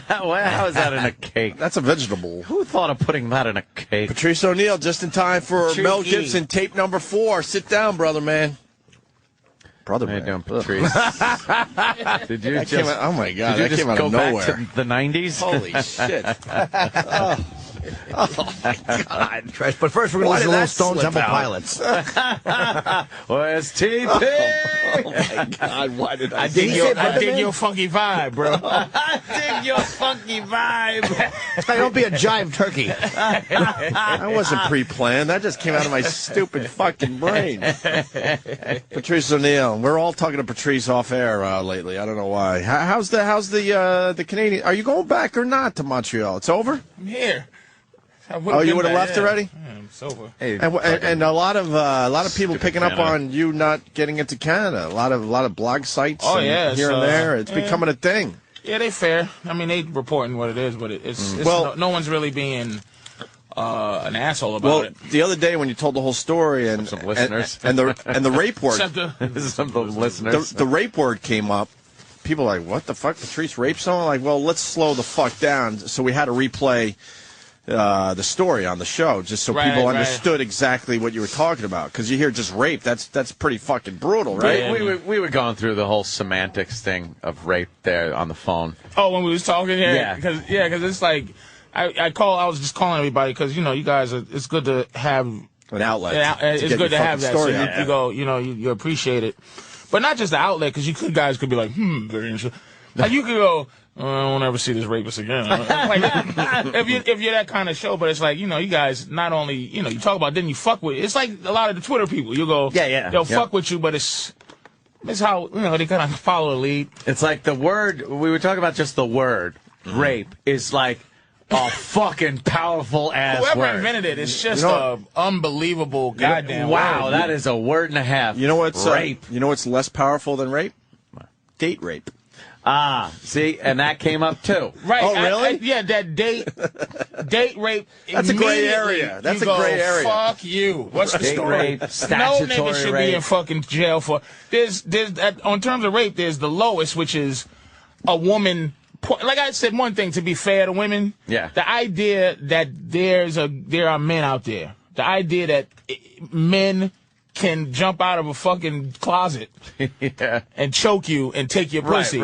How is that in a cake? That's a vegetable. Who thought of putting that in a cake? Patrice O'Neal, just in time for Mel Gibson, tape number 4. Sit down, brother man. Brother man. How you doing, Patrice? Did you oh, my God. Did you just came out go of nowhere. back to the 90s? Holy shit. Oh, God. But first, we're going to listen to Little Stone Temple Pilots. Where's TP? Oh, my God. Why did I dig your funky vibe, bro. I dig your funky vibe. Don't be a jive turkey. That wasn't pre-planned. That just came out of my stupid fucking brain. Patrice O'Neal. We're all talking to Patrice off air lately. I don't know why. How's the Canadian? Are you going back or not to Montreal? It's over? I'm here. Oh, you would have left already? Yeah, it's over. Hey, and a lot of people picking up on you not getting into Canada. A lot of blog sites. Here and there. It's becoming a thing. Yeah, they fair. I mean, they reporting what it is, but it's no one's really being an asshole about it. The other day when you told the whole story and some listeners and the rape word, some of the listeners, the rape word came up. People are like, what the fuck? Patrice raped someone? Like, well, let's slow the fuck down. So we had to replay the story on the show just so people understood exactly what you were talking about. Because you hear just rape, that's pretty fucking brutal, right? Yeah, we were going through the whole semantics thing of rape there on the phone. Oh, when we was talking here? Yeah. Because it's like, I was just calling everybody because, you guys, it's good to have an outlet. It's good to have that. So you go, you appreciate it. But not just the outlet, because you guys could be like, very interesting. Like, you could go, I won't ever see this rapist again. Like, if you're that kind of show, but it's like, you guys not only, you talk about, then you fuck with it. It's like a lot of the Twitter people. You go, they'll fuck with you, but it's how, they kind of follow the lead. It's like the word, we were talking about just the word, rape, is like a fucking powerful ass Whoever word. Invented it, it's just an unbelievable goddamn wow, word. that is a word and a half. You know what's rape? You know what's less powerful than rape? Date rape. See, and that came up too. Right. Oh, really? That date rape. That's a gray area. That's a gray area. Fuck you. What's the date story? Rape, No statutory nigga should rape. be in fucking jail for. There's on terms of rape, there's the lowest, which is a woman. Like I said, one thing to be fair to women. Yeah. The idea that there are men out there. The idea that men can jump out of a fucking closet and choke you and take your pussy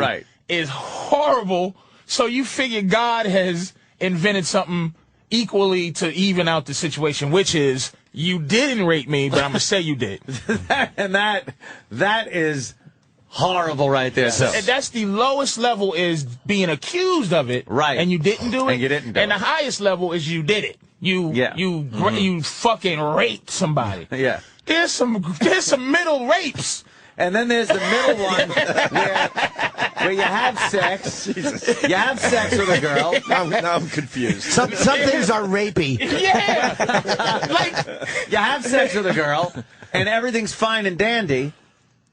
is horrible. So you figure God has invented something equally to even out the situation, which is you didn't rape me, but I'm gonna say you did. And that is horrible right there. So. And that's the lowest level, is being accused of it, and you didn't do it. And you didn't do it. And the highest level is you did it. You fucking raped somebody. Yeah. There's some middle rapes. And then there's the middle one where you have sex. Jesus. You have sex with a girl. Now I'm confused. Some things are rapey. Yeah. Like, you have sex with a girl, and everything's fine and dandy,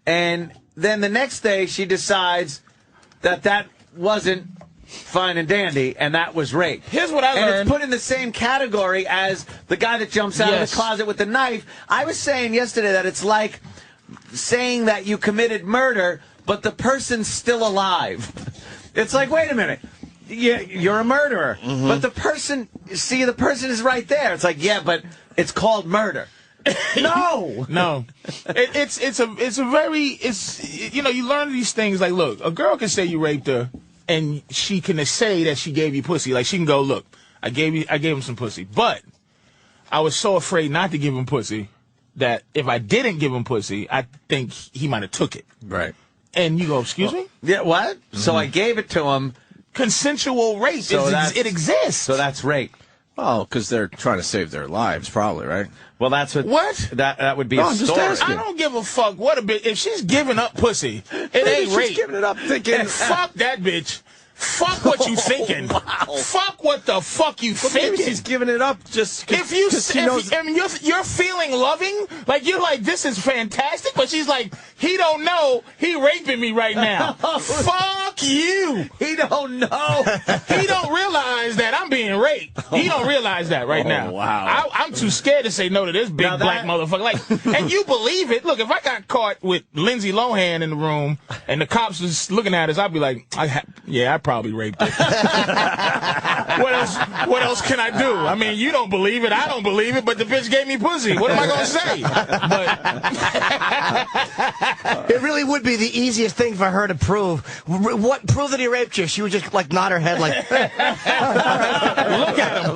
and then the next day she decides that wasn't fine and dandy, and that was rape. Here's what I learned. And it's put in the same category as the guy that jumps out of the closet with the knife. I was saying yesterday that it's like saying that you committed murder, but the person's still alive. It's like, wait a minute. You're a murderer, but the person is right there. It's like, yeah, but it's called murder. No. It's a very you learn these things. Like, look, a girl can say you raped her, and she can say that she gave you pussy. Like, she can go, look, I gave him some pussy, but I was so afraid not to give him pussy that if I didn't give him pussy, I think he might have took it. Right. And you go, excuse me? Yeah, what? So I gave it to him. Consensual rape. So it exists. So that's rape. Oh, because they're trying to save their lives, probably, right? Well, that's what? That would be a story. I don't give a fuck what a bitch. If she's giving up pussy, it ain't rape. She's giving it up thinking. Fuck that bitch. Fuck what you thinking. Wow. Fuck what the fuck you thinking. Maybe she's giving it up just if you're feeling loving, like you're like, this is fantastic, but she's like, he don't know he raping me right now. Fuck you. He don't know. He don't realize that I'm being raped. He don't realize that right now. Wow. I'm too scared to say no to this big black motherfucker. Like, and you believe it. Look, if I got caught with Lindsay Lohan in the room and the cops was looking at us, I'd be like, I probably raped her. What else can I do? I mean, you don't believe it. I don't believe it, but the bitch gave me pussy. What am I going to say? But it really would be the easiest thing for her to prove. Prove that he raped you. She would just like nod her head like. Look at him.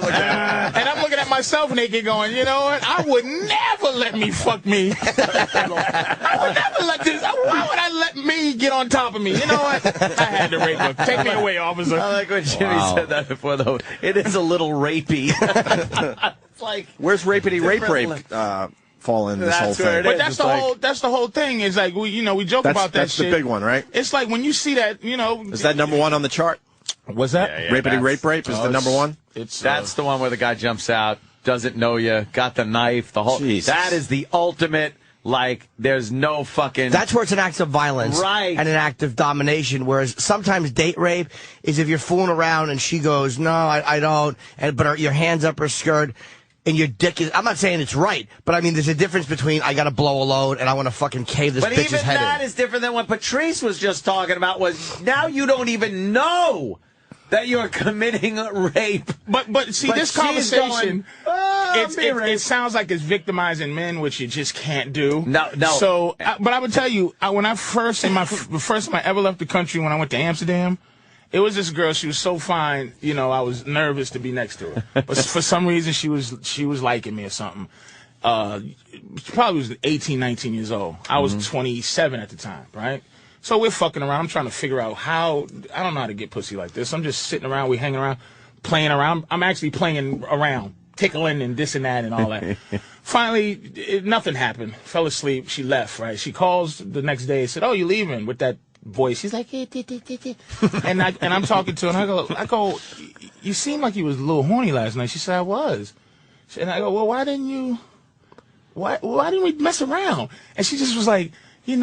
And I'm looking at myself naked going, you know what? I would never let me fuck me. I would never let this. Why would I let me get on top of me? You know what? I had to rape her. Take me away, officer. I like when Jimmy said that before, though. It is a little rapey. It's like, where's rapey rape fall in this whole thing? But that's the whole thing. Is like we joke about that that's shit. That's the big one, right? It's like when you see that, Is that number one on the chart? What's that? Yeah, rapey rape is the number one? That's the one where the guy jumps out, doesn't know you, got the knife, the whole. Jesus. That is the ultimate. Like, there's no fucking... That's where it's an act of violence. Right. And an act of domination, whereas sometimes date rape is if you're fooling around and she goes, no, I don't, but your hand's up her skirt and your dick is... I'm not saying it's right, but I mean, there's a difference between I gotta blow a load and I want to fucking cave this bitch's head in. But even that is different than what Patrice was just talking about, was now you don't even know that you're committing rape. But see, this conversation, it sounds like it's victimizing men, which you just can't do. No. So, but I would tell you, when the first time I ever left the country, when I went to Amsterdam, it was this girl. She was so fine, I was nervous to be next to her. But for some reason, she was liking me or something. She probably was 18, 19 years old. I was 27 at the time, right? So we're fucking around. I'm trying to figure out how. I don't know how to get pussy like this. I'm just sitting around. We hanging around, playing around. I'm actually playing around, tickling and this and that and all that. Finally, nothing happened. Fell asleep. She left, right? She calls the next day and said, "Oh, you leaving?" With that voice. She's like, and I'm talking to her and I go, "You seemed like you was a little horny last night." She said, "I was." And I go, "Well, why didn't we mess around?" And she just was like, I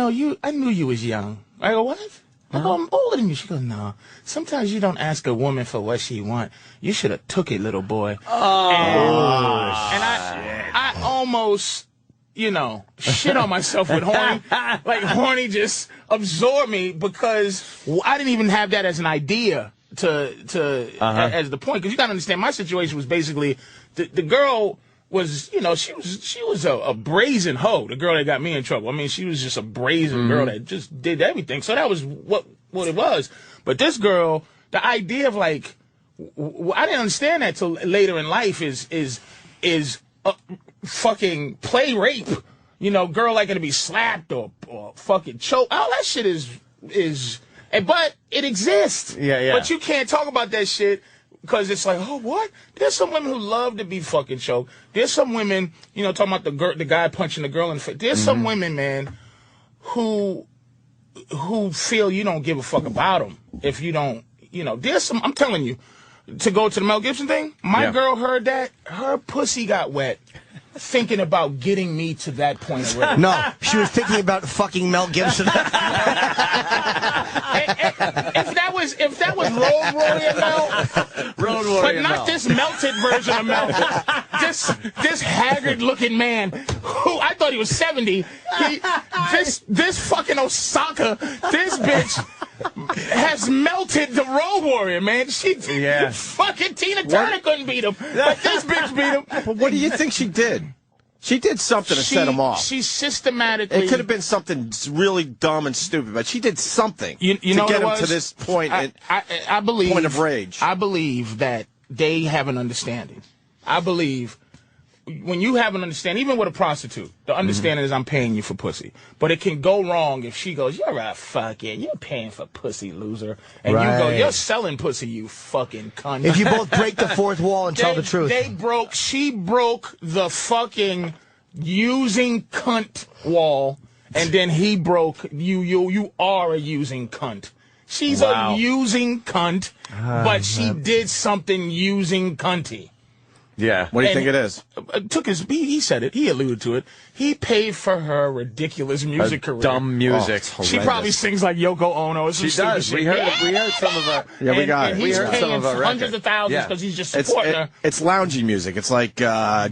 knew you was young. I go, "What?" I go, "I'm older than you." She goes, "No. Sometimes you don't ask a woman for what she want. You should have took it, little boy." Oh, and I almost, shit on myself with horny. Like horny just absorbed me because I didn't even have that as an idea as the point. Because you got to understand, my situation was basically the girl was, she was a brazen hoe, the girl that got me in trouble. I mean, she was just a brazen girl that just did everything. So that was what it was. But this girl, the idea of I didn't understand that till later in life is fucking play rape. Girl liking to be slapped or fucking choked. All that shit but it exists. Yeah. But you can't talk about that shit. Because it's like, oh, what? There's some women who love to be fucking choked. There's some women, talking about the guy punching the girl in the face. There's some women, man, who feel you don't give a fuck about them if you don't, there's some, I'm telling you, to go to the Mel Gibson thing, my girl heard that, her pussy got wet thinking about getting me to that point already. No, she was thinking about fucking Mel Gibson. If that was Road Warrior Mel, but not this melted version of Mel. This haggard-looking man who I thought he was 70. This fucking Osaka, this bitch has melted the Road Warrior, man. Fucking Tina Turner couldn't beat him, but this bitch beat him. But what do you think she did? She did something to set him off. She systematically... It could have been something really dumb and stupid, but she did something to get him to this point. I believe... Point of rage. I believe that they have an understanding. I believe when you have an understanding, even with a prostitute, the understanding is I'm paying you for pussy. But it can go wrong if she goes, "You're a fucking, you're paying for pussy, loser." And you go, "You're selling pussy, you fucking cunt." If you both break the fourth wall and tell the truth. She broke the fucking using cunt wall, and then he broke, you are a using cunt. She's a using cunt, but she did something using cunty. Yeah. What do you think it is? He said it. He alluded to it. He paid for her ridiculous music career. Dumb music. She probably sings like Yoko Ono. Or some she does. Shit. We heard some of her. Yeah, we got it. He's heard paying some of her hundreds of thousands because he's just It's supporting her. It's loungy music. It's like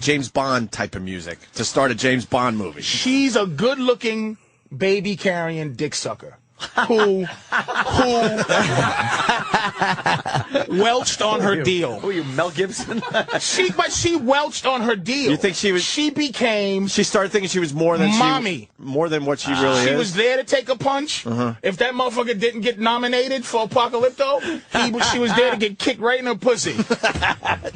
James Bond type of music to start a James Bond movie. She's a good-looking, baby-carrying dick sucker. Who welched on her deal. Who are you, Mel Gibson? She welched on her deal. You think she was? She became. She started thinking she was more than more than what she really is. She was there to take a punch. If that motherfucker didn't get nominated for Apocalypto, she was there to get kicked right in her pussy.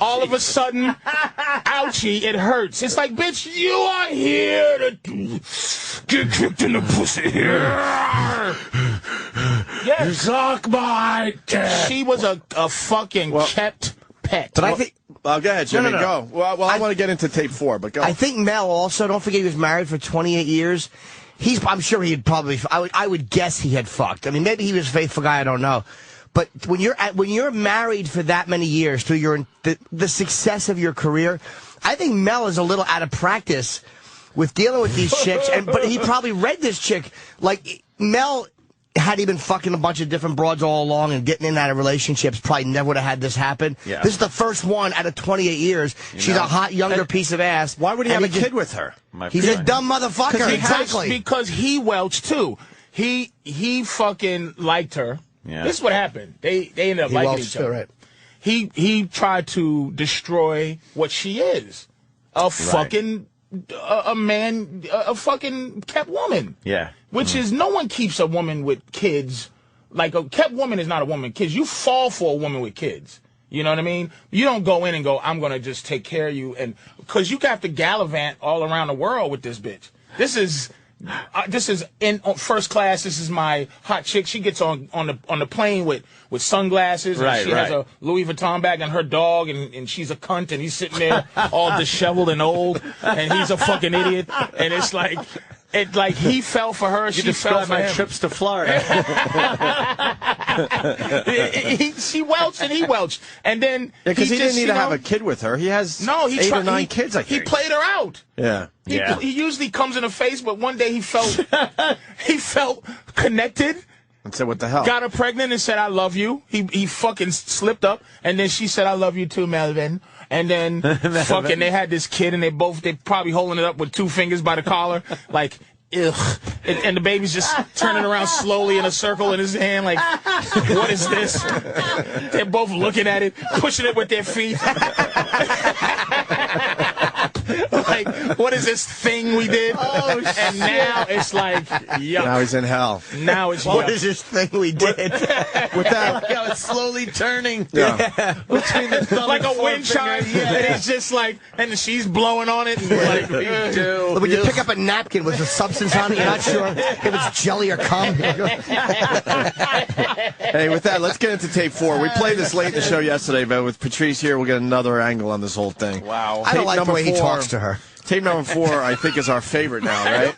All of a sudden, ouchie, it hurts. It's like, bitch, you are here to get kicked in the pussy here. Yes. Suck my dick. She was a fucking kept pet. But I think... go ahead, Jimmy, No. go. Well, I want to get into tape 4, but go. I think Mel also, don't forget he was married for 28 years. I'm sure he'd probably... I would guess he had fucked. I mean, maybe he was a faithful guy, I don't know. But when you're married for that many years through the success of your career, I think Mel is a little out of practice with dealing with these chicks. But he probably read this chick like... Mel, had he been fucking a bunch of different broads all along and getting in and out of relationships, probably never would have had this happen. Yeah. This is the first one out of 28 years. She's a hot, younger piece of ass. Why would he have a kid with her? He's a dumb motherfucker. Exactly. Because he welched, too. He fucking liked her. Yeah. This is what happened. They ended up liking each other. Right. He tried to destroy what she is. A fucking... a fucking kept woman. Yeah. Which is, no one keeps a woman with kids. Like, a kept woman is not a woman with kids. You fall for a woman with kids. You know what I mean? You don't go in and go, I'm going to just take care of you. And because you have to gallivant all around the world with this bitch. This is in first class. This is my hot chick. She gets on the plane with sunglasses. And she has a Louis Vuitton bag and her dog, and she's a cunt, and he's sitting there all disheveled and old, and he's a fucking idiot. And it's like he fell for her. She fell for him. Trips to Florida. She welched and he welched, and then because he didn't need to have a kid with her. He has 8 or 9 kids. I think he played her out. Yeah. He usually comes in the face, but one day he felt connected. And said, what the hell? Got her pregnant and said, I love you. He fucking slipped up, and then she said, I love you too, Melvin. And then fucking they had this kid, and they probably holding it up with 2 fingers by the collar, like, ugh. And the baby's just turning around slowly in a circle in his hand, like, what is this? They're both looking at it, pushing it with their feet. Like, what is this thing we did? Oh, and now it's like, yuck. Now he's in hell. Now it's what is this thing we did? With that, how it's slowly turning. Yeah. Between the thumb like and a wind chime. Yeah. And it's just like, and she's blowing on it. And like, when you pick up a napkin with a substance on it, you're not sure if it's jelly or cum. Hey, with that, let's get into tape 4. We played this late in the show yesterday, but with Patrice here, we'll get another angle on this whole thing. Wow. I don't like the way he talks to her. Tape number 4, I think, is our favorite now, right?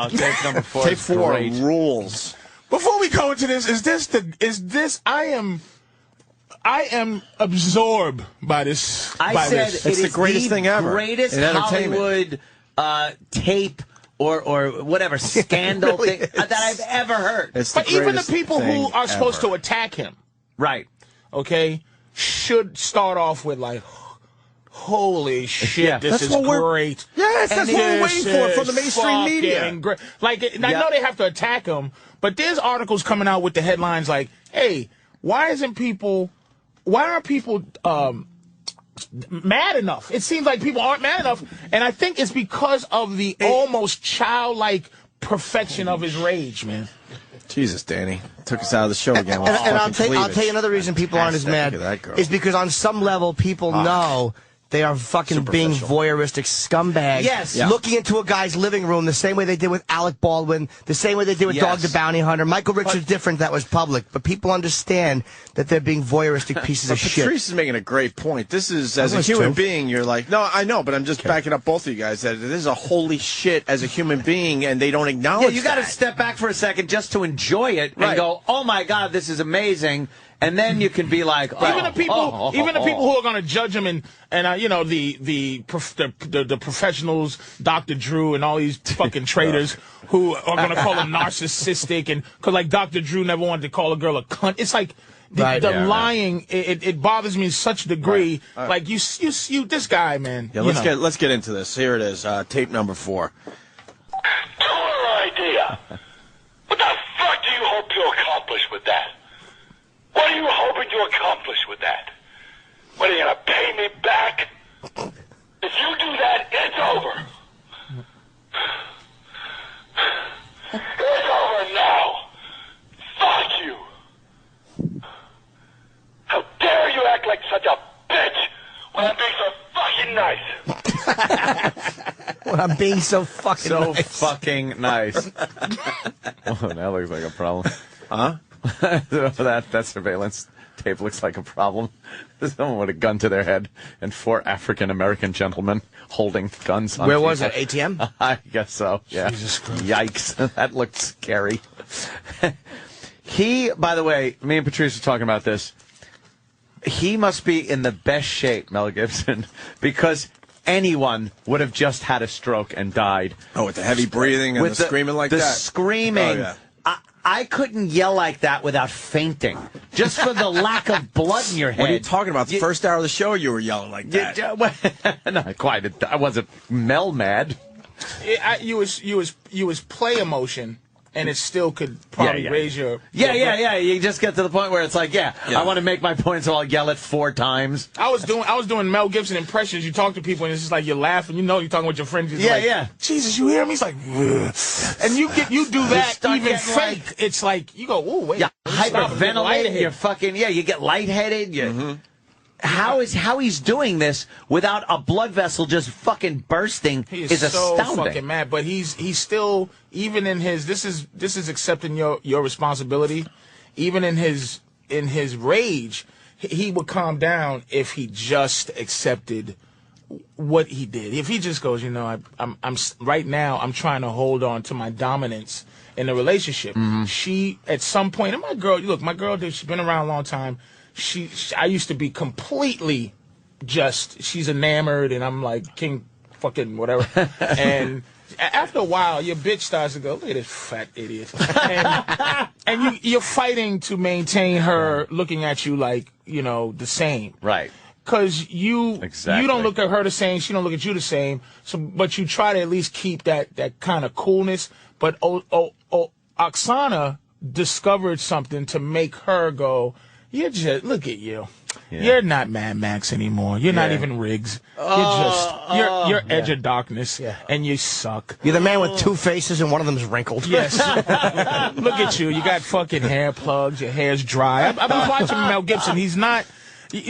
Tape number 4. Tape 4 great. rules. Before we go into this, I am absorbed by this. It's the greatest thing ever. Greatest Hollywood tape or whatever scandal thing that I've ever heard. But even the people who are supposed to attack him, right? Okay, should start off with like, holy shit, this is great. Yes, that's what we're waiting for from the mainstream media. Great. Like, I know they have to attack him, but there's articles coming out with the headlines like, hey, why aren't people mad enough? It seems like people aren't mad enough, and I think it's because of the almost childlike perfection of his rage, man. Jesus, Danny. Took us out of the show again. And I'll tell you another reason people aren't as mad is because on some level people know they are fucking being voyeuristic scumbags. Yes. Looking into a guy's living room the same way they did with Alec Baldwin, the same way they did with Dog the Bounty Hunter. Michael Richards different, that was public. But people understand that they're being voyeuristic pieces of shit. Patrice is making a great point. This is, as a human being, you're like, no, I know, but I'm just backing up both of you guys. That this is a holy shit as a human being, and they don't acknowledge you got to step back for a second just to enjoy it and go, oh, my God, this is amazing. and then you can be like, even the people who are going to judge him, and you know, the professionals, Dr. Drew, and all these fucking traitors who are going to call him narcissistic, and because like Dr. Drew never wanted to call a girl a cunt. It's like the lying. It bothers me to such a degree. Right. Like you, this guy, man. Yeah, let's get into this. Here it is, tape number 4. Total idea. What the fuck do you hope to accomplish with that? What are you hoping to accomplish with that? What, are you going to pay me back? If you do that, it's over. It's over now. Fuck you. How dare you act like such a bitch when I'm being so fucking nice? When I'm being so fucking nice. So fucking nice. Oh, that looks like a problem. Huh? that surveillance tape looks like a problem. Someone with a gun to their head and 4 African-American gentlemen holding guns on Where people. was it, ATM? I guess so, yeah. Jesus Christ. Yikes. That looked scary. He, by the way, me and Patrice were talking about this. He must be in the best shape, Mel Gibson, because anyone would have just had a stroke and died. Oh, with the heavy breathing and the screaming like that? The screaming. Oh, yeah. I couldn't yell like that without fainting, just for the lack of blood in your head. What are you talking about? The first hour of the show, you were yelling like that. Not quite. I wasn't Mel mad. You was play emotion, and it still could probably raise your... Yeah. You just get to the point where it's like, I want to make my point, so I'll yell it 4 times. I was doing Mel Gibson impressions. You talk to people, and it's just like you're laughing. You know you're talking with your friends. Jesus, you hear me? He's like, ugh. And you do that even fake. It's like, you go, oh, wait. Yeah, hyperventilating. You're fucking, you get lightheaded. How he's doing this without a blood vessel just fucking bursting is so astounding. Fucking mad, but he's still, even in his, this is accepting your responsibility. Even in his rage, he would calm down if he just accepted what he did. If he just goes, I'm right now I'm trying to hold on to my dominance in the relationship. She at some point, and my girl, she's been around a long time. I used to be completely she's enamored, and I'm like king fucking whatever. And after a while, your bitch starts to go, look at this fat idiot. And you're fighting to maintain her looking at you like, the same. Right. Because you don't look at her the same, she don't look at you the same. So, but you try to at least keep that kind of coolness. But Oksana discovered something to make her go, look at you. Yeah. You're not Mad Max anymore. You're not even Riggs. You're Edge of Darkness, and you suck. You're the man with 2 faces and one of them's wrinkled. Yes. Look at you. You got fucking hair plugs. Your hair's dry. I've been watching Mel Gibson.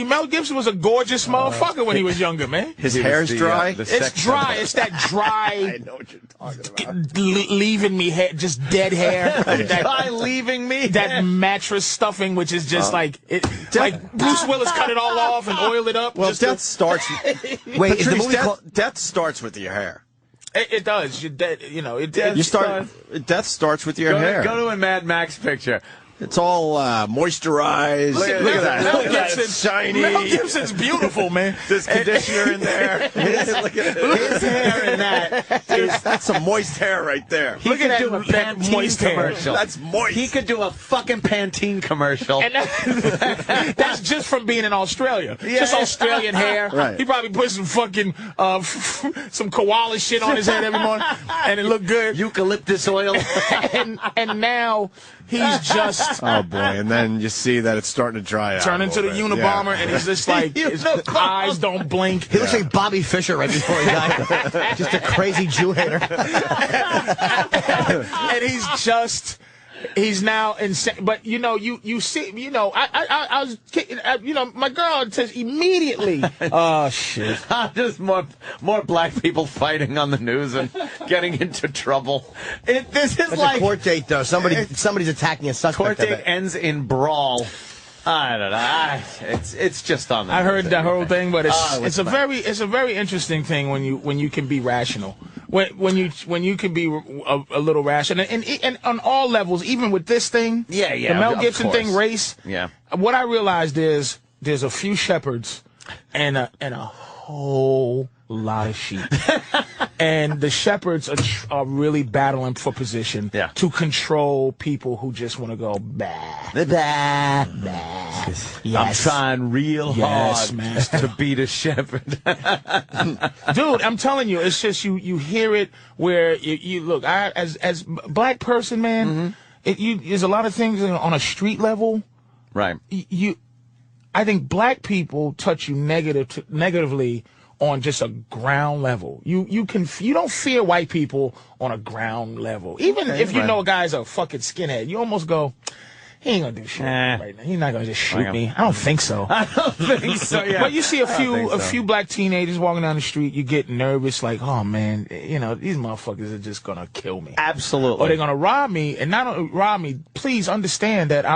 Mel Gibson was a gorgeous motherfucker when he was younger, man. His hair's dry? It's dry. It's that dry. I know what you're talking about. Leaving me hair, just dead hair. Dry leaving me. That mattress stuffing, which is just like Bruce Willis cut it all off and oiled it up. Well, death starts. Wait, Patrice, is the movie death starts with your hair. It does. You're dead. Death starts with your hair. Go to a Mad Max picture. It's all moisturized. Look at that. Mel Gibson's shiny. Mel Gibson's beautiful, man. There's conditioner in there. Look at his hair in that. That's some moist hair right there. He could do a Pantene commercial. That's moist. He could do a fucking Pantene commercial. And that's just from being in Australia. Just Australian hair. Right. He probably put some fucking some koala shit on his head every morning, and it looked good. Eucalyptus oil. and now he's just... Oh, boy. And then you see that it's starting to dry out. Turn into the Unabomber, and he's just like, his eyes don't blink. He looks like Bobby Fischer right before he died. Just a crazy Jew hater. And he's now insane. But, you see, I was kicking, my girl says immediately, oh, shit. Just more black people fighting on the news and getting into trouble. This is like a court date, though. Somebody's attacking a suspect. Court date ends in brawl. I don't know. It's just on the I heard the whole thing, but it's a very interesting thing when you can be rational. When you can be a little rational, and on all levels, even with this thing, the Mel Gibson thing, race, what I realized is there's a few shepherds and a whole lot of sheep. And the shepherds are really battling for position to control people who just want to go bah, bah, bah. Yes. I'm trying real hard to beat a shepherd. Dude, I'm telling you, it's just you hear it where you look. I as black person, man, there's a lot of things on a street level. Right. I think black people touch you negatively on just a ground level. You don't fear white people on a ground level. Even if you know a guy's a fucking skinhead, you almost go, he ain't gonna do shit right now. He's not gonna just shoot me. I don't think so. I don't think so, yeah. But you see a few black teenagers walking down the street, you get nervous, like, oh man, these motherfuckers are just gonna kill me. Absolutely. Or they're gonna rob me, and not only rob me, please understand that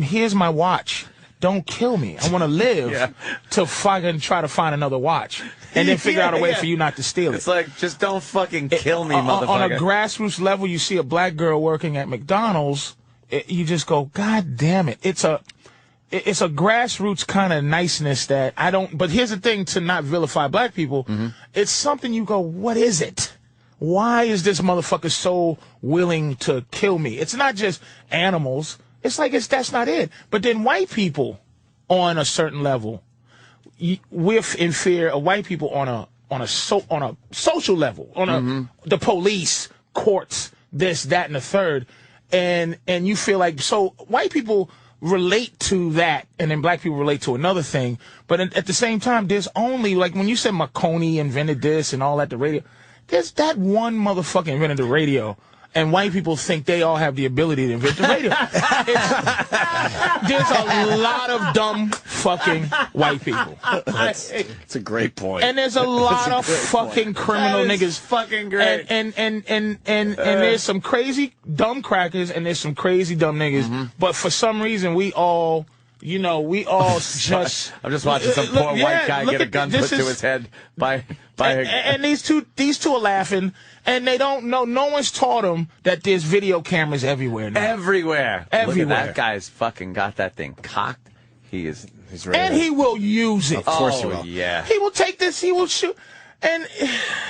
here's my watch. Don't kill me. I want to live to fucking try to find another watch and then figure out a way for you not to steal it. It's like, just don't fucking kill me, motherfucker. On a grassroots level, you see a black girl working at McDonald's, you just go, God damn it. It's a grassroots kind of niceness that I don't, but here's the thing, to not vilify black people, it's something you go, what is it? Why is this motherfucker so willing to kill me? It's not just animals. It's like that's not it. But then white people, on a certain level, we're in fear of white people on a social level, on the police, courts, this, that, and the third, and you feel like, so white people relate to that, and then black people relate to another thing. But at the same time, there's only, like when you said Marconi invented this and all that, the radio, there's that one motherfucker invented the radio. And white people think they all have the ability to invent the radio. There's a lot of dumb fucking white people. It's a great point. And there's a lot of fucking criminal niggas. Fucking great. And there's some crazy dumb crackers and there's some crazy dumb niggas. But for some reason, we all just. I'm just watching some poor white guy get a gun put to his head by and these two are laughing, and they don't know. No one's taught them that there's video cameras everywhere now. Everywhere. Look at that guy's fucking got that thing cocked. He's ready. And he will use it. Of course he will. Yeah. He will take this. He will shoot. And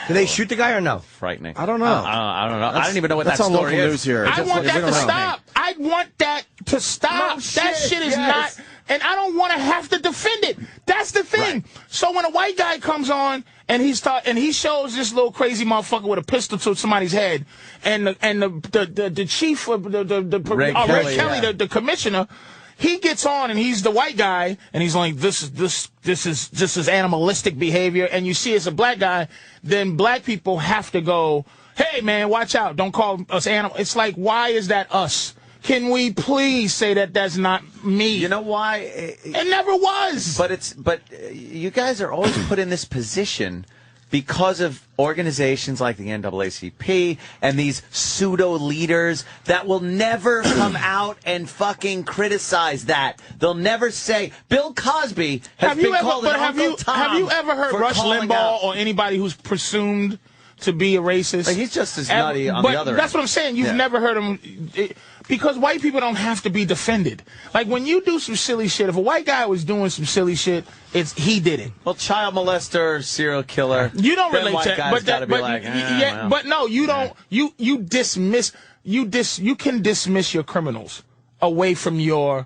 do they shoot the guy or no? Frightening. I don't know. I don't know. I don't even know what that story story is. News here. I want that to stop. I want that to stop. That shit is not. And I don't want to have to defend it. That's the thing. Right. So when a white guy comes on and he shows this little crazy motherfucker with a pistol to somebody's head, and the chief of the Ray Kelly, the commissioner, he gets on and he's the white guy and he's like, this is animalistic behavior, and you see it's a black guy, then black people have to go, hey man, watch out, don't call us animal. It's like, why is that us? Can we please say that that's not me? You know why? It never was. But you guys are always put in this position because of organizations like the NAACP and these pseudo leaders that will never come out and fucking criticize that. They'll never say Bill Cosby has been called an Uncle Tom. Have you ever heard Rush Limbaugh or anybody who's presumed to be a racist? Like, he's just as nutty on the other That's end. what I'm saying. You've never heard him. Because white people don't have to be defended. Like, when you do some silly shit, if a white guy was doing some silly shit, he did it. Well, child molester, serial killer. You don't relate to that. But no, you don't. You dismiss. You can dismiss your criminals away from your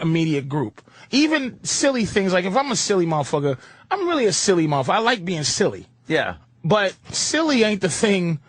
immediate group. Even silly things, like if I'm a silly motherfucker, I'm really a silly motherfucker. I like being silly. Yeah. But silly ain't the thing.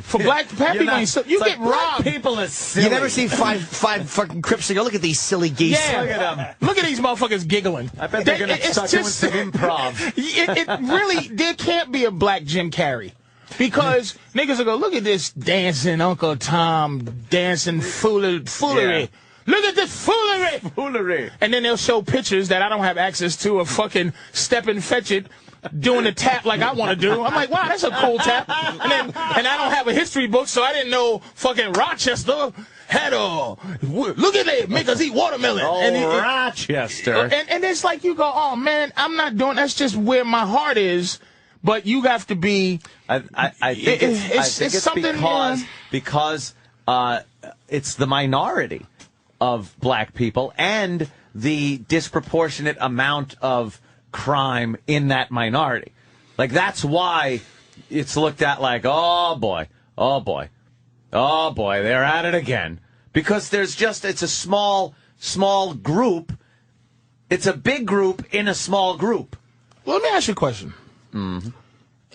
For black people, you get robbed. People are silly. You never see five fucking Crips and go, look at these silly geese. Yeah. Look at them. Look at these motherfuckers giggling. I bet they're going to start doing some improv. It really, there can't be a black Jim Carrey. Because niggas will go, look at this dancing Uncle Tom, dancing foolery. Yeah. Look at this foolery. And then they'll show pictures that I don't have access to of fucking Step and Fetch It doing the tap like I want to do. I'm like, wow, that's a cool tap. And I don't have a history book, so I didn't know fucking Rochester had look at it, make us eat watermelon. Rochester. And it's like you go, oh man, I'm not doing. That's just where my heart is. But you have to be. I think it's something because it's the minority of black people, and the disproportionate amount of crime in that minority. Like, that's why it's looked at like, oh boy, they're at it again. Because it's a small group. It's a big group in a small group. Well, let me ask you a question. Mm-hmm.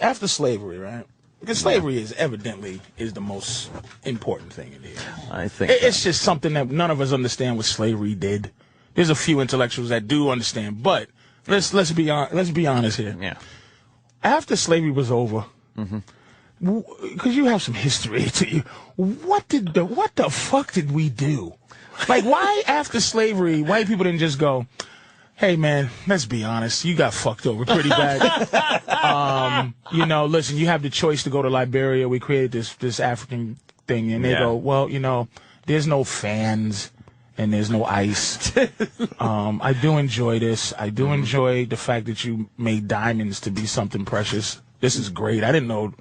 After slavery, right? Because slavery is the most important thing in here. I think it's just something that none of us understand what slavery did. There's a few intellectuals that do understand, but let's be honest here. Yeah. After slavery was over, because you have some history to you, what the fuck did we do? Like, why after slavery, white people didn't just go, hey, man, let's be honest. You got fucked over pretty bad. Listen, you have the choice to go to Liberia. We created this African thing. And they go, well, there's no fans and there's no ice. I do enjoy this. I do enjoy the fact that you made diamonds to be something precious. This is great. I didn't know.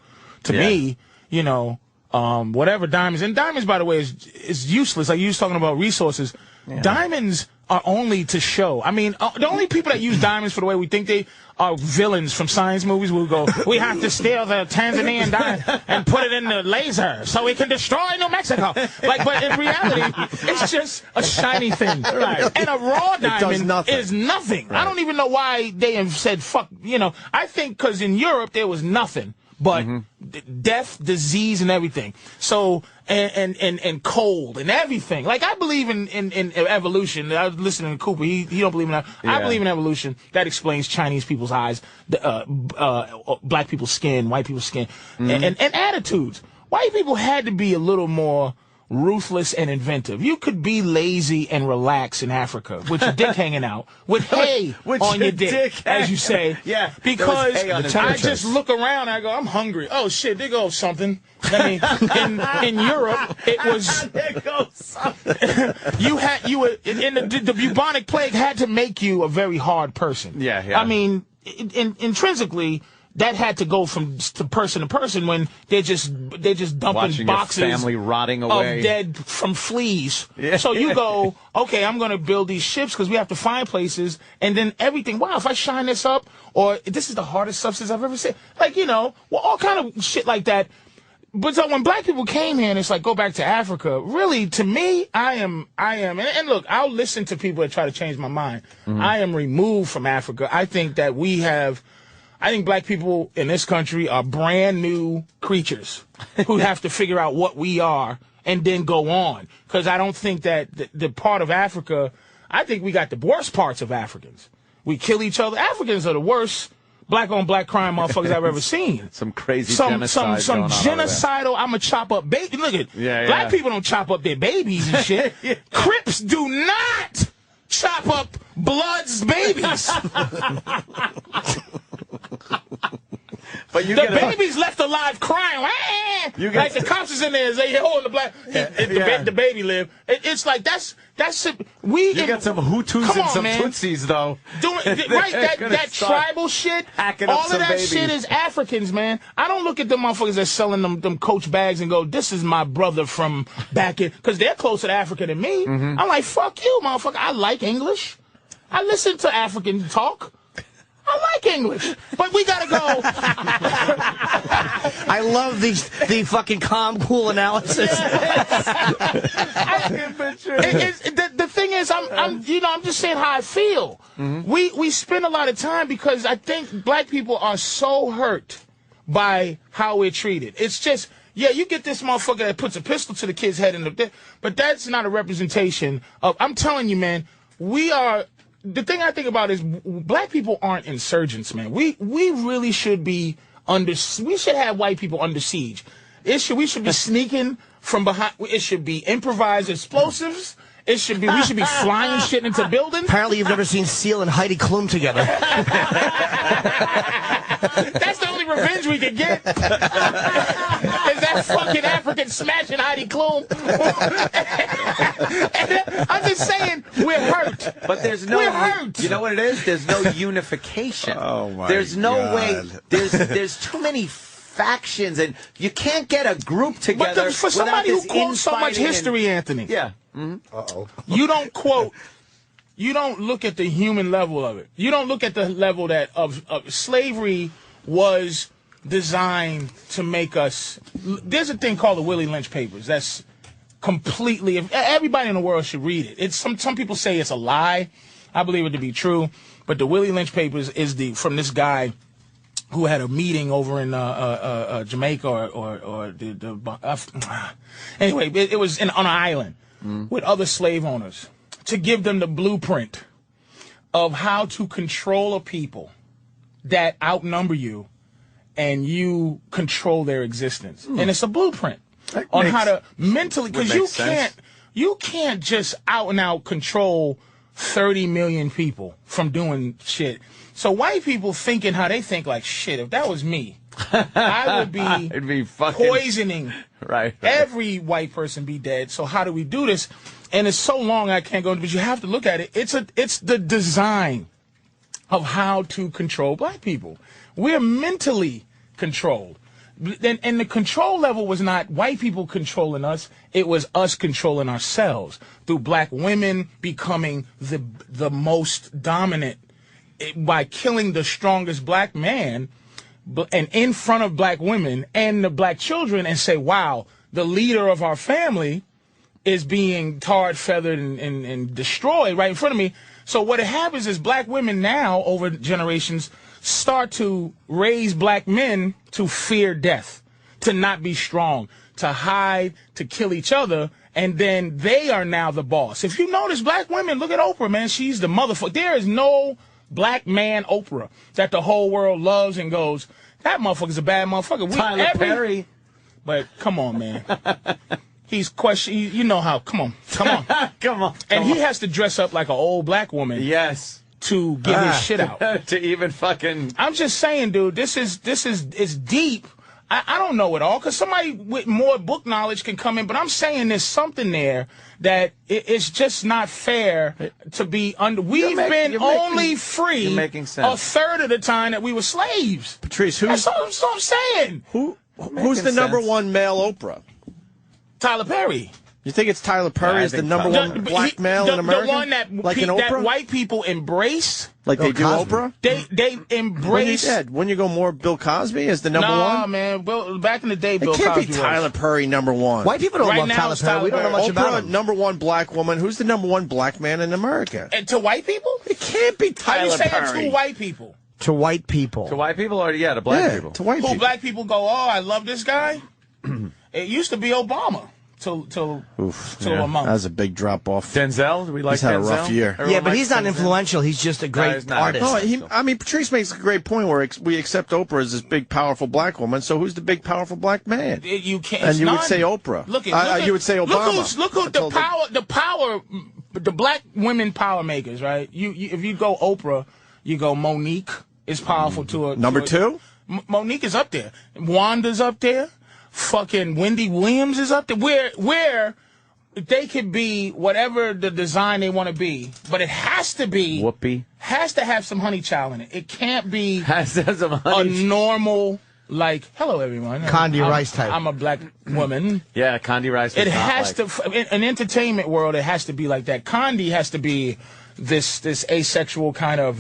To me, whatever diamonds. And diamonds, by the way, is useless. Like you was talking about resources. Yeah. Diamonds are only to show. I mean, the only people that use diamonds for the way we think they are villains from science movies will go, we have to steal the Tanzanian diamond and put it in the laser so we can destroy New Mexico. But in reality, it's just a shiny thing. Right. And a raw diamond is nothing. Right. I don't even know why they have said fuck, I think because in Europe there was nothing but death, disease, and everything. So, and cold and everything. Like, I believe in evolution. I was listening to Cooper. He don't believe in that. Yeah. I believe in evolution. That explains Chinese people's eyes, black people's skin, white people's skin, and attitudes. White people had to be a little more ruthless and inventive. You could be lazy and relax in Africa with your dick hanging out, with hay on your dick, as you say. Yeah. Because I just look around and I go, I'm hungry. Oh shit, there goes something. I mean, in Europe, it was there goes something. you were in the bubonic plague had to make you a very hard person. Yeah. I mean, intrinsically, that had to go from to person when they're just dumping watching boxes your family rotting away of dead from fleas. Yeah. So you go, okay, I'm going to build these ships because we have to find places, and then everything. Wow, if I shine this up, or this is the hardest substance I've ever seen. Like all kind of shit like that. But so when black people came here, and it's like go back to Africa. Really, to me, I am, and look, I'll listen to people that try to change my mind. I am removed from Africa. I think that I think black people in this country are brand new creatures who have to figure out what we are and then go on. Because I don't think that the part of Africa, I think we got the worst parts of Africans. We kill each other. Africans are the worst black-on-black crime motherfuckers I've ever seen. Some crazy genocide some going on genocidal, I'm going to chop up baby. Look at black people don't chop up their babies and shit. Crips do not chop up Blood's babies. But the baby's left alive crying. Like the cops is in there as they hold the black. The baby live. It's like that's it. You got some Hutus and some Tutsis though. That tribal shit. All of that shit is Africans, man. I don't look at them motherfuckers that's selling them Coach bags and go, this is my brother from back in, because they're closer to Africa than me. I'm like, fuck you, motherfucker. I like English. I listen to African talk. I like English, but we gotta go. I love the fucking calm, cool analysis. The thing is, I'm just saying how I feel. We spend a lot of time because I think black people are so hurt by how we're treated. It's just, you get this motherfucker that puts a pistol to the kid's head but that's not a representation of. I'm telling you, man, we are. The thing I think about is black people aren't insurgents, man. We really should be we should have white people under siege. We should be sneaking from behind. It should be improvised explosives. We should be flying shit into buildings. Apparently you've never seen Seal and Heidi Klum together. That's the only revenge we can get. Is that fucking African smashing Heidi Klum. I'm just saying, we're hurt. But we're hurt. You know what it is? There's no unification. Oh my There's no way. There's too many factions, and you can't get a group together. But for somebody who quotes so much history, Anthony. Yeah. You don't quote you don't look at the human level of it. You don't look at the level that of slavery was designed to make us. There's a thing called the Willie Lynch Papers. That's completely. Everybody in the world should read it. It's some people say it's a lie. I believe it to be true. But the Willie Lynch Papers is from this guy who had a meeting over in Jamaica or anyway, it was on an island with other slave owners to give them the blueprint of how to control a people that outnumber you and you control their existence. And it's a blueprint on how to mentally, because you can't just out and out control 30 million people from doing shit. So white people thinking how they think, like, shit, if that was me, I would be, it'd be fucking poisoning every white person be dead. So how do we do this? And it's so long I can't go into it, but you have to look at it. It's the design of how to control black people. We're mentally controlled. And the control level was not white people controlling us. It was us controlling ourselves through black women becoming the most dominant by killing the strongest black man and in front of black women and the black children and say, wow, the leader of our family is being tarred, feathered, and destroyed right in front of me. So what happens is black women now, over generations, start to raise black men to fear death, to not be strong, to hide, to kill each other, and then they are now the boss. If you notice, black women, look at Oprah, man. She's the motherfucker. There is no black man Oprah that the whole world loves and goes, that motherfucker's a bad motherfucker. Tyler Perry. But come on, man. He's you know how. Come on. Come on. And he has to dress up like an old black woman. Yes. To get his shit out. To even fucking. I'm just saying, dude, this is deep. I don't know it all, because somebody with more book knowledge can come in, but I'm saying there's something there that it's just not fair to be under. We've been only free a third of the time that we were slaves. Patrice, that's what I'm saying. Who's the number one male Oprah? Tyler Perry. You think it's Tyler Perry is the number one black male in America? The one that, that white people embrace. Like they do Oprah? They embrace. Wouldn't you go more Bill Cosby as the number one? Nah, man. Back in the day, Bill Cosby It can't be Tyler Perry number one. White people don't love Tyler Perry. We don't know much about him. Number one black woman. Who's the number one black man in America? And to white people? It can't be Tyler Perry. How you say to white people? To white people. To white people or, to black people? To white people. Black people go, oh, I love this guy? It used to be Obama. Till a month. That was a big drop off. Denzel, do we like Denzel? He's had a rough year. Yeah, but he's not influential. He's just a great artist. No, Patrice makes a great point where we accept Oprah as this big, powerful black woman. So who's the big, powerful black man? You can't. And you would say Oprah. You would say Obama. Look who the black women power makers, right? If you go Oprah, you go Monique is powerful to a number two. Monique is up there. Wanda's up there. Fucking Wendy Williams is up there. Where they could be whatever the design they want to be, but it has to be Whoopi. Has to have some honey child in it. It can't be has to have some honey normal, like, hello everyone, Condi Rice type. I'm a black woman. Yeah, Condi Rice. It has to in an entertainment world. It has to be like that. Condi has to be this asexual kind of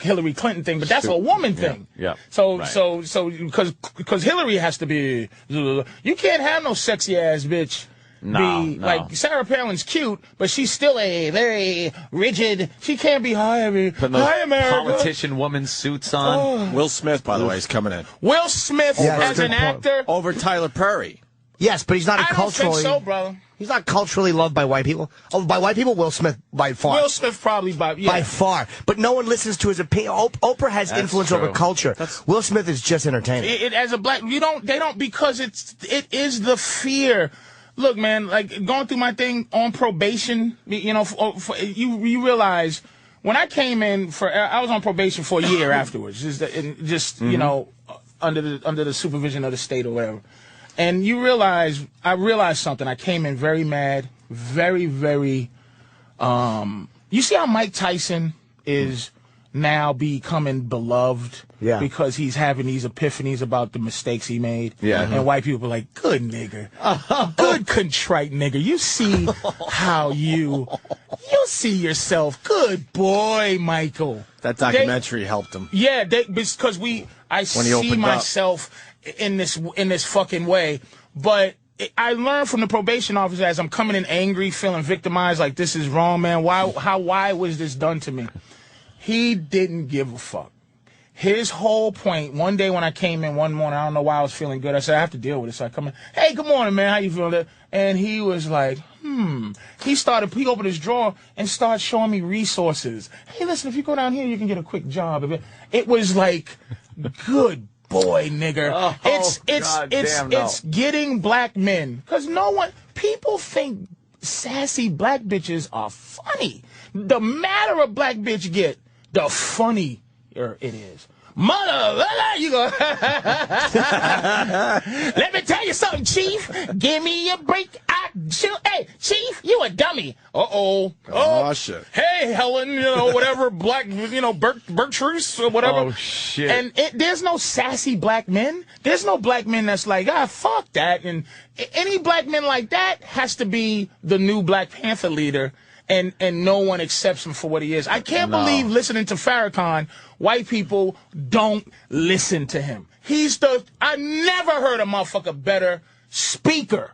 Hillary Clinton thing, but that's a woman thing. Yeah. So because Hillary has to be, you can't have no sexy ass bitch. No. Like Sarah Palin's cute, but she's still a very rigid. She can't be hi America. Politician woman suits on. Will Smith, by the way, is coming in. Will Smith as an actor over Tyler Perry. Yes, but he's not culturally. I don't think so, brother. He's not culturally loved by white people. Oh, by white people, Will Smith by far. Will Smith probably by far. But no one listens to his opinion. Oprah has influence over culture. Will Smith is just entertaining. As a black, they don't because it is the fear. Look, man, like going through my thing on probation, you realize when I came in I was on probation for a year afterwards, under the supervision of the state or whatever. And I realized something. I came in very mad, very, very, you see how Mike Tyson is now becoming beloved because he's having these epiphanies about the mistakes he made. Yeah. And white people are like, good nigger. Good contrite nigger. You see how you see yourself. Good boy, Michael. That documentary helped him. Yeah, because I see myself in this fucking way. But I learned from the probation officer as I'm coming in angry, feeling victimized, like this is wrong, man. Why was this done to me? He didn't give a fuck. His whole point, one day when I came in one morning, I don't know why I was feeling good. I said, I have to deal with it. So I come in, hey, good morning, man. How you feeling? And he was like, He opened his drawer and started showing me resources. Hey, listen, if you go down here, you can get a quick job. It was like, good boy, nigger. It's getting black men. Because people think sassy black bitches are funny. The madder a black bitch get, the funnier it is. Mother, you go. Let me tell you something, Chief. Give me a break. Hey, Chief, you a dummy. Uh-oh. Oh, shit. Hey, Helen, whatever, black, Bertruce or whatever. Oh, shit. And there's no sassy black men. There's no black men that's like, fuck that. And any black men like that has to be the new Black Panther leader. And no one accepts him for what he is. I can't believe listening to Farrakhan, white people don't listen to him. I never heard a motherfucker better speaker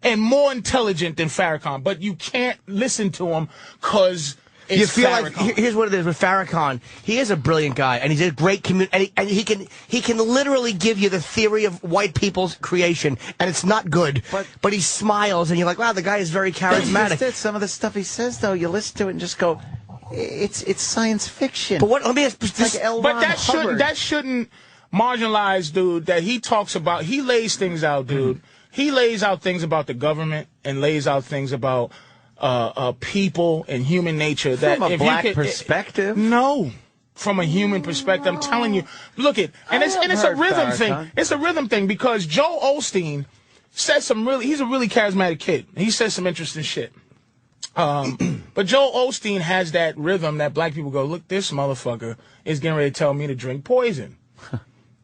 and more intelligent than Farrakhan, but you can't listen to him because you feel Farrakhan. Like here's what it is with Farrakhan. He is a brilliant guy, and he's a great community, and he can literally give you the theory of white people's creation, and it's not good. But he smiles, and you're like, wow, the guy is very charismatic. Some of the stuff he says, though, you listen to it and just go, it's science fiction. But what? Let me ask. That shouldn't marginalize, dude. That he talks about. He lays things out, dude. He lays out things about the government and lays out things about people and human nature. From a black perspective? No. From a human perspective, I'm telling you. Look it's a rhythm thing. It's a rhythm thing because Joel Osteen says he's a really charismatic kid. He says some interesting shit. But Joel Osteen has that rhythm that black people go, look, this motherfucker is getting ready to tell me to drink poison.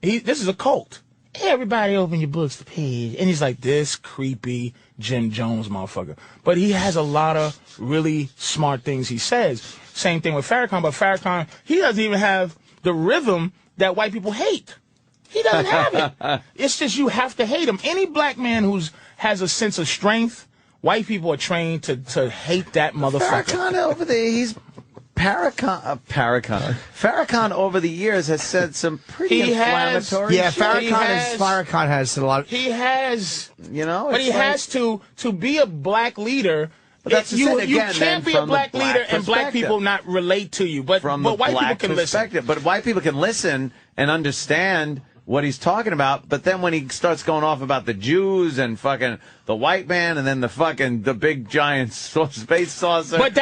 This is a cult. Hey, everybody open your books, the page. And he's like, this creepy Jim Jones motherfucker. But he has a lot of really smart things he says. Same thing with Farrakhan, but Farrakhan, he doesn't even have the rhythm that white people hate. He doesn't have it. It's just you have to hate him. Any black man has a sense of strength, white people are trained to hate that motherfucker. Farrakhan over there, Farrakhan over the years has said some pretty inflammatory shit. Farrakhan has a lot. He has, but he like, has to be a black leader. But that's you can't be a black leader and black people not relate to you. But white people can listen. But white people can listen and understand what he's talking about, but then when he starts going off about the Jews and fucking the white man and then the big giant space saucer, but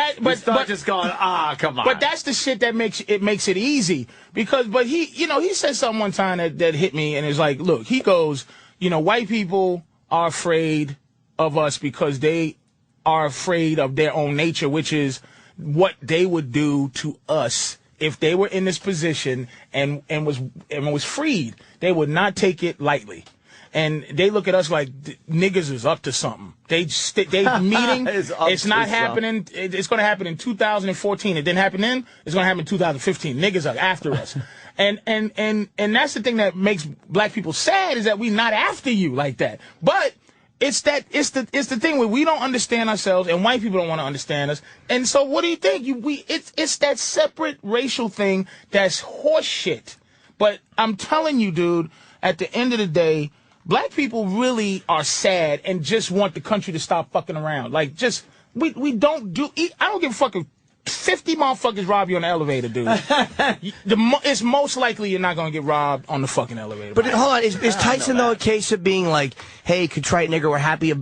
just going, come on. But that's the shit that makes it easy because, he said something one time that hit me and it's like, look, he goes, white people are afraid of us because they are afraid of their own nature, which is what they would do to us. If they were in this position and was freed, they would not take it lightly. And they look at us like niggas is up to something. They meeting. It's not happening. It's going to happen in 2014. It didn't happen then. It's going to happen in 2015. Niggas are after us. And that's the thing that makes black people sad is that we not after you like that. But it's the thing where we don't understand ourselves and white people don't want to understand us. And so what do you think? It's that separate racial thing that's horse shit. But I'm telling you, dude, at the end of the day, black people really are sad and just want the country to stop fucking around. Like, we don't I don't give a fuck if 50 motherfuckers rob you on the elevator, dude. It's most likely you're not going to get robbed on the fucking elevator. But hold on, is Tyson, though, a case of being like, hey, contrite nigger, we're happy?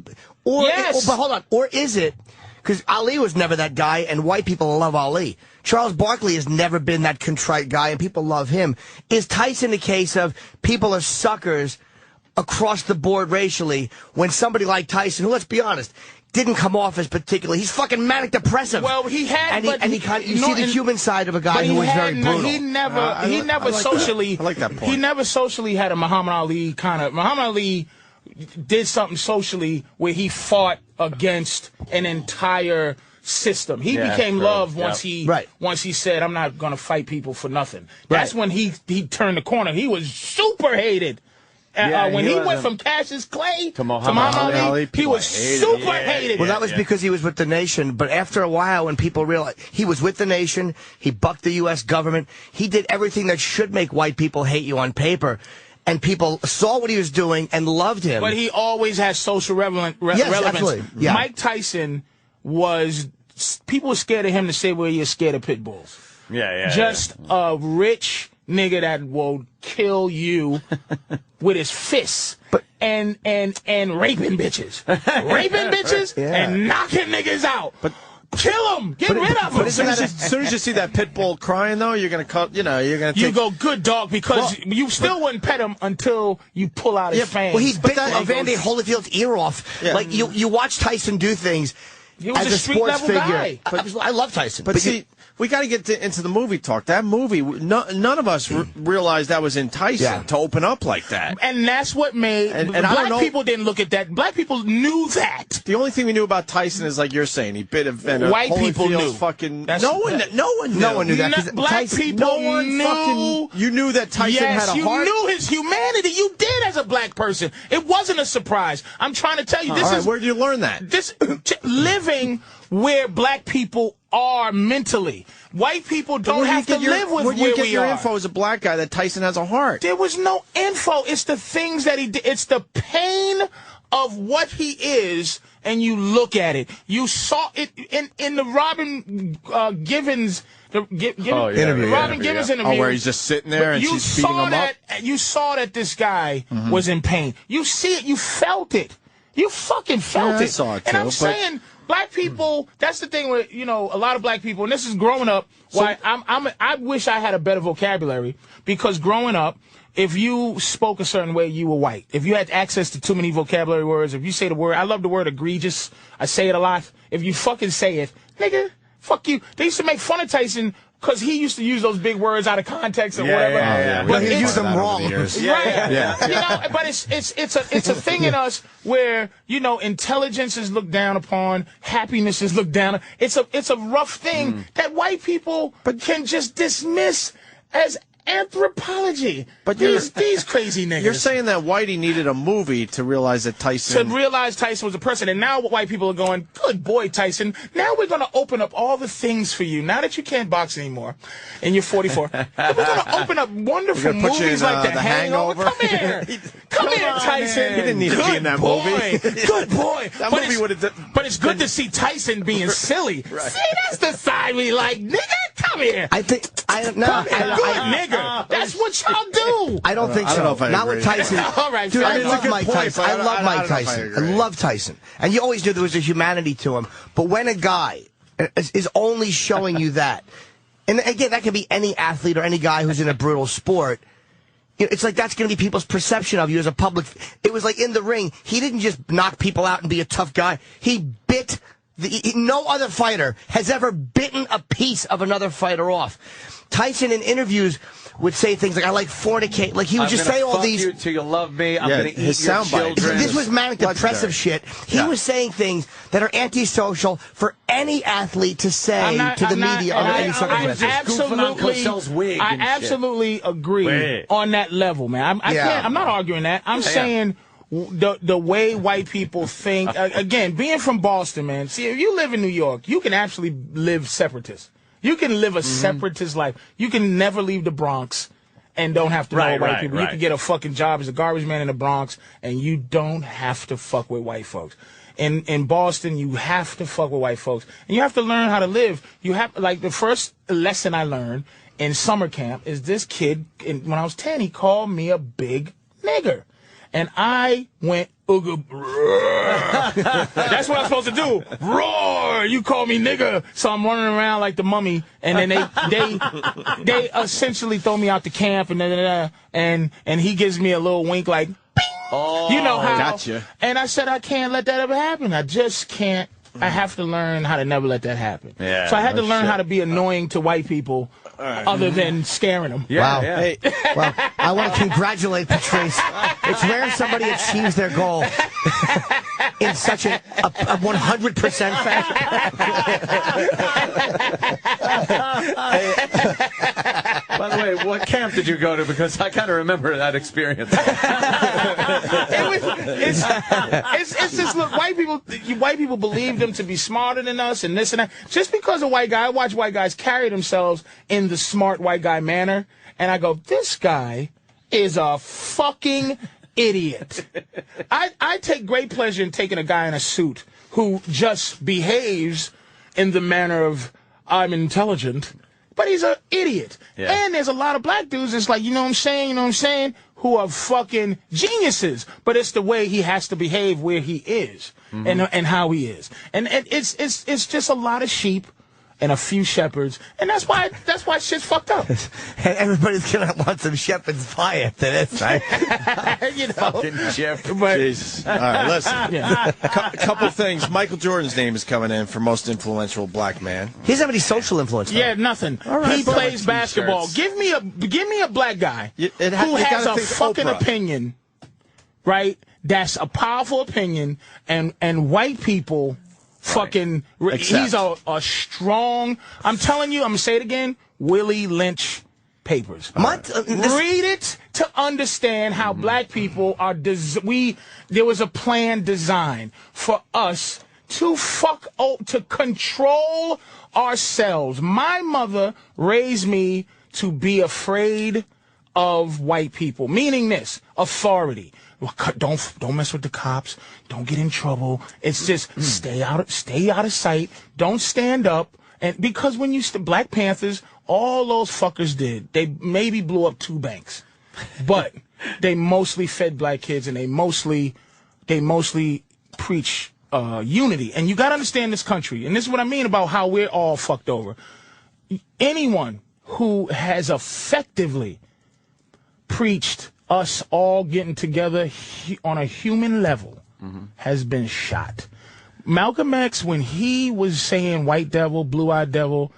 Yes. But hold on, or is it, because Ali was never that guy, and white people love Ali. Charles Barkley has never been that contrite guy, and people love him. Is Tyson a case of people are suckers across the board racially when somebody like Tyson, who, let's be honest, didn't come off as particularly. He's fucking manic depressive. Well, he had, you see the human side of a guy who was very brutal. He never socially. I like that point. He never socially had a Muhammad Ali kind of. Muhammad Ali did something socially where he fought against an entire system. He became loved once he said, "I'm not going to fight people for nothing." That's when he turned the corner. He was super hated. When he went from Cassius Clay to Muhammad Ali, he was super hated. Well, that was because he was with the nation. But after a while, when people realized he was with the nation, he bucked the U.S. government. He did everything that should make white people hate you on paper. And people saw what he was doing and loved him. But he always had social relevance. Absolutely. Yeah. Mike Tyson was... People were scared of him to say, well, you're scared of pit bulls. Just a rich nigga that will kill you with his fists and raping bitches. And knocking niggas out. But kill him. Get rid of him. But as soon as you see that pit bull crying, though, you're gonna cut. You're gonna. You go, good dog, because you still wouldn't pet him until you pull out his fangs. Well, he bit Evander Holyfield's ear off. Yeah. Like you watch Tyson do things. He was as a sports figure. Guy. I love Tyson. But see, we got to get into the movie talk. That movie, none of us realized that was in Tyson to open up like that. And that's what made... And black people didn't look at that. Black people knew that. The only thing we knew about Tyson is, like you're saying, he bit Evander. White people knew. Fucking, no one knew that. Black people knew. You knew that Tyson had a heart? You knew his humanity. You did as a black person. It wasn't a surprise. I'm trying to tell you. Where did you learn that? Living where black people are mentally. White people don't have to live with where we are. Where do you get your info as a black guy that Tyson has a heart? There was no info. It's the things that he did. It's the pain of what he is, and you look at it. You saw it in the Robin Givens interview. Robin Givens interview. Where he's just sitting there and she's beating him up. You saw that this guy was in pain. You see it. You felt it. You fucking felt it. I saw it too, and I'm saying... Black people, that's the thing with, a lot of black people, and this is growing up, why I wish I had a better vocabulary, because growing up, if you spoke a certain way, you were white. If you had access to too many vocabulary words, if you say the word, I love the word egregious, I say it a lot. If you fucking say it, nigga, fuck you. They used to make fun of Tyson because he used to use those big words out of context or whatever. But he used them wrong. But it's a thing in us where, intelligence is looked down upon, happiness is looked down. It's a rough thing that white people can just dismiss as anthropology. But these crazy niggas. You're saying that Whitey needed a movie to realize that Tyson... To realize Tyson was a person. And now white people are going, good boy, Tyson. Now we're going to open up all the things for you. Now that you can't box anymore and you're 44. We're going to open up wonderful movies like The Hangover. Come here. Come here, Tyson. He didn't need to be in that movie. Good boy. That movie would have... But it's good to see Tyson being silly. Right. See, that's the side we like. Nigga, come here. I think... Good nigga. That's what y'all do. I don't think so. I don't know if I Not agree. with Tyson. All right, dude, I it's love a good Mike point, Tyson. but I love Mike Tyson. I love Tyson. And you always knew there was a humanity to him. But when a guy is only showing you that, and again, that could be any athlete or any guy who's in a brutal sport, it's like that's going to be people's perception of you as a public. It was like in the ring, he didn't just knock people out and be a tough guy. He bit. No other fighter has ever bitten a piece of another fighter off. Tyson in interviews would say things like, I like fornicate. Like, he would just say all these... you till you love me. I'm going to eat your children. This was manic depressive shit. He was saying things that are antisocial for any athlete to say to the media under any circumstances. I absolutely agree on that level, man. I'm not arguing that. I'm saying... The way white people think, again, being from Boston, man, see, if you live in New York, you can actually live separatist. You can live a separatist life. You can never leave the Bronx and don't have to know white people. You can get a fucking job as a garbage man in the Bronx, and you don't have to fuck with white folks. In Boston, you have to fuck with white folks. And you have to learn how to live. You have, like, the first lesson I learned in summer camp is this kid, when I was 10, he called me a big nigger. And I went, ooga, that's what I'm supposed to do. Roar! You call me nigga. So I'm running around like the mummy. And then they essentially throw me out the camp and he gives me a little wink like, bing! Oh, you know how. Gotcha. And I said I can't let that ever happen. I just can't. I have to learn how to never let that happen. Yeah, so I had to learn how to be annoying to white people other than scaring them. Yeah, wow. Yeah. Hey, well, I want to congratulate Patrice. It's rare somebody achieves their goal in such a 100% fashion. By the way, what camp did you go to? Because I kind of remember that experience. It's just, look, white people believe them to be smarter than us and this and that. Just because a white guy, I watch white guys carry themselves in the smart white guy manner, and I go, this guy is a fucking idiot. I take great pleasure in taking a guy in a suit who just behaves in the manner of, I'm intelligent, but he's an idiot. Yeah. And there's a lot of black dudes that's like, you know what I'm saying, who are fucking geniuses, but it's the way he has to behave where he is and how he is. And it's just a lot of sheep and a few shepherds, and that's why shit's fucked up. And everybody's gonna want some shepherd's pie after this, right? You know, fucking shepherd. Jesus. All right, listen. Yeah. Couple things. Michael Jordan's name is coming in for most influential black man. He doesn't have any social influence. Though. Yeah, nothing. Right, he plays basketball. Give me a black guy who has a fucking opinion, right? That's a powerful opinion, and white people. Fucking, he's a strong, I'm telling you, I'm going to say it again, Willie Lynch papers. Read it to understand how black people are, there was a plan designed for us to to control ourselves. My mother raised me to be afraid of white people, meaning this, authority. Don't mess with the cops. Don't get in trouble. It's just stay out of sight. Don't stand up. And because when Black Panthers, all those fuckers did, they maybe blew up 2 banks, but they mostly fed black kids and they mostly preach unity. And you got to understand this country. And this is what I mean about how we're all fucked over. Anyone who has effectively preached us all getting together on a human level has been shot. Malcolm X, when he was saying white devil, blue-eyed devil,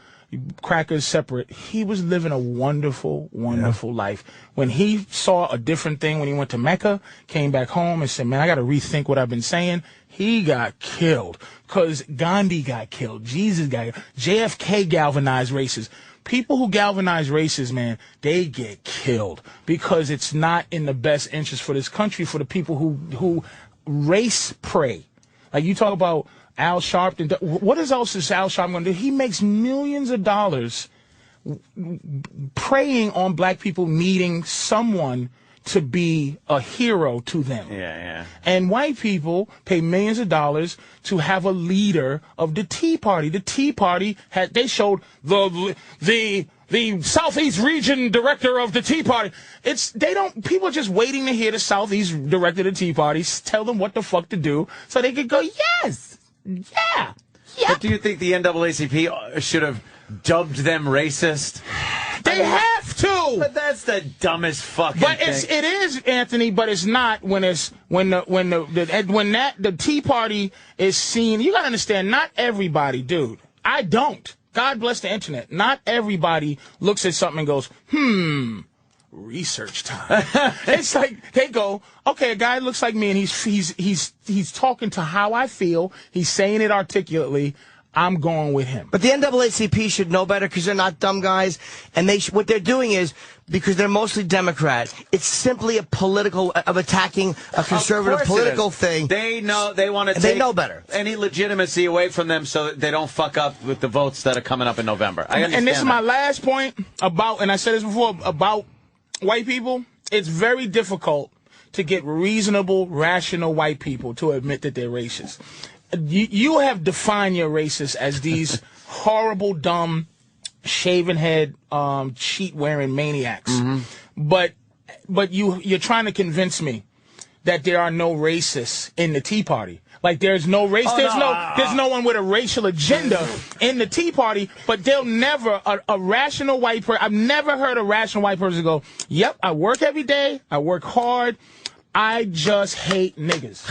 crackers separate, he was living a wonderful, wonderful life. When he saw a different thing, when he went to Mecca, came back home and said, man, I got to rethink what I've been saying, he got killed. Because Gandhi got killed. Jesus got killed. JFK galvanized races. People who galvanize races, man, they get killed because it's not in the best interest for this country, for the people who race prey. Like you talk about Al Sharpton. What else is Al Sharpton going to do? He makes millions of dollars preying on black people needing someone to be a hero to them. Yeah. And white people pay millions of dollars to have a leader of the Tea Party. The Tea Party they showed the Southeast region director of the Tea Party. People are just waiting to hear the Southeast director of the Tea Party tell them what the fuck to do so they could go, yes, yeah. But do you think the NAACP should have dubbed them racist? They have to. But that's the dumbest fucking thing. But it is, Anthony. But it's not when the Tea Party is seen. You gotta understand. Not everybody, dude. I don't. God bless the internet. Not everybody looks at something and goes, research time. It's like they go, okay, a guy looks like me and he's talking to how I feel. He's saying it articulately. I'm going with him. But the NAACP should know better because they're not dumb guys. And what they're doing is, because they're mostly Democrat, it's simply a political, of attacking a conservative political thing. They know, they want to take they know better. Any legitimacy away from them so that they don't fuck up with the votes that are coming up in November. I understand and this is that. my last point about, and I said this before, about white people. It's very difficult to get reasonable, rational white people to admit that they're racist. You have defined your racists as these horrible, dumb, shaven head, cheat wearing maniacs. But you're trying to convince me that there are no racists in the Tea Party. Like there's no race, there's no one with a racial agenda in the Tea Party. But they'll never a rational white person. I've never heard a rational white person go, "Yep, I work every day, I work hard." I just hate niggas.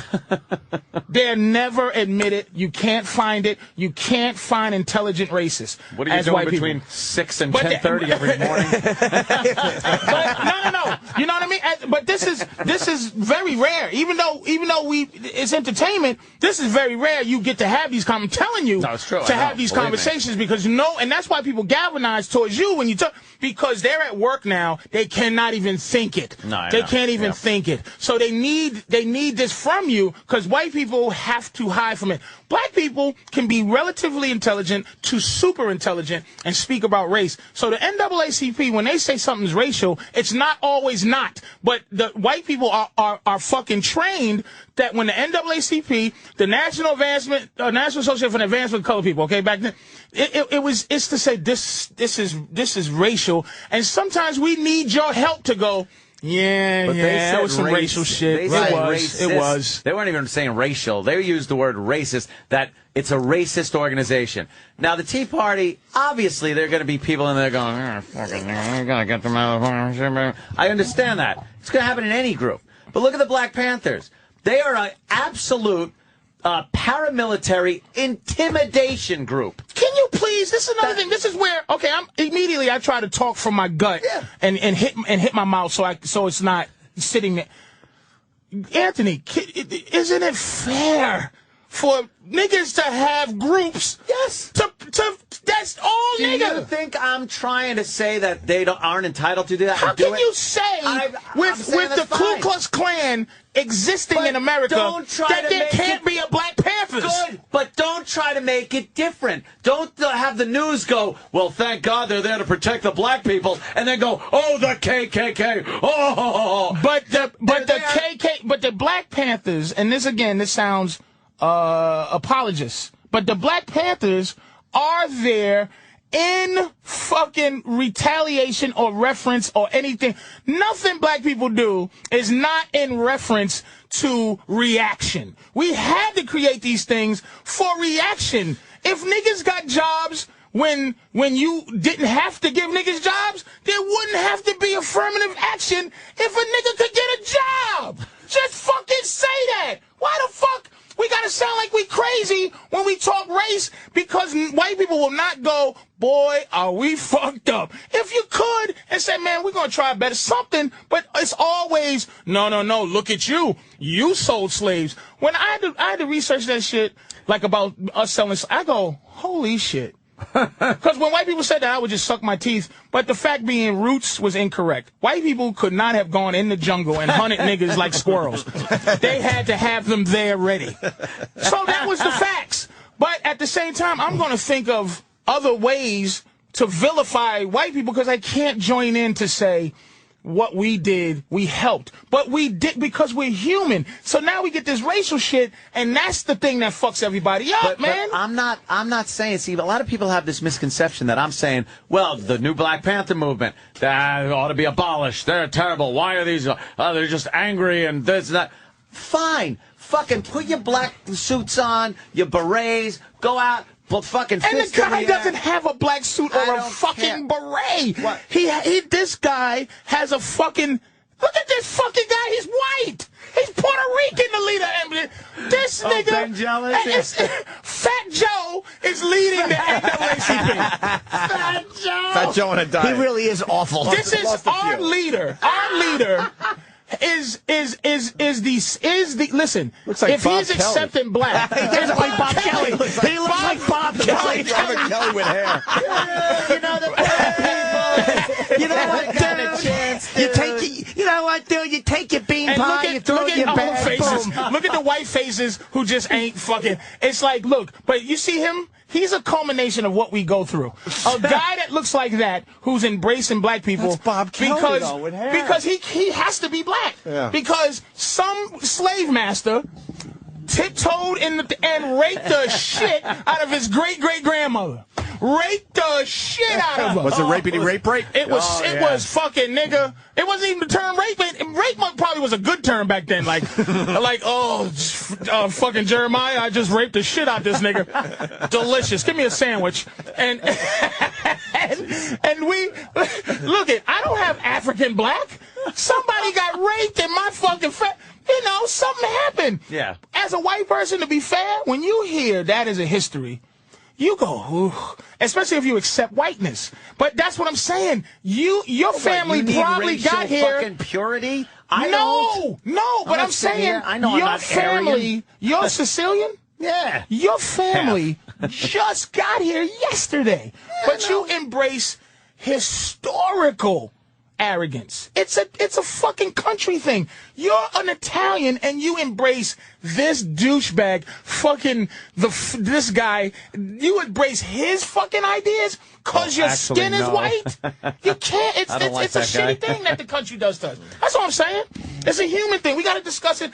They're never admitted. You can't find it. You can't find intelligent racists. What are you doing between 6 and 10:30 every morning? But no. You know what I mean? But this is very rare. Even though it's entertainment, this is very rare. You get to have these. I'm telling you, no, it's true. To have these conversations because and that's why people galvanize towards you when you talk because they're at work now. They cannot even think it. They can't even think it. So they need this from you because white people have to hide from it. Black people can be relatively intelligent to super intelligent and speak about race. So the NAACP, when they say something's racial, it's not always not. But the white people are fucking trained that when the NAACP, the National Association for the Advancement of Colored People, okay, back then, it's to say this is racial, and sometimes we need your help to go. That was some racial shit. It was. They weren't even saying racial. They used the word racist, that it's a racist organization. Now, the Tea Party, obviously, there are going to be people in there going, I got to get them out. I understand that. It's going to happen in any group. But look at the Black Panthers. They are an absolute paramilitary intimidation group. Can you please? This is another thing. This is where I try to talk from my gut and hit my mouth so it's not sitting there. Anthony, isn't it fair for niggas to have groups? Yes. That's all niggas. Do you think I'm trying to say that they aren't entitled to do that? How can you say with the Ku Klux Klan existing in America that there can't be a Black Panthers? Good, but don't try to make it different. Don't have the news go, well, thank God they're there to protect the black people, and then go, oh, the KKK. Oh, but the Black Panthers, and this sounds apologist, but the Black Panthers are there in fucking retaliation or reference or anything. Nothing black people do is not in reference to reaction. We had to create these things for reaction. If niggas got jobs when you didn't have to give niggas jobs, there wouldn't have to be affirmative action if a nigga could get a job. Just fucking say that. Why the fuck? We gotta sound like we crazy when we talk race because white people will not go, boy, are we fucked up. If you could and say, man, we're gonna try better something, but it's always, no, look at you. You sold slaves. When I had to research that shit, like about us selling, I go, holy shit. Because when white people said that, I would just suck my teeth. But the fact being, roots was incorrect. White people could not have gone in the jungle and hunted niggas like squirrels. They had to have them there ready. So that was the facts. But at the same time, I'm going to think of other ways to vilify white people because I can't join in to say what we did, we helped. But we did because we're human. So now we get this racial shit, and that's the thing that fucks everybody up, man. But I'm not saying, see, a lot of people have this misconception that I'm saying, well, the new Black Panther movement, that ought to be abolished. They're terrible. Why are these, they're just angry and this and that. Fine. Fucking put your black suits on, your berets, go out. But fucking and the guy doesn't have a black suit or a fucking beret. What? This guy has a fucking. Look at this fucking guy. He's white. He's Puerto Rican, the leader. This nigga. Ben jealous? Fat Joe is leading the NAACP. Fat Joe. Fat Joe on a diet. He really is awful. This is our leader. Our leader. Listen, looks like if Bob he's Kelly. Accepting black, He doesn't like Bob Kelly. He looks like Bob Kelly. Robert Kelly with hair. You know the black people. You know what, got a chance to. You know what, dude? You take your bean and pie, you throw your bag, faces. boom. Look at the white faces who just ain't fucking. It's like, look, but you see him? He's a culmination of what we go through. A guy that looks like that, who's embracing black people. That's Bob Kelly, though, with hair. Because he has to be black. Yeah. Because some slave master tiptoed and raped the shit out of his great-great-grandmother. Raped the shit out of her. Was it rapey rape break? It was fucking nigga. It wasn't even the term rape. Rape probably was a good term back then. Like fucking Jeremiah, I just raped the shit out this nigga. Delicious. Give me a sandwich. And we look it. I don't have African black. Somebody got raped in my fucking something happened. Yeah. As a white person, to be fair, when you hear that as a history, you go, ooh, especially if you accept whiteness. But that's what I'm saying. Your family probably got here. Fucking purity? No, but I'm saying I know your I'm not family, Aryan. you're Sicilian? Yeah. Your family just got here yesterday. But you embrace historical arrogance. It's a fucking country thing. You're an Italian and you embrace this douchebag fucking this guy. You embrace his fucking ideas because your skin is white. You can't. It's a shitty thing that the country does to us. That's all I'm saying. It's a human thing. We got to discuss it.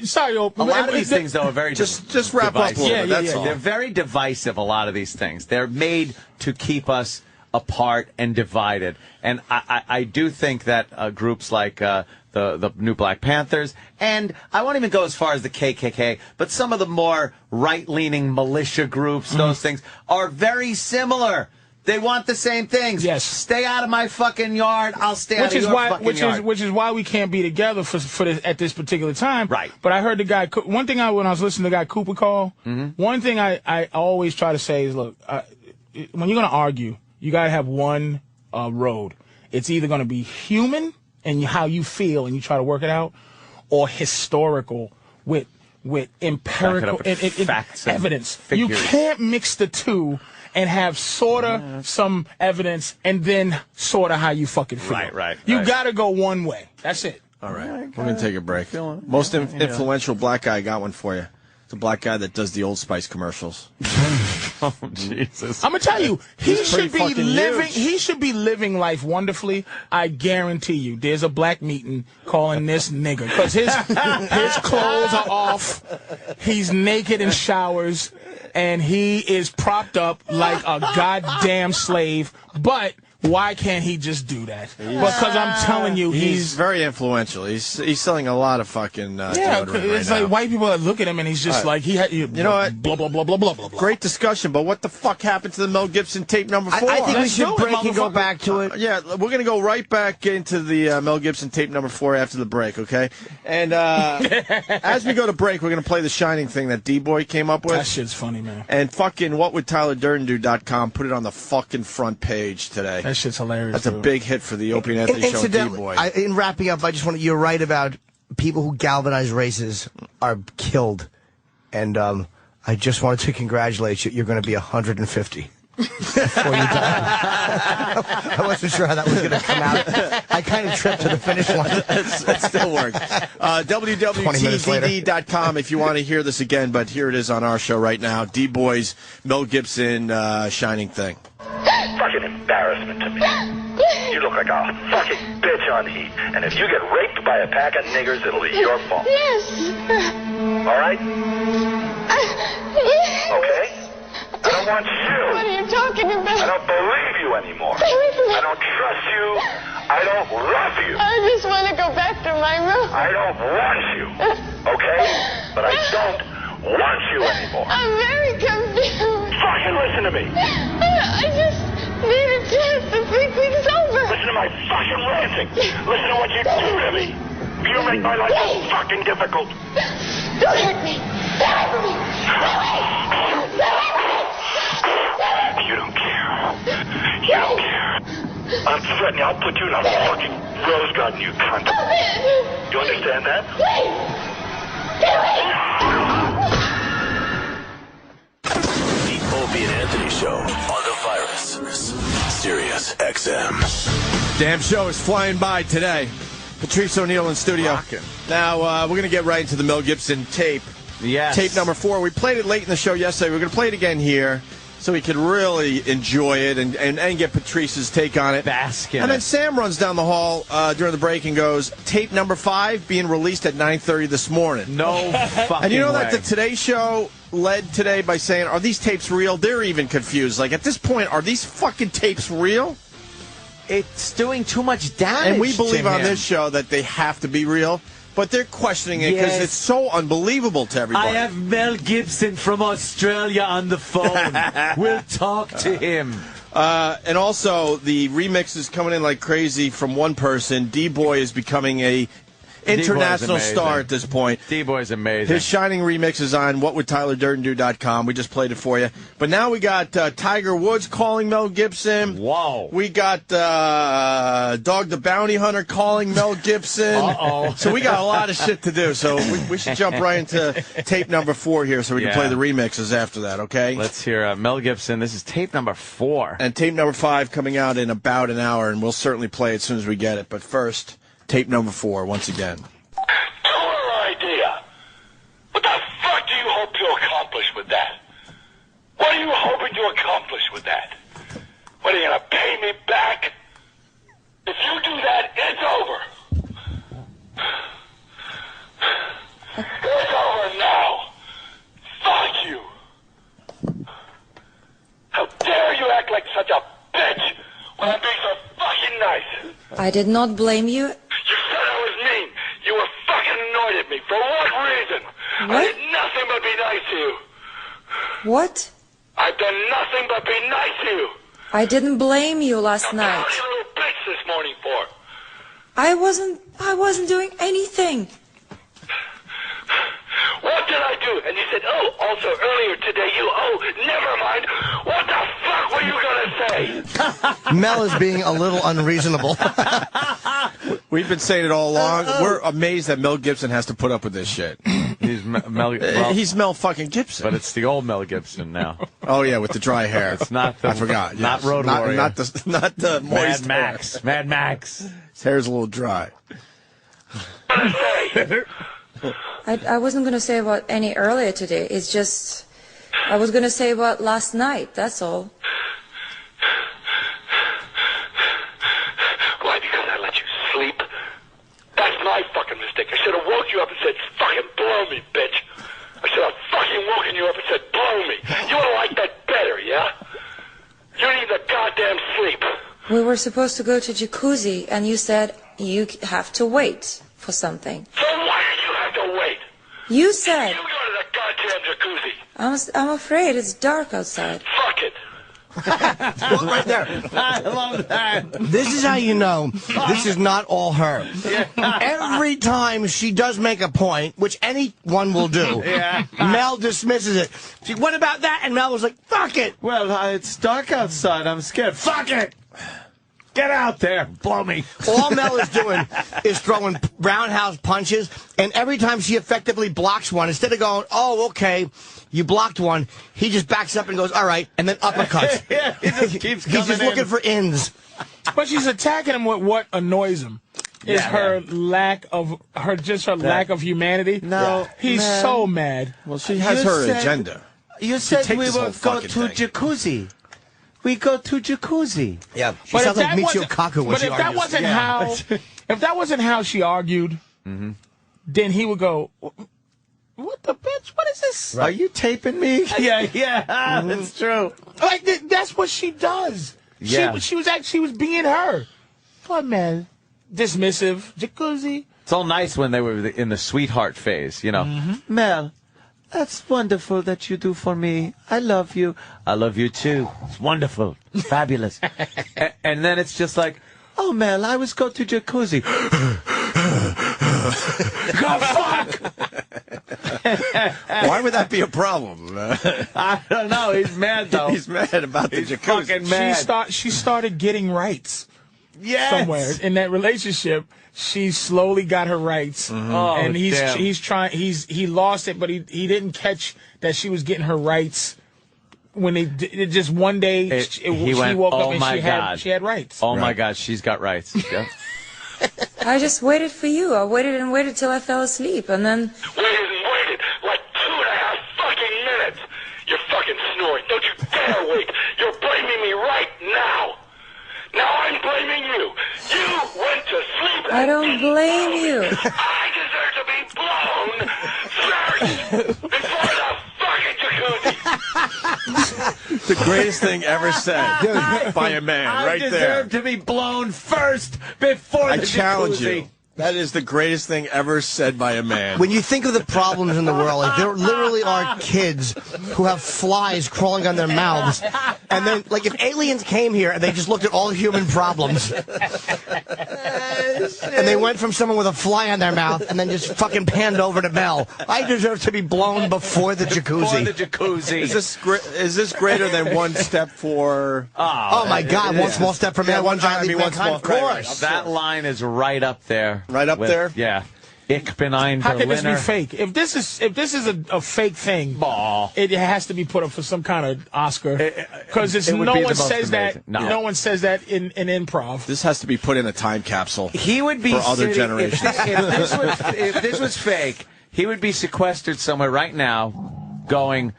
Sorry, Opie. A lot of these things, though, are very just wrap up a little bit. That's all. They're very divisive, a lot of these things. They're made to keep us apart and divided. And I do think that groups like the new Black Panthers, and I won't even go as far as the KKK, but some of the more right-leaning militia groups, those things, are very similar. They want the same things. Yes. Stay out of my fucking yard. I'll stay out of your fucking yard. Which is why we can't be together for this, at this particular time. Right. But I heard the guy, one thing when I was listening to the guy Cooper call, one thing I always try to say is, look, when you're going to argue, you got to have one road. It's either going to be human and how you feel and you try to work it out, or historical with empirical facts and evidence. figures. You can't mix the two and have sort of some evidence and then sort of how you fucking feel. Right. You got to go one way. That's it. All right. We're going to take a break. Most influential black guy, got one for you. The black guy that does the Old Spice commercials. Oh, Jesus. I'm gonna tell you, he should be huge. living life wonderfully. I guarantee you, there's a black meeting calling this nigger because his clothes are off. He's naked in showers, and he is propped up like a goddamn slave. But why can't he just do that? Because I'm telling you, he's very influential. He's selling a lot of fucking deodorant right it's now. like white people that look at him and he's just like you know what? Blah blah blah blah blah blah. Great discussion, but what the fuck happened to the Mel Gibson tape number 4? I think we should break and go motherfucker. back to it. Yeah, we're going to go right back into the Mel Gibson tape number 4 after the break, okay? And as we go to break, we're going to play the Shining thing that D-Boy came up with. That shit's funny, man. And fucking whatwouldtylerdurdendo.com put it on the fucking front page today. That shit's hilarious. That's a big hit for the Opie and Anthony show, D-Boy. In wrapping up, I just want to, you're right about people who galvanize races are killed. And I just wanted to congratulate you. You're going to be 150 before you die. I wasn't sure how that was going to come out. I kind of tripped to the finish line. That still worked. WWTDD.com if you want to hear this again, but here it is on our show right now. D-Boy's Mel Gibson Shining thing. Fucking embarrassment to me. You look like a fucking bitch on heat. And if you get raped by a pack of niggers, it'll be your fault. Yes. All right? Yes. Okay? I don't want you. What are you talking about? I don't believe you anymore. Stay with me. I don't trust you. I don't love you. I just want to go back to my room. I don't want you. Okay? But I don't want you anymore. I'm very confused. Fucking listen to me. I just need a chance to think things over. Listen to my fucking ranting. Listen to what you do to me. You make my life so fucking difficult. Don't hurt me. Don't hurt me. You don't care. You don't care. I'm threatening I'll put you in a fucking rose garden, you cunt. You understand that? The Opie and Anthony Show on the Virus. Sirius XM. Damn show is flying by today. Patrice O'Neill in studio. Rockin'. Now, we're going to get right into the Mel Gibson tape. Yes. Tape number 4. We played it late in the show yesterday. We're going to play it again here so we could really enjoy it and get Patrice's take on it. Bask in And then it. Sam runs down the hall during the break and goes, tape number 5 being released at 9:30 this morning. No fucking And you know way. that the Today Show led today by saying, are these tapes real? They're even confused. Like, at this point, are these fucking tapes real? It's doing too much damage. And we believe to on him. this show that they have to be real, but they're questioning it because Yes. it's so unbelievable to everybody. I have Mel Gibson from Australia on the phone. We'll talk to him. And also, the remix is coming in like crazy from one person. D-Boy is becoming a international star at this point. D-Boy's amazing. His shining remix is on whatwould.TylerDurdenDo.com. We just played it for you. But now we got Tiger Woods calling Mel Gibson. Wow. We got Dog the Bounty Hunter calling Mel Gibson. Uh-oh. So we got a lot of shit to do. So we should jump right into tape number 4 here so we can play the remixes after that, okay? Let's hear Mel Gibson. This is tape number 4. And tape number 5 coming out in about an hour, and we'll certainly play it as soon as we get it. But first, tape number 4 once again. Total idea. What the fuck do you hope to accomplish with that? What are you hoping to accomplish with that? What, are you going to pay me back? If you do that, it's over. It's over now. Fuck you. How dare you act like such a bitch when I'm being so fucking nice? I did not blame you. You said I was mean. You were fucking annoyed at me. For what reason? What? I did nothing but be nice to you. What? I've done nothing but be nice to you. I didn't blame you last Now, night. what are you little bitch this morning for? I wasn't doing anything. What did I do? And you said, oh, also earlier today never mind. What the fuck were you going to say? Mel is being a little unreasonable. We've been saying it all along. We're amazed that Mel Gibson has to put up with this shit. He's Mel. He's Mel fucking Gibson. But it's the old Mel Gibson now. Oh yeah, with the dry hair. It's not the. I forgot. Not Yes. Road Warrior. Not the moist Mad Max. hair. Mad Max. His hair's a little dry. I wasn't going to say about any earlier today. It's just, I was going to say about last night. That's all. Why? Because I let you sleep? That's my fucking mistake. I should have woke you up and said, fucking blow me, bitch. I should have fucking woken you up and said, blow me. You would have liked that better, yeah? You need the goddamn sleep. We were supposed to go to jacuzzi, and you said you have to wait for something. So why did you have to wait? You said. You go to the goddamn jacuzzi. I'm afraid it's dark outside. Fuck it. Well, right there. I love that. This is how you know this is not all her. Every time she does make a point, which anyone will do, Mel dismisses it. She, what about that? And Mel was like, fuck it. Well, it's dark outside. I'm scared. Fuck it. Get out there. Blow me. All Mel is doing is throwing roundhouse punches, and every time she effectively blocks one, instead of going, oh, okay, you blocked one, he just backs up and goes, all right, and then uppercuts. Yeah, he just keeps coming He's just looking for ins. But she's attacking him with what annoys him. Is her lack of lack of humanity. No, he's man. so mad. Well, she has her agenda. You said take we this would whole go fucking to thing. jacuzzi. We go to jacuzzi. Yeah, she sounds like Michio Kaku when but she if that argues. wasn't how, if that wasn't how she argued, then he would go, "What the bitch? What is this? Are you taping me? Yeah, that's true. Like that's what she does. Yeah. She was being her. What man? Dismissive. Jacuzzi. It's all nice when they were in the sweetheart phase, you know. Mel, that's wonderful that you do for me. I love you. I love you too. It's wonderful. Fabulous. And then it's just like, oh, Mel, I was go to jacuzzi. God, fuck! Why would that be a problem? I don't know. He's mad, though. He's mad about the He's jacuzzi. fucking mad. She started getting rights. Yes. Somewhere in that relationship, she slowly got her rights, Oh, and damn. he lost it, but he didn't catch that she was getting her rights when just one day she woke up and she had rights. Oh my God, she's got rights. Yeah. I just waited for you. I waited and waited till I fell asleep, and then. Waited like 2.5 fucking minutes. You're fucking snoring. Don't you dare wait. You're blaming me right now. Now I'm blaming you. You went to sleep. I don't blame you. I deserve to be blown first before the fucking jacuzzi. The greatest thing ever said by a man, I right deserve there. to be blown first before I the challenge jacuzzi. you. That is the greatest thing ever said by a man. When you think of the problems in the world, like there literally are kids who have flies crawling on their mouths, and then like if aliens came here and they just looked at all human problems, and they went from someone with a fly on their mouth and then just fucking panned over to Mel. I deserve to be blown before the jacuzzi. Before the jacuzzi. Is this greater than one step for? Oh my God! One small step for man, one giant leap for mankind. Of course, right. That line is right up there. Right up there? Yeah. Ich bin ein How can this be Berliner. fake? If this is a fake thing, it has to be put up for some kind of Oscar. Because no one says that. No one says that in improv. This has to be put in a time capsule. He would be for other sitting, generations. If this was fake, he would be sequestered somewhere right now, going,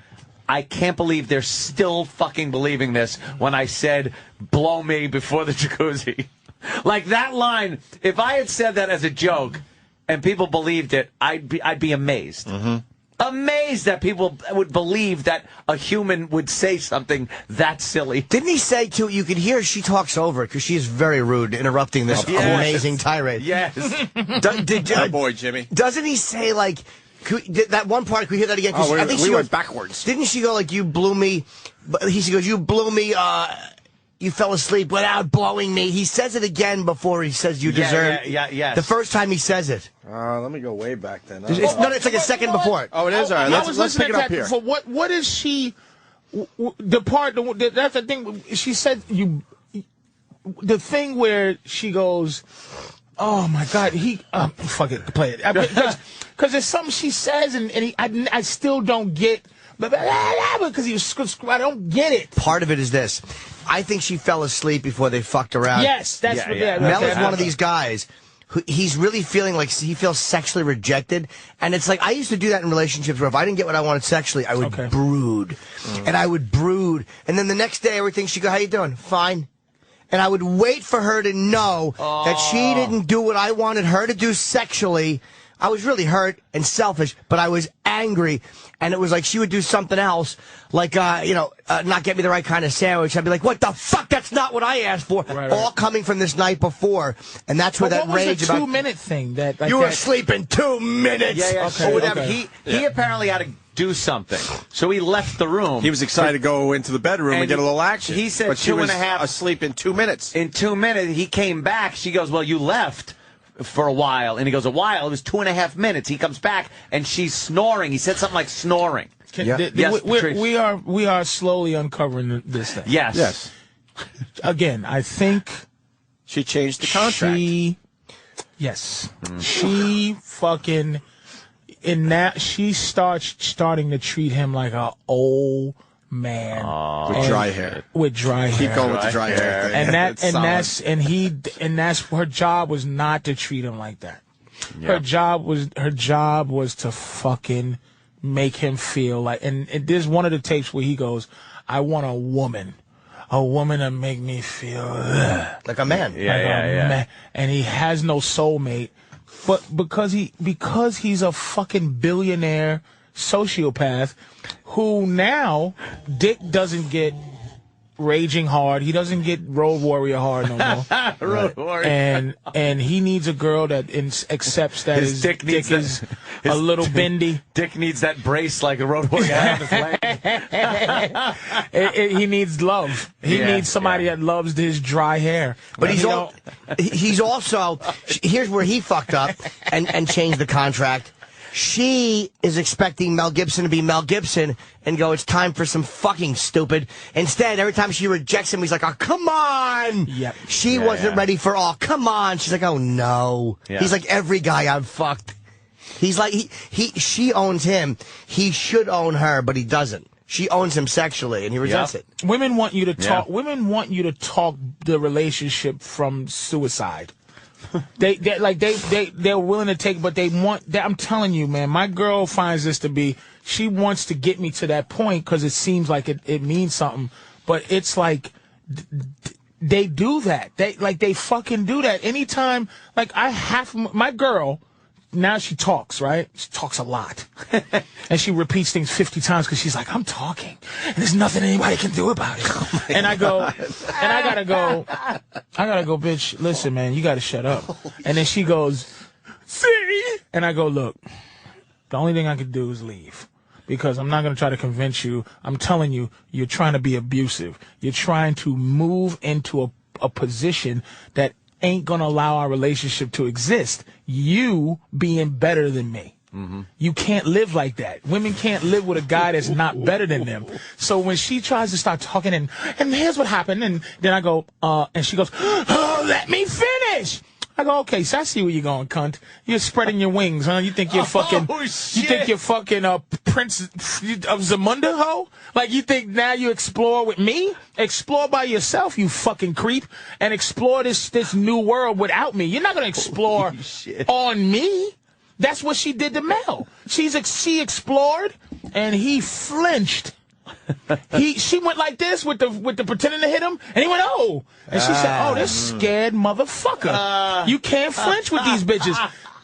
I can't believe they're still fucking believing this when I said, blow me before the jacuzzi. Like that line, if I had said that as a joke and people believed it, I'd be amazed. Mm-hmm. Amazed that people would believe that a human would say something that silly. Didn't he say, too, you could hear she talks over because she is very rude, interrupting this amazing tirade. Yes. Oh, boy, Jimmy. Doesn't he say, like, that one part, can we hear that again? Oh, I think we she went goes, backwards. Didn't she go, like, you blew me? He goes, you blew me, you fell asleep without blowing me. He says it again before he says you deserve. Yeah. The first time he says it. Let me go way back then. It's like a second before it. Oh, it is? All right. Let's pick it up here. For what is she... The part... That's the thing. She said you... The thing where she goes... Oh, my God. Fuck it. Play it. Because there's something she says, and I still don't get... Because I don't get it. Part of it is this. I think she fell asleep before they fucked around. Yes, that's what Mel is one of these guys who he's really feeling like he feels sexually rejected. And it's like, I used to do that in relationships where if I didn't get what I wanted sexually, I would brood. And I would brood. And then the next day, everything, she'd go, how you doing? Fine. And I would wait for her to know that she didn't do what I wanted her to do sexually. I was really hurt and selfish, but I was angry. And it was like she would do something else, like, not get me the right kind of sandwich. I'd be like, what the fuck? That's not what I asked for. Right. All coming from this night before. And that's where that rage about... What was the 2-minute thing? You were asleep 2 minutes. Yeah. Okay, or whatever. He apparently had to do something. So he left the room. He was excited to go into the bedroom and get a little action. He said but she 2.5 was asleep in 2 minutes. In 2 minutes, he came back. She goes, well, you left for a while. And he goes, a while? It was 2.5 minutes. He comes back, and she's snoring. He said something like snoring. Yes, we are slowly uncovering this thing. Yes. Again, I think she changed the contract. She fucking in that she starting to treat him like an old man with dry hair. Keep going with the dry hair thing. And that's her job was not to treat him like that. Yeah. Her job was to fucking make him feel like, and there's one of the tapes where he goes, I want a woman to make me feel like a man. Man. And he has no soulmate, but because he's a fucking billionaire sociopath who now Dick doesn't get raging hard. He doesn't get road warrior hard no more. Road warrior. And he needs a girl that accepts that his dick is a little bendy. Dick needs that brace like a road warrior had on his leg. He needs love. He needs somebody that loves his dry hair. But he's also here's where he fucked up and changed the contract. She is expecting Mel Gibson to be Mel Gibson and go, it's time for some fucking stupid. Instead, every time she rejects him, he's like, oh, come on. Yep. She wasn't ready for all. Come on. She's like, oh, no. Yeah. He's like every guy I've fucked. He's like, she owns him. He should own her, but he doesn't. She owns him sexually, and he resents it. Women want you to talk. Women want you to talk the relationship from suicide. They're willing to take, but they want. I'm telling you, man, my girl finds this to be. She wants to get me to that point because it seems like it means something, but it's like they do that. They fucking do that anytime. Like my girl. Now she talks, right? She talks a lot. And she repeats things 50 times because she's like, I'm talking. And there's nothing anybody can do about it. And I gotta go, bitch, listen, man, you gotta shut up. And then she goes, see? And I go, look, the only thing I could do is leave. Because I'm not going to try to convince you. I'm telling you, you're trying to be abusive. You're trying to move into a position that ain't going to allow our relationship to exist. You being better than me. Mm-hmm. You can't live like that. Women can't live with a guy that's not better than them. So when she tries to start talking and here's what happened, and then I go, and she goes, oh, let me finish. I go, okay, so I see where you're going, cunt. You're spreading your wings, huh? You think you're fucking, Prince of Zamunda, ho? Like, you think now you explore with me? Explore by yourself, you fucking creep, and explore this new world without me. You're not going to explore on me. That's what she did to Mel. She explored, and he flinched. She went like this with the pretending to hit him, and he went, oh. And she said, oh, this scared motherfucker. You can't flinch with these bitches.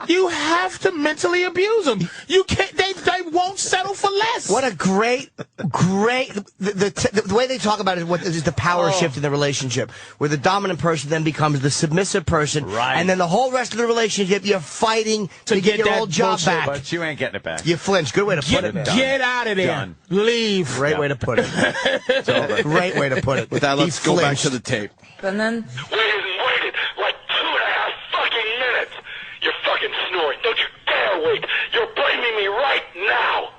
You have to mentally abuse them. You can't. They won't settle for less. What a great. The way they talk about it is the power shift in the relationship, where the dominant person then becomes the submissive person, right? And then the whole rest of the relationship, you're fighting to get your old job back. But you ain't getting it back. You flinch. Good way to put it. Get out of there. Done. Leave. Great way to put it. It's over. Great way to put it. With that, let's go back to the tape. And then Waited like 2.5 fucking minutes. You're fucking snoring. Don't you dare wait. You're blaming me right now.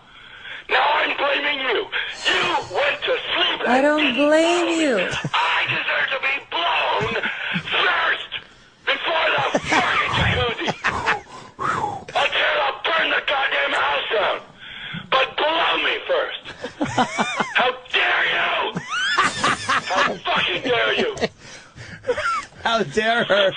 Now I'm blaming you. You went to sleep. I don't blame you. I deserve to be blown first before the fucking jacuzzi. I'll burn the goddamn house down. But blow me first. How dare you? How fucking dare you? How dare her?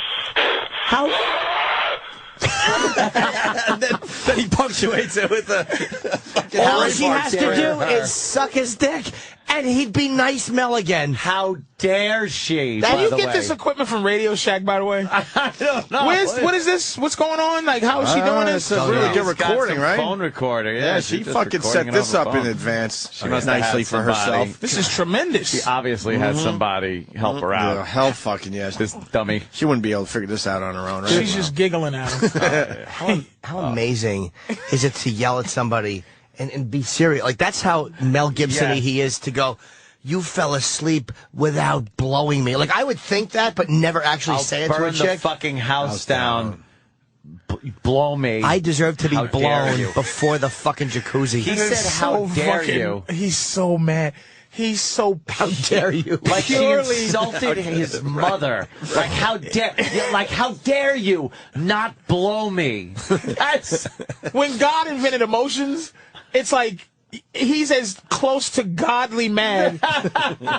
then he punctuates it with a fucking all she has to do is suck his dick, and he'd be nice Mel again. How dare she? Did you get this equipment from Radio Shack, by the way? I don't know. What is this? What's going on? Like, how is she doing this? It's a really good recording, right? Phone recorder. Yeah, she fucking set this up in advance. She must nicely for herself. This is tremendous. She obviously had somebody help her out. Yeah, hell fucking yes. This dummy. She wouldn't be able to figure this out on her own, right? She's just giggling at him. How amazing is it to yell at somebody and be serious? Like, that's how Mel Gibson-y he is, to go, you fell asleep without blowing me. Like, I would think that, but never actually say it to a chick. Burn the fucking house down. Blow me. I deserve to be How blown before the fucking jacuzzi. He said, how dare you? He's so mad. He's so how dare you? Like he insulted his mother. Like how dare you not blow me? That's when God invented emotions. It's like he's as close to godly mad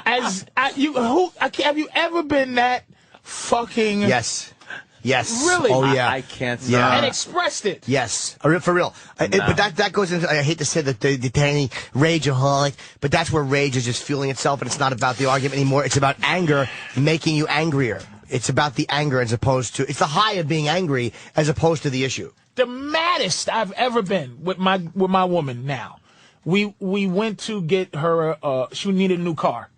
as you. Have you ever been that fucking? Yes. Yes. Really? Oh, yeah. I can't say. Yeah. And expressed it. Yes. For real. But that goes into, I hate to say that the tiny rageaholic, but that's where rage is just fueling itself, and it's not about the argument anymore. It's about anger making you angrier. It's about the anger it's the high of being angry as opposed to the issue. The maddest I've ever been with my woman now. We went to get her, she needed a new car.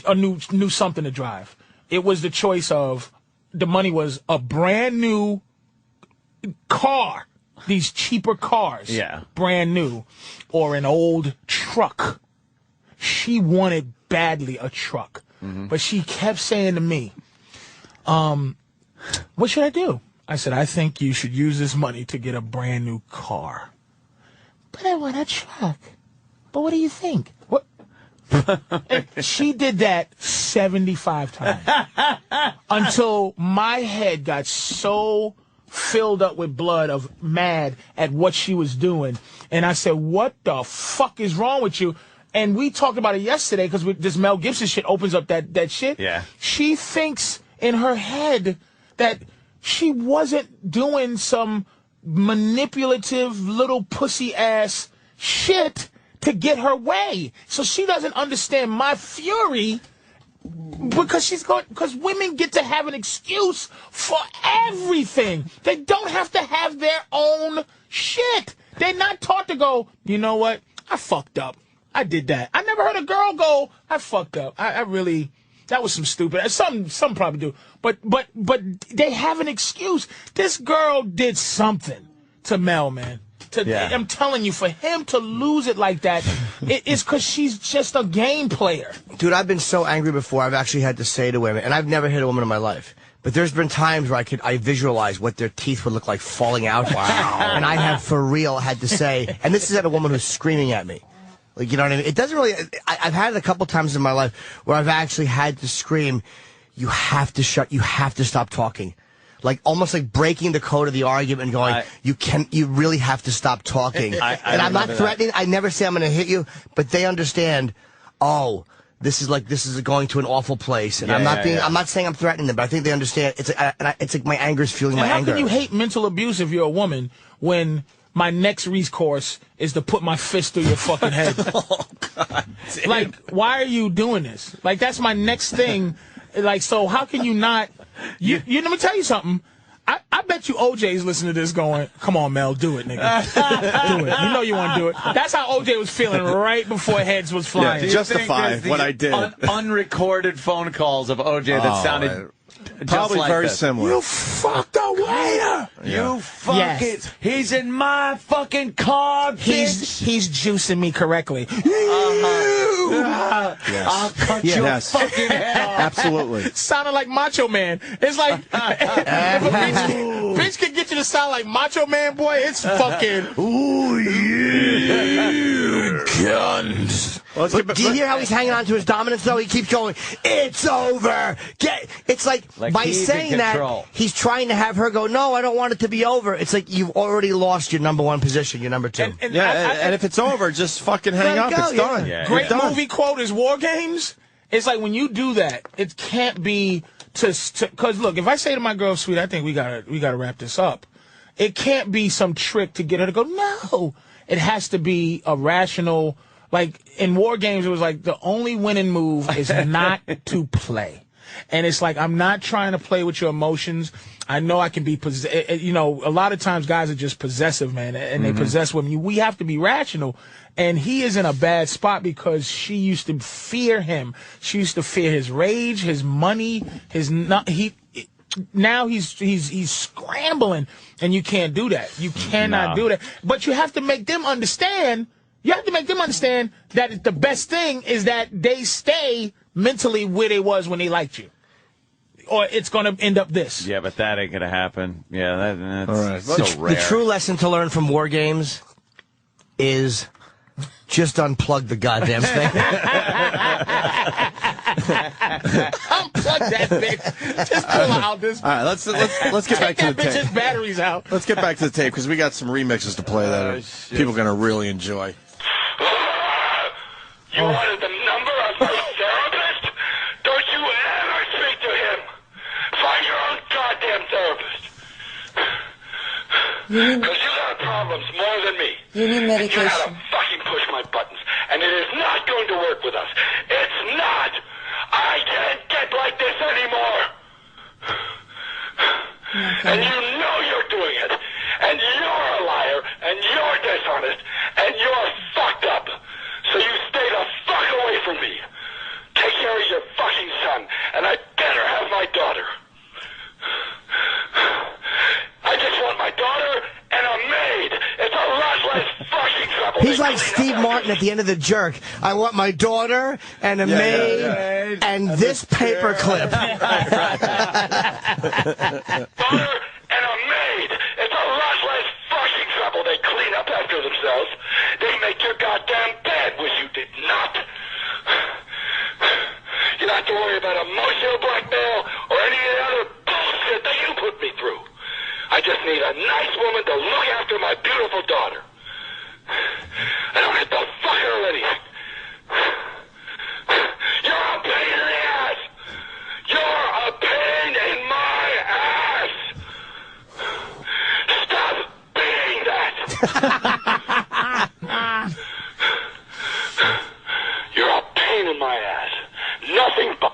A new something to drive. It was the choice of, the money was a brand new car, these cheaper cars, brand new, or an old truck. She wanted badly a truck, but she kept saying to me, what should I do? I said, I think you should use this money to get a brand new car. But I want a truck. But what do you think? What? And she did that 75 times until my head got so filled up with blood of mad at what she was doing. And I said, what the fuck is wrong with you? And we talked about it yesterday because this Mel Gibson shit opens up that shit. Yeah. She thinks in her head that she wasn't doing some manipulative little pussy ass shit to get her way. So she doesn't understand my fury because women get to have an excuse for everything. They don't have to have their own shit. They're not taught to go, you know what? I fucked up. I did that. I never heard a girl go, I fucked up. I really, that was some stupid. Some probably do, but they have an excuse. This girl did something to Mel, man. I'm telling you, for him to lose it like that, it's because she's just a game player. Dude, I've been so angry before. I've actually had to say to women, and I've never hit a woman in my life, but there's been times where I visualize what their teeth would look like falling out. Wow. And I have for real had to say, and this is at a woman who's screaming at me. Like, you know what I mean? It doesn't really, I've had it a couple times in my life where I've actually had to scream, you have to stop talking. Like, almost like breaking the code of the argument and going, you really have to stop talking. And I'm not threatening. I never say I'm going to hit you, but they understand, this is going to an awful place. And I'm not saying I'm threatening them, but I think they understand. It's like my anger is fueling my anger. How can you hate mental abuse if you're a woman when my next recourse is to put my fist through your fucking head? Oh, God. Like, why are you doing this? Like, that's my next thing. Like, so how can you not? Let me tell you something. I bet you OJ's listening to this going, come on, Mel, do it, nigga. Do it. You know you want to do it. That's how OJ was feeling right before heads was flying. Yeah, justify what I did. Unrecorded phone calls of OJ that sounded probably like very this. similar. You fucked the waiter. You fucking. He's in my fucking car, bitch. He's juicing me correctly. Yes. I'll cut your fucking head off. Absolutely. Sounded like Macho Man. It's like if a bitch can get you to sound like Macho Man, boy, it's fucking. Ooh yeah, cunt. Do you hear how he's hanging on to his dominance, though? He keeps going, it's over. It's like by saying that, he's trying to have her go, no, I don't want it to be over. It's like you've already lost your number one position, your number two. And if it's over, just fucking hang up. It's done. Yeah. Great movie quote is War Games. It's like when you do that, it can't be because look, if I say to my girl, sweet, I think we gotta wrap this up. It can't be some trick to get her to go, no. It has to be a rational. Like, in War Games, it was like, the only winning move is not to play. And it's like, I'm not trying to play with your emotions. I know I can be, a lot of times guys are just possessive, man, and they possess women. We have to be rational. And he is in a bad spot because she used to fear him. She used to fear his rage, his money, now he's scrambling, and you can't do that. You cannot do that. But you have to make them understand. You have to make them understand that the best thing is that they stay mentally where they was when they liked you. Or it's going to end up this. Yeah, but that ain't going to happen. Yeah, that's all right. so rare. The true lesson to learn from War Games is just unplug the goddamn thing. Unplug that bitch. Just pull out this. All right, let's get back to the tape. Bitch's batteries out. Let's get back to the tape because we got some remixes to play that people are going to really enjoy. You wanted the number of my therapist? Don't you ever speak to him. Find your own goddamn therapist. Because you got problems more than me. You need medication. You gotta fucking push my buttons. And it is not going to work with us. It's not. I can't get like this anymore. And you know you're doing it. And you're a liar. And you're dishonest. And you're fucked up. So you stay the fuck away from me. Take care of your fucking son. And I better have my daughter. I just want my daughter and a maid. It's a lot less fucking trouble. He's like Steve Martin at the end of The Jerk. I want my daughter and a maid and this paper clip. Daughter and a maid. It's a lot less fucking trouble. They clean up after themselves. They make your goddamn bed, which you did not. You don't have to worry about emotional blackmail or any of the other bullshit that you put me through. I just need a nice woman to look after my beautiful daughter. I don't have to fuck her or anything. You're a pain in the ass. You're a pain in my ass. Stop being that. You're a pain in my ass. Nothing but.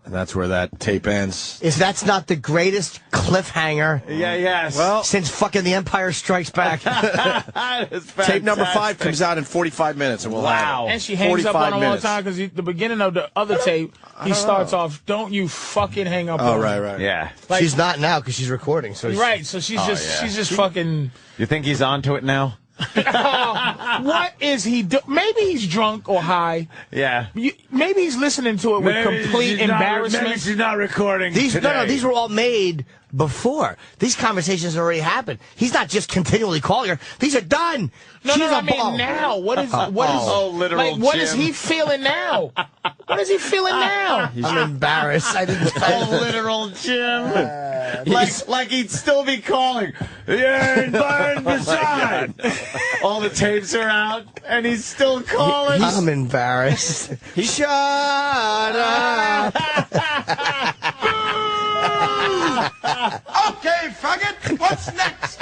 And that's where that tape ends. If that's not the greatest cliffhanger since fucking The Empire Strikes Back. Tape number 5 comes out in 45 minutes, and we'll have it. And she hangs up on him all the time because the beginning of the other tape, he starts off, "Don't you fucking hang up on me." Right. Yeah. Like, she's not now because she's recording. So so she's just fucking... You think he's onto it now? What is he doing? Maybe he's drunk or high. Yeah. Maybe he's listening to it with complete embarrassment. Maybe she's not recording No, these were all made before. These conversations already happened. He's not just continually calling her. These are done. I mean now. What is literal like? What Jim. is he feeling now? What is he feeling now? I'm embarrassed. I didn't. Literal Jim. Like he'd still be calling. Yeah, burn beside. All the tapes are out, and he's still calling. I'm embarrassed. Shut up. Okay, faggot, what's next?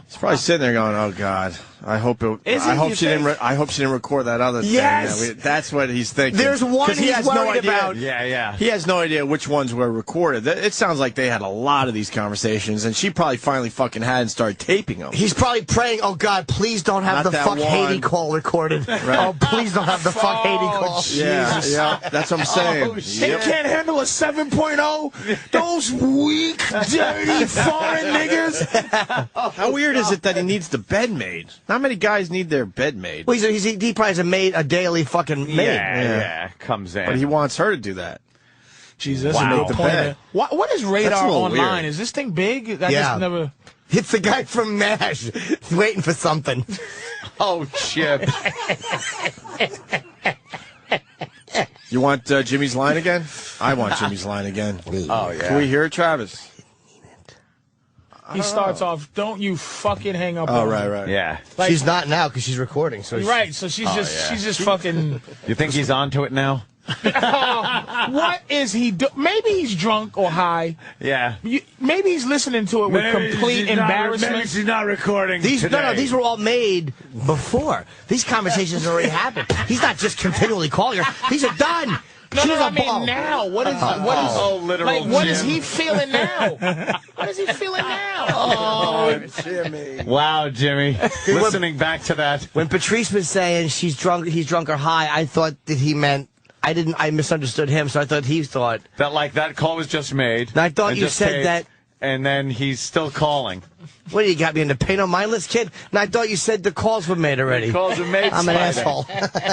He's probably sitting there going, "Oh God, I hope she didn't record that other thing." Yes. That's what he's thinking. There's one he's worried about. Yeah. He has no idea which ones were recorded. It sounds like they had a lot of these conversations, and she probably finally fucking had and started taping them. He's probably praying, "Oh God, please don't have Not the that fuck one. Haiti call recorded. Oh, please don't have the fuck Haiti call." Yeah, that's what I'm saying. They can't handle a 7.0. Those weak, dirty, foreign niggas. How weird is it that he needs the bed made? Not many guys need their bed made. Well, he probably has a daily fucking maid. Yeah, comes in. But he wants her to do that. Jesus, Wow. What is That's radar a little online? weird. Is this thing big? I Yeah. just never. It's the guy from MASH. He's waiting for something. Oh, Chip. You want Jimmy's line again? I want Jimmy's line again. Oh, yeah. Can we hear it, Travis? He starts off, "Don't you fucking hang up on me." Right. Yeah. Like- She's not now because she's recording. So So she's just fucking... You think he's onto it now? What is he doing? Maybe he's drunk or high. Yeah. Maybe he's listening to it with complete embarrassment. Maybe she's not recording these today. these were all made before. These conversations already happened. He's not just continually calling her. These are done. I mean now. What is literal like? What Jim. is he feeling now? What is he feeling now? Oh, Jimmy. Wow, Jimmy. Listening back to that. When Patrice was saying he's drunk or high, I thought that he meant I misunderstood him, so I thought he thought That call was just made. And I thought and you just said taped, that. And then he's still calling. What do you got me in the pain on mindless kid? And I thought you said the calls were made already. The calls were made. I'm an Spider. asshole.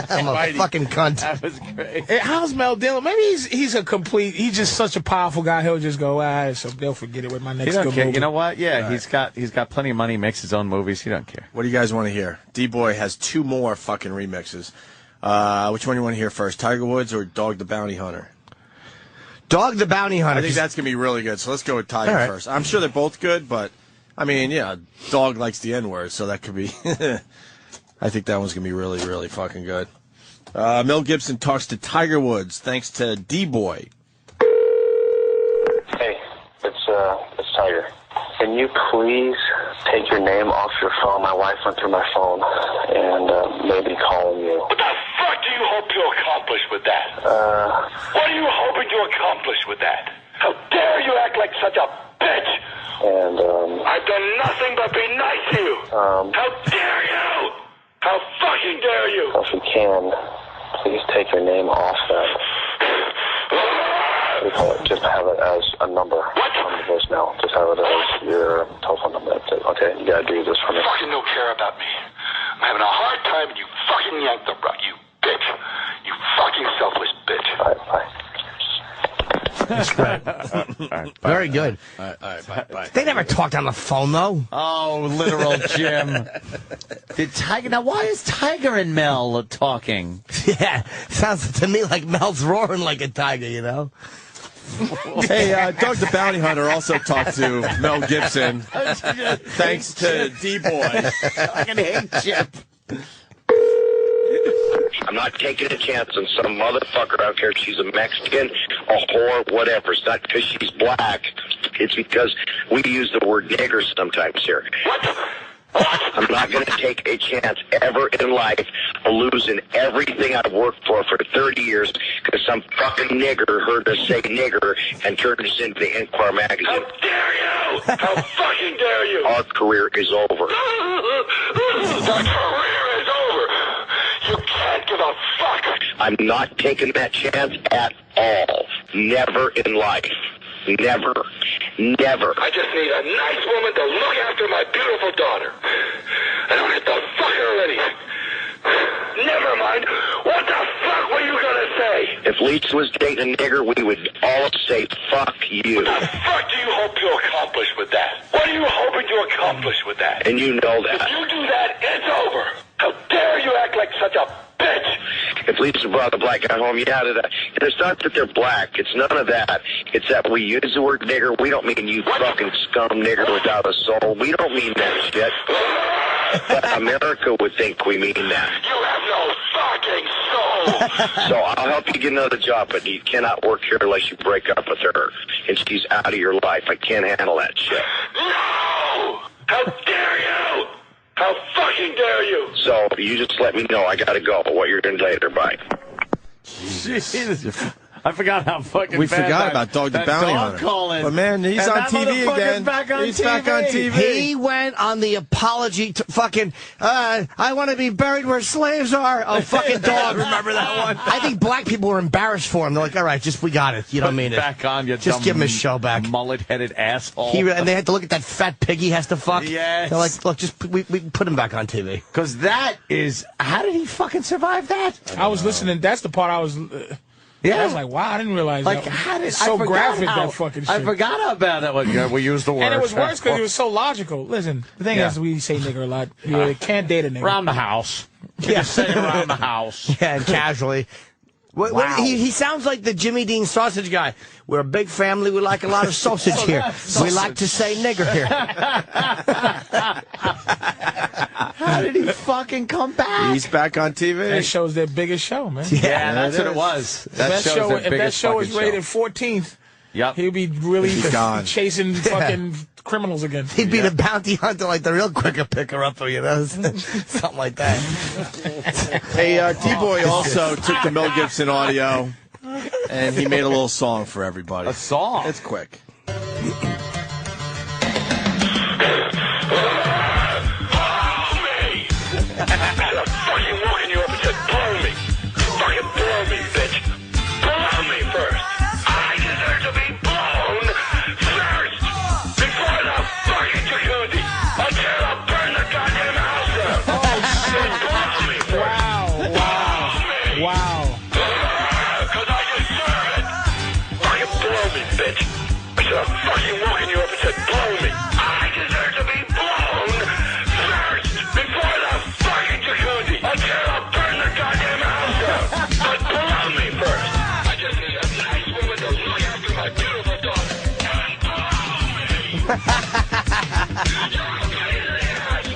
I'm a fucking cunt. That was great. Hey, how's Mel Dillon? Maybe he's he's just such a powerful guy. He'll just go, so they'll forget it with my next He don't good care. movie. You know what? Yeah, he's got plenty of money. Makes his own movies. He don't care. What do you guys want to hear? D-Boy has 2 more fucking remixes. Which one do you want to hear first? Tiger Woods or Dog the Bounty Hunter? Dog the Bounty Hunter. I think that's going to be really good. So let's go with Tiger right. first. I'm sure they're both good, but, I mean, yeah, Dog likes the N-word, so that could be... I think that one's going to be really, really fucking good. Mel Gibson talks to Tiger Woods thanks to D-Boy. Hey, it's Tiger. Can you please take your name off your phone? My wife went through my phone and maybe calling you. What the fuck do you hope to accomplish with that? What are you hoping to accomplish with that? How dare you act like such a bitch? And, I've done nothing but be nice to you. How dare you? How fucking dare you? if you can, please take your name off that. What do you call it? Just have it as a number on the voicemail. Just have it as your telephone number. That's it. Okay, you gotta do this for me. You fucking don't care about me. I'm having a hard time and you fucking yanked the rug, you bitch. You fucking selfless bitch. All right, bye. Very good. All right, bye. They never talked on the phone, though. Oh, literal Jim. Now, why is Tiger and Mel talking? Yeah, sounds to me like Mel's roaring like a tiger, you know? Hey, Doug the Bounty Hunter also talked to Mel Gibson thanks to D-Boy. I can hate Chip. I'm not taking a chance on some motherfucker out there. She's a Mexican, a whore, whatever. It's not because she's black. It's because we use the word nigger sometimes here. What? I'm not going to take a chance ever in life of losing everything I've worked for 30 years because some fucking nigger heard us say nigger and turned us into the Inquirer magazine. How dare you? How fucking dare you? Our career is over. The career is over. You can't give a fuck. I'm not taking that chance at all. Never in life. Never. Never. I just need a nice woman to look after my beautiful daughter. I don't have to fuck her already. Never mind. What the fuck were you gonna say? If Lisa was dating a nigger, we would all say, fuck you. What the fuck do you hope to accomplish with that? What are you hoping to accomplish with that? And you know If that. you do that, it's over. How dare you act like such a bitch? If Lisa brought a black guy home, it's not that they're black. It's none of that. It's that we use the word nigger. We don't mean you fucking scum nigger without a soul. We don't mean that shit. But America would think we mean that. You have no fucking soul. So I'll help you get another job, but you cannot work here unless you break up with her. And she's out of your life. I can't handle that shit. No! How dare you? How fucking dare you? So you just let me know. I gotta go. What you're doing later. Bye. Jesus. I forgot how fucking We bad forgot that- about Dog the that Bounty dog Hunter. calling. But man, he's And on that TV motherfucker's again. Back on He's TV. back on TV. He went on the apology to fucking, I want to be buried where slaves are. Oh, fucking dog. Remember that one? I think black people were embarrassed for him. They're like, all right, we got it. You don't mean it. Back on, you Just dumb give him his show back. mullet-headed asshole. And they had to look at that fat pig he has to fuck. Yes. They're like, look, we put him back on TV. Because that is, how did he fucking survive that? I was listening. That's the part I was. Yeah. I was like, wow, I didn't realize Like, that. how did So I forgot graphic, how, that fucking shit. I forgot about that one. Yeah, we used the word. And it was worse because it was so logical. Listen, the thing is, we say nigger a lot. You can't date a nigger. Around the house. Yeah, say it around the house. Yeah, and casually. Wow. He sounds like the Jimmy Dean sausage guy. We're a big family. We like a lot of sausage here. We like to say nigger here. How did he fucking come back? He's back on TV. That show's their biggest show, man. Yeah, that's what it was. If that show is rated 14th, yep. he'll be really gone. chasing fucking criminals again. He'd be the bounty hunter, like the real quicker picker up, you know, something like that. Hey, D-Boy also took the Mel Gibson audio, and he made a little song for everybody. A song? It's quick. Fucking walking you up and said, blow me. Fucking blow me, bitch. Blow me first. I deserve to be blown first. Before the fucking jacuzzi. Until I burn the goddamn house down. Oh, shit. Blow me first. Wow. Because I deserve it. Fucking blow me, bitch. I should have fucking walking you up and said, blow me. I deserve to be blown first. Before the fucking jacuzzi. Until I burn the goddamn house down. But blow me first. I just need a nice woman to look after my beautiful daughter. And blow me. You're a pain in the ass.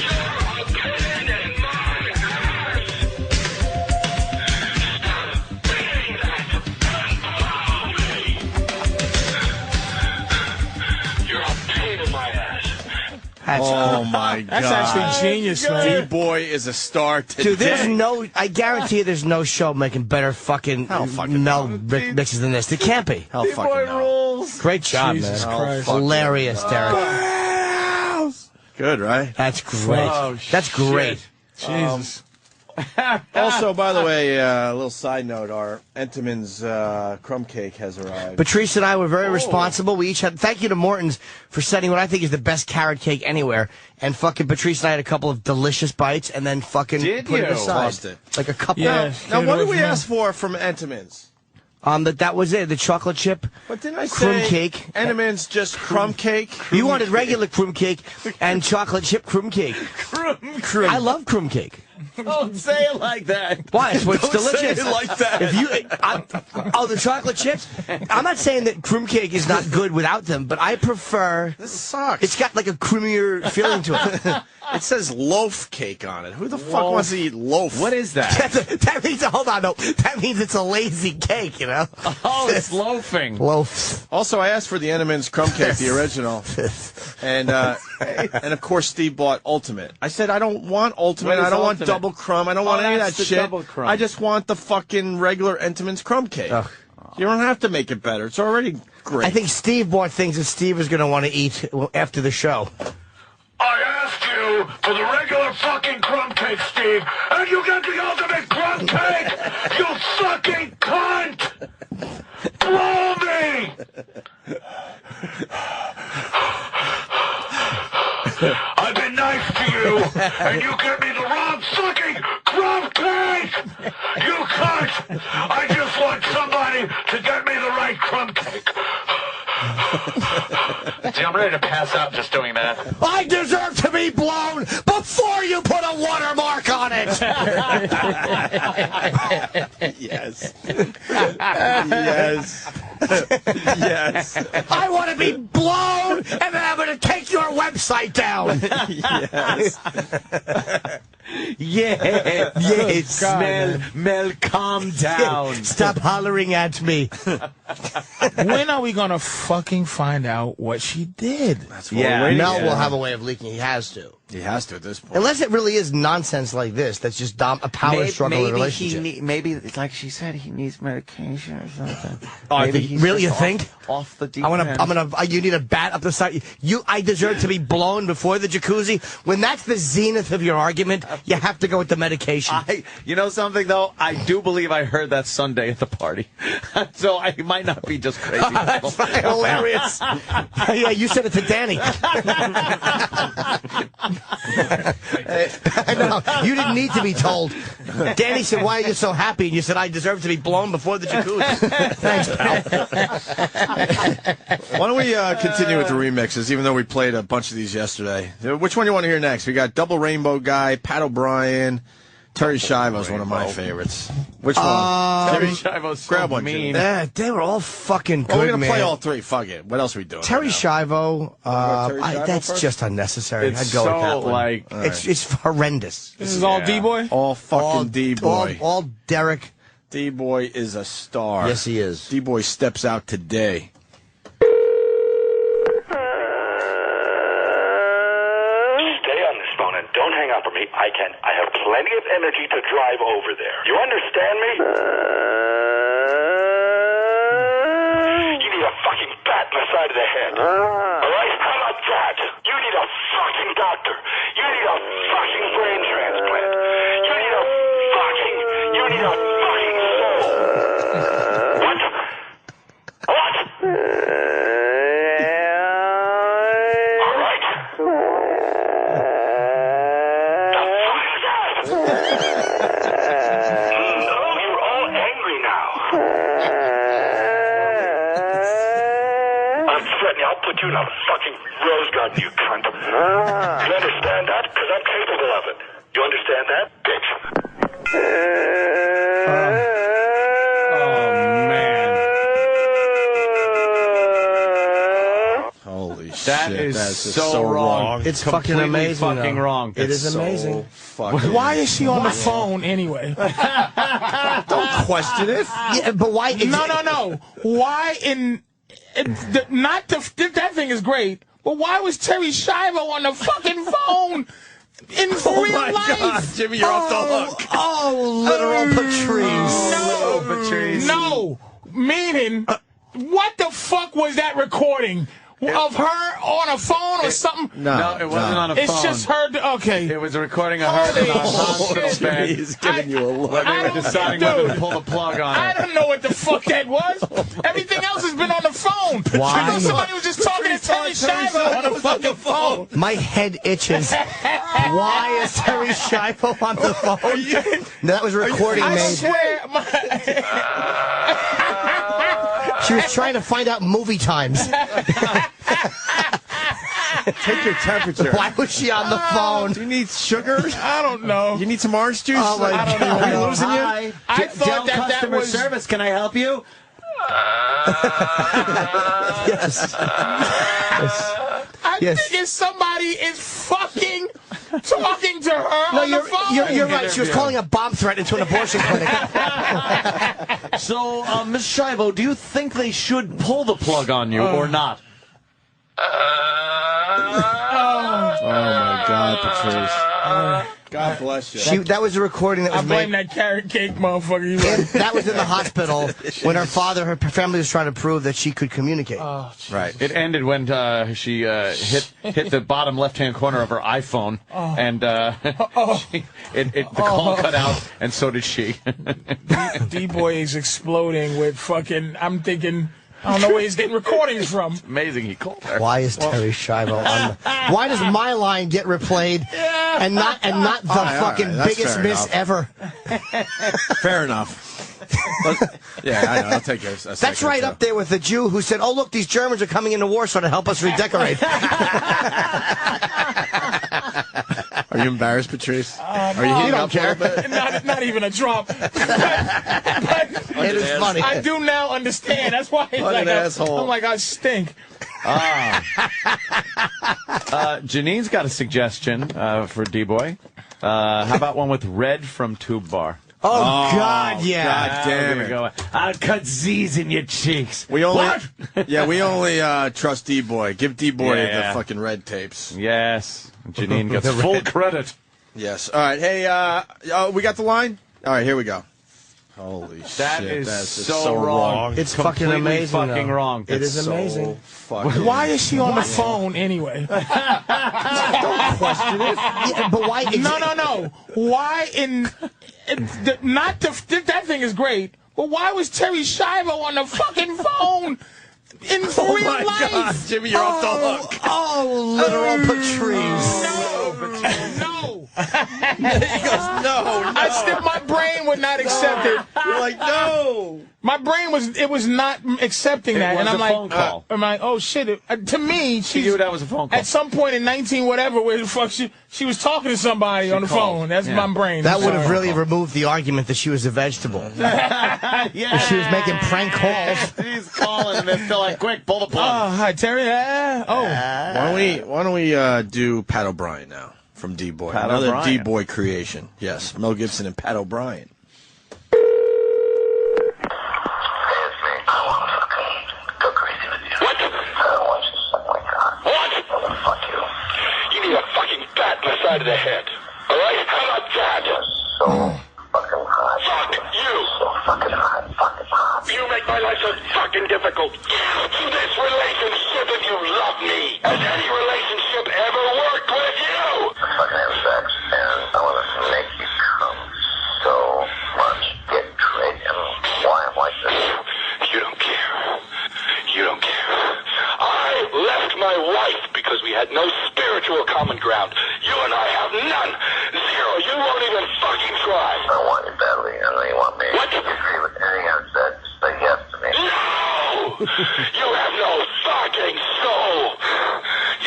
You're a pain in my ass. Stop being that and blow me. You're a pain in my ass. Oh, my God. That's actually genius, man. D-Boy is a star today. Dude, I guarantee you there's no show making better fucking Mel mixes than this. It can't be. Hell fucking no. rules. Great job, Jesus man. Christ. Hilarious, Derek. Good, right? That's great. Oh, That's great. Jesus. Also, by the way, a little side note, our Entenmann's crumb cake has arrived. Patrice and I were very responsible. We each had, thank you to Morton's for setting what I think is the best carrot cake anywhere. And fucking Patrice and I had a couple of delicious bites and then fucking put it aside. Tossed it. Like a couple. Yeah. Now, what did we ask for from Entenmann's? That was it. The chocolate chip What didn't I crumb say? cake. Entenmann's just crumb cake? You wanted regular crumb cake and chocolate chip crumb cake. I love crumb cake. Don't say it like that. Why? It's Don't delicious. say it like that. If you, the chocolate chips. I'm not saying that crumb cake is not good without them, but I prefer. This sucks. It's got like a creamier feeling to it. It says loaf cake on it. Who the fuck wants to eat loaf? What is that? That means, hold on, no. That means it's a lazy cake, you know? Oh, it's loafing. Loafs. Also, I asked for the Entenmann's crumb cake, the original. And of course, Steve bought Ultimate. I said, I don't want Ultimate. I don't want double crumb. I don't want any of that shit. I just want the fucking regular Entenmann's crumb cake. Ugh. You don't have to make it better. It's already great. I think Steve bought things that Steve is going to want to eat after the show. I asked you for the regular fucking crumb cake, Steve, and you got the ultimate crumb cake! You fucking cunt! Blow me! I've been nice to you, and you give me the wrong fucking crumb cake! You cunt! I just want somebody to get me the right crumb cake. See, I'm ready to pass out just doing that. I deserve to be blown before you put a watermark on it. Yes. Yes. Yes. I want to be blown, and then I'm going to take your website down. Yes. Yes. Mel, calm down. Stop hollering at me. When are we going to fucking find out what she did? That's what we're waiting Mel for. will have a way of leaking. He has to. He has to at this point. Unless it really is nonsense like this, that's just a power struggle in a relationship. Maybe, like she said, he needs medication or something. Really, you think? Off the deep end. You need a bat up the side. I deserve to be blown before the jacuzzi. When that's the zenith of your argument, you have to go with the medication. You know something, though? I do believe I heard that Sunday at the party. So I might not be just crazy. That's hilarious. Yeah, you said it to Danny. I know. You didn't need to be told. Danny said, "Why are you so happy?" And you said, "I deserve to be blown before the jacuzzi." Thanks, pal. Why don't we continue with the remixes, even though we played a bunch of these yesterday? Which one do you want to hear next? We got Double Rainbow Guy, Pat O'Brien, Terry Schiavo's one of my favorites. Which one? Terry Schiavo's so grab one, mean. Yeah, they were all fucking good, we're going to man. play all three. Fuck it. What else are we doing? Terry Schiavo, Terry Schiavo that's first? just unnecessary. It's I'd go with that so, one. like... It's horrendous. This is all D-Boy? All fucking D-Boy. All Derek. D-Boy is a star. Yes, he is. D-Boy steps out today. Stay on this phone and don't hang up on me. I have plenty of energy to drive over there. You understand me? You need a fucking bat in the side of the head. Alright? How about that? You need a fucking doctor. You need a fucking brain transplant. You need a fucking soul. What? What? Alright. The fuck is that? No, you're all angry now. I'm threatening. I'll put you in a fucking rose garden, you cunt. You understand that? Because I'm capable of it. You understand that, bitch? Holy That shit. is That's just so wrong. It's Completely fucking amazing. fucking though. wrong. It is It's amazing. Why is she on the phone anyway? Don't question it. Yeah, but why? No. Why that thing is great, but why was Terry Schiavo on the fucking phone in real my life? God, Jimmy, you're off the hook. Oh, literal Patrice. No. Meaning, what the fuck was that recording? Of her on a phone or something? No, it wasn't on a phone. It's just her. Okay. It was a recording of her in a hospital bed. He's giving you a look. They were deciding whether to pull the plug on I her. don't know what the fuck that was. Everything else has been on the phone. Why? I thought somebody was just talking to Terry Schiavo on the fucking phone. My head itches. Why is Terry Schiavo on the phone? No, that was a recording I made. swear. She was trying to find out movie times. Take your temperature. Why was she on the phone? Do you need sugar? I don't know. You need some orange juice? Oh, my God. Are we losing you? Hi. I thought that customer was service. Can I help you? Yes. I think if somebody is fucking talking to her No, on the phone. you're right. She was calling a bomb threat into an abortion clinic. So, Miss Shivo, do you think they should pull the plug on you or not? Oh, my God, Patrice. God bless you. That was a recording that was I blame made. that carrot cake motherfucker. You right. That was in the hospital when her family was trying to prove that she could communicate. Oh, Right. It ended when she hit the bottom left-hand corner of her iPhone, and the call cut out, and so did she. D-Boy is exploding with fucking. I'm thinking. I don't know where he's getting recordings from. It's amazing he called her. Why is Terry Schiavo on why does my line get replayed and not the fucking biggest miss ever? Fair enough. Yeah, I know. I'll take a second. That's right up there with the Jew who said, "Oh, look, these Germans are coming into Warsaw to help us redecorate." Are you embarrassed, Patrice? Are you You heating don't up care. a little bit? Not even a drop. But It is funny. I do now understand. That's why What an asshole. I'm like, I stink. Janine's got a suggestion for D-Boy. How about one with Red from Tube Bar? Oh, God, yeah. God damn it. Go. I'll cut Z's in your cheeks. We only, What? Yeah, we only trust D-Boy. Give D-Boy Yeah. the fucking red tapes. Yes. Janine gets full credit. Yes. All right. Hey, we got the line? All right, here we go. Holy shit. That is that's just so wrong. It's Completely fucking amazing. fucking though. wrong. It is So amazing. fucking Why is she on the phone anyway? Don't question it. Yeah, but why? No. Why that thing is great, but why was Terry Schiavo on the fucking phone in real my life? God, Jimmy, you're off the hook. Oh, literal Patrice. No. He goes, no. My brain would not accept it. You're like, no. My brain was not accepting that, was and I'm a like, phone call. I'm like, oh shit! To me, She knew that was a phone call. at some point in 19 whatever, where the fuck she was talking to somebody on the called. phone. That's Yeah. my brain. That I'm would have sorry. really removed the argument that she was a vegetable. Yeah. If she was making prank calls. He's calling, and they're still like, quick, pull the plug. Oh, hi Terry. Why don't we do Pat O'Brien now from D-Boy? Pat Another O'Brien. D-Boy creation. Yes, Mel Gibson and Pat O'Brien. You need a fucking bat in the side of the head. All right? How about that? So fucking hot. Fuck you. So fucking hot. Fucking hot. You make my life so fucking difficult. This relationship, if you love me, has any relationship ever worked with you? I fucking have sex, and I want to make you come so much. Get great, and why I'm like this. You don't care. You don't care. I left my wife because we had no spiritual common ground. You and I have none. Zero. You won't even fucking try. I want you badly. I know you want me. What? If you agree with anything I've said, say yes to me. No! You have no fucking soul.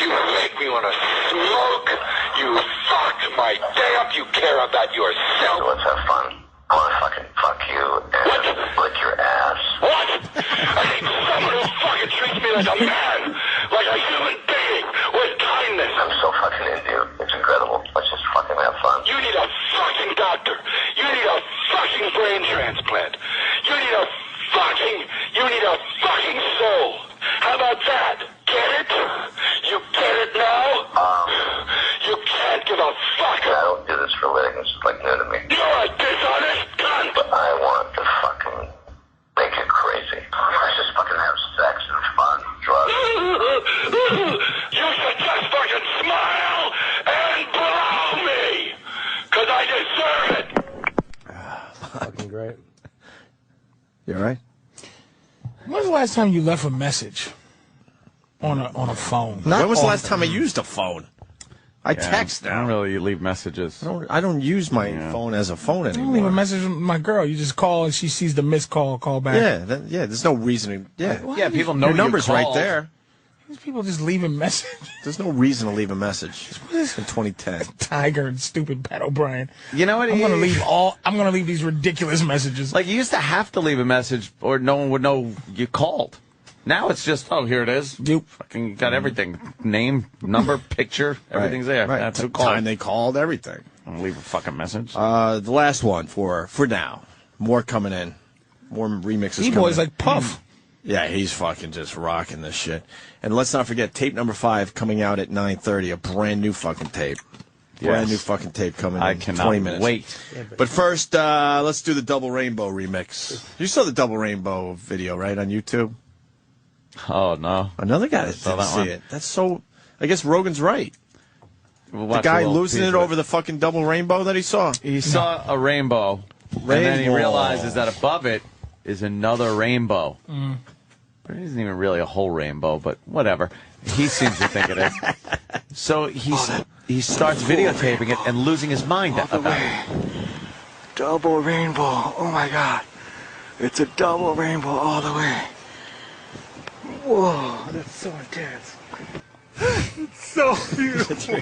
You make me want to smoke. You fuck my day up. You care about So yourself. let's have fun. I want to fucking fuck you and What? lick your ass. What? I need someone who fucking treats me like a man. Like a human being. With kindness. I'm so fucking into you. It's incredible. Let's just fucking have fun. You need a fucking doctor. You need a fucking brain transplant. You need a fucking soul. How about that? Get it? You get it now? You can't give a fuck. I don't do this for a living. It's just like new to me. You're a dishonest cunt. But I want to fucking make it crazy. Let's just fucking have sex and fun, drugs. You should just fucking smile and blow me. Cause I deserve it. Fucking great. You all right? When's the last time you left a message on a phone? When was the last time I used a phone? I text I now. don't really leave messages. I don't use my phone as a phone I don't leave a anymore. message with my girl. You just call and she sees the missed call back. Yeah, there's no reason to. Yeah, Yeah, people know your number's you right called. there. These people just leaving messages. There's no reason to leave a message in 2010. Tiger and stupid Pat O'Brien. You know what? I'm gonna leave these ridiculous messages. Like, you used to have to leave a message or no one would know you called. Now it's just, oh, here it is. You fucking got everything. Name, number, picture, everything's there. Right. That's who called. Time they called, everything. I'll leave a fucking message. The last one for now. More coming in. More remixes coming in. D-Boy's like Puff. Yeah, he's fucking just rocking this shit. And let's not forget, tape number 5 coming out at 9:30, a brand new fucking tape. Brand new fucking tape coming in 20 minutes. Wait. But first, let's do the Double Rainbow remix. You saw the Double Rainbow video, right, on YouTube? Oh, no. Another guy that didn't see it. That's so... I guess Rogan's right. The guy losing it over the fucking double rainbow that he saw. He saw a rainbow, and then he realizes that above it is another rainbow. But it isn't even really a whole rainbow, but whatever. He seems to think it is. So he starts videotaping it and losing his mind. All the way. Double rainbow. Oh, my God. It's a double rainbow all the way. Whoa, that's so intense. It's so beautiful.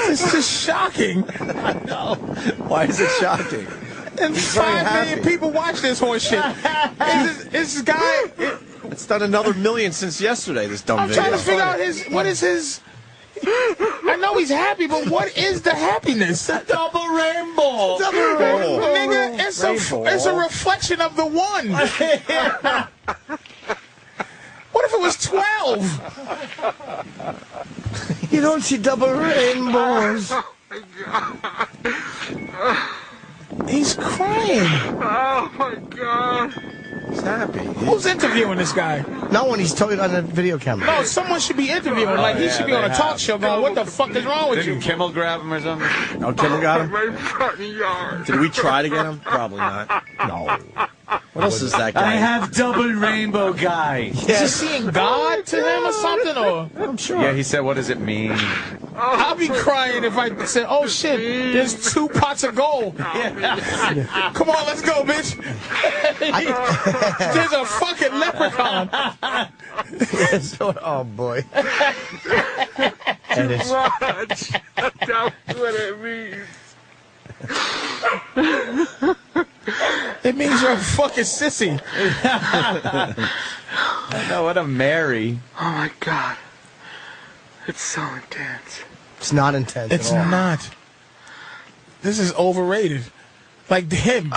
It's just shocking. I know. Why is it shocking? And 5 million people watch this horse shit. This guy... It's done another million since yesterday, this dumb video. I'm trying to figure out what is his... I know he's happy, but what is the happiness? The double rainbow. Double rainbow. Nigga, it's a reflection of the one. What if it was 12? You don't see double rainbows. Oh, my God. He's crying. Oh, my God. He's happy. Who's interviewing this guy? No one. He's totally on the video camera. No, someone should be interviewing. Like, he should be on a talk show going, what the fuck is wrong with you? Didn't Kimmel grab him or something? Oh, Kimmel got him? My fucking yard. Did we try to get him? Probably not. No. What else is that guy? I have double rainbow guy. Is he seeing God to him or something? Or I'm sure. Yeah, he said, what does it mean? I'll be crying if I said, oh shit, there's 2 pots of gold. Come on, let's go, bitch. There's a fucking leprechaun. Oh, boy. Too much. That's what it means. It means you're a fucking sissy. I know, what a Mary. Oh, my God. It's so intense. It's not intense It's at all. not. This is overrated. Like him.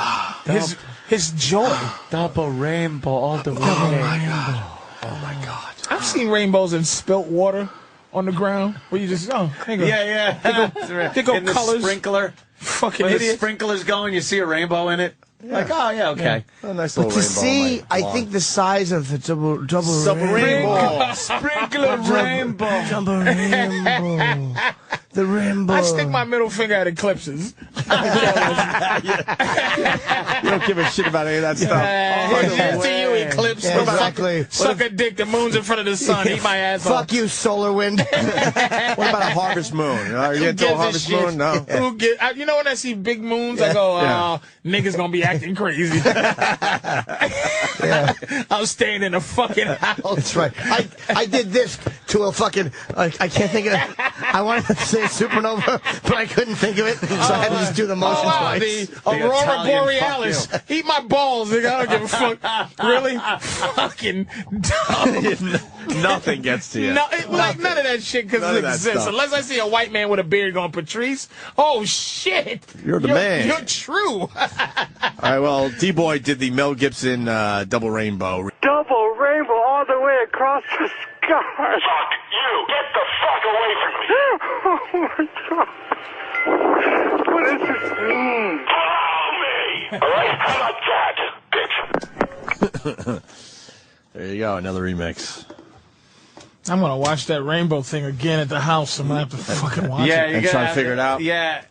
His joy. Double rainbow all the way. Oh, my God. I've seen rainbows in spilt water on the ground where you just, there you go. Yeah. They go in the colors. Sprinkler. Fucking When the idiot. sprinkler's going, you see a rainbow in it. Yeah. Like, oh, yeah, okay. Yeah. A nice But little to rainbow. see, on my I lawn. think the size of the double rainbow. Sprinkler rainbow. Double rainbow. The rainbow. I stick my middle finger at eclipses. You don't give a shit about any of that stuff. Here's to you, eclipse. Yeah, exactly. Suck a dick. The moon's in front of the sun. Eat my ass Fuck you, solar wind. What about a harvest moon? Are you into a harvest moon? No. Who you know when I see big moons, I go, niggas gonna be acting crazy. I'm staying in a fucking house. That's right. I did this to a fucking, I can't think of it. I wanted to say supernova, but I couldn't think of it, so I had to just do the motion twice. The Aurora Italian Borealis. Eat my balls, nigga. I don't give a fuck. Really? Fucking dumb. Nothing gets to you. No, like none of that shit because it exists. Unless I see a white man with a beard going, Patrice, oh shit. You're the man. You're true. All right, well, D-Boy did the Mel Gibson double rainbow. Double rainbow all the way across the sky. Fuck you! Get the fuck away from me! Oh, my God. What does this mean? Follow me! Alright? How about that, bitch? There you go, another remix. I'm gonna watch that rainbow thing again at the house. I'm gonna have to fucking watch it. And try to figure it out. Yeah,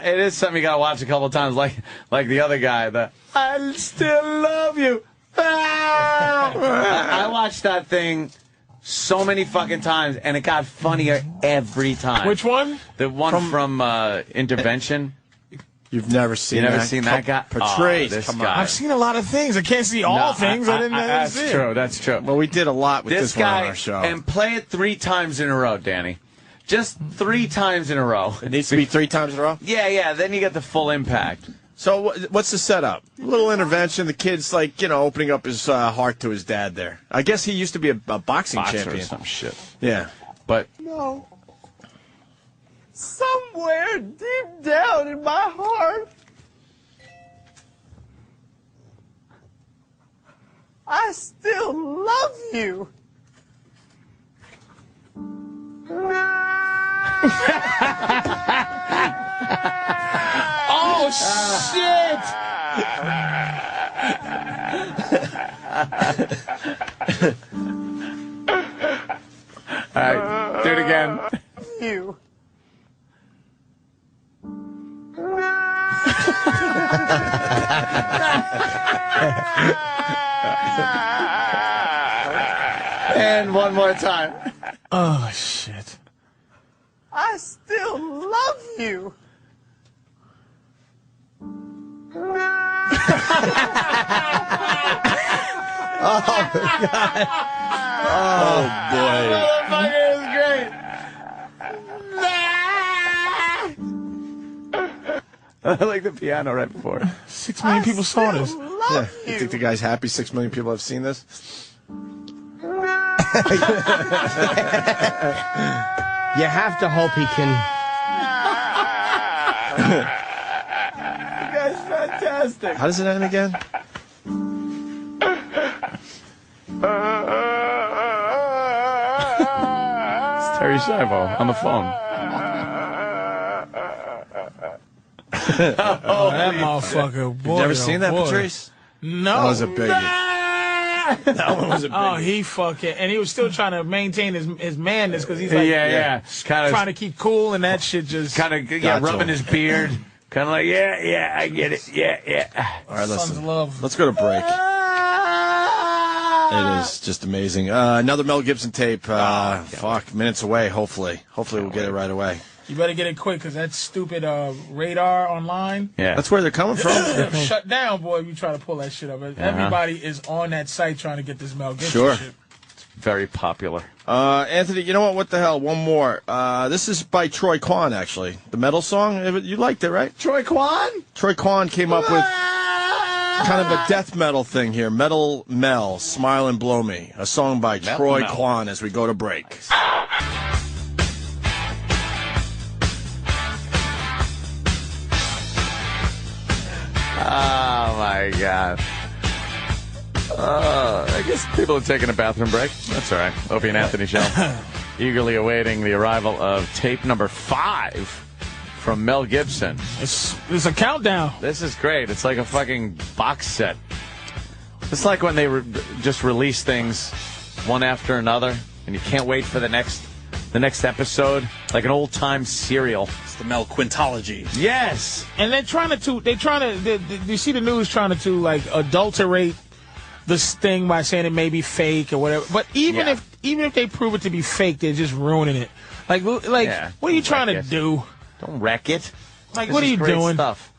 it is something you gotta watch a couple of times, like the other guy. I still love you. I watched that thing so many fucking times, and it got funnier every time. Which one? The one from Intervention. You've never seen that guy? Patrice, come on. I've seen a lot of things. I can't see all things. I didn't see it. That's true. Well, we did a lot with this guy one on our show. And play it 3 times in a row, Danny. Just 3 times in a row. It needs to be 3 times in a row? Yeah. Then you get the full impact. So what's the setup? A little intervention. The kid's opening up his heart to his dad there. I guess he used to be a boxing champion. Or some shit. Yeah. But No. Somewhere deep down in my heart, I still love you. Oh, shit! All right, do it again. You. And one more time. Oh, shit. I still love you. Oh, God. Oh, boy. Motherfucker is great. I like the piano right before. 6 million people saw this. Yeah. You think the guy's happy 6 million people have seen this? You have to hope he can. You guys fantastic. How does it end again? It's Terry Schiavo on the phone. Oh, that motherfucker. Boy, You've never seen that, boy. Patrice? No. That was a biggie. That one was a biggie. Oh, he fucking, and he was still trying to maintain his manness because he's like, trying to keep cool, and that shit just kind of rubbing his beard, kind of like, yeah, I get it, yeah. All right, Sons listen. of love. Let's go to break. It is just amazing. Another Mel Gibson tape. Minutes away. Hopefully we'll get it right away. You better get it quick because that stupid radar online. Yeah, that's where they're coming from. Shut down, boy. If you try to pull that shit up, everybody is on that site trying to get this Mel Gibson shit. It's very popular. Anthony, you know what? What the hell? One more. This is by Troy Kwan, actually. The metal song. You liked it, right? Troy Kwan? Troy Kwan came up with kind of a death metal thing here. Metal Mel, Smile and Blow Me. A song by Troy Kwan as we go to break. Oh, my God. I guess people are taking a bathroom break. That's all right. Opie and Anthony show. Eagerly awaiting the arrival of tape number 5 from Mel Gibson. It's a countdown. This is great. It's like a fucking box set. It's like when they just release things one after another, and you can't wait for the next episode, like an old-time serial. It's the Mel Quintology. Yes. And you see the news trying to like adulterate this thing by saying it may be fake or whatever. But even if they prove it to be fake, they're just ruining it. Like what are you trying to do? Don't wreck it. Like, this what are is you great doing? Stuff.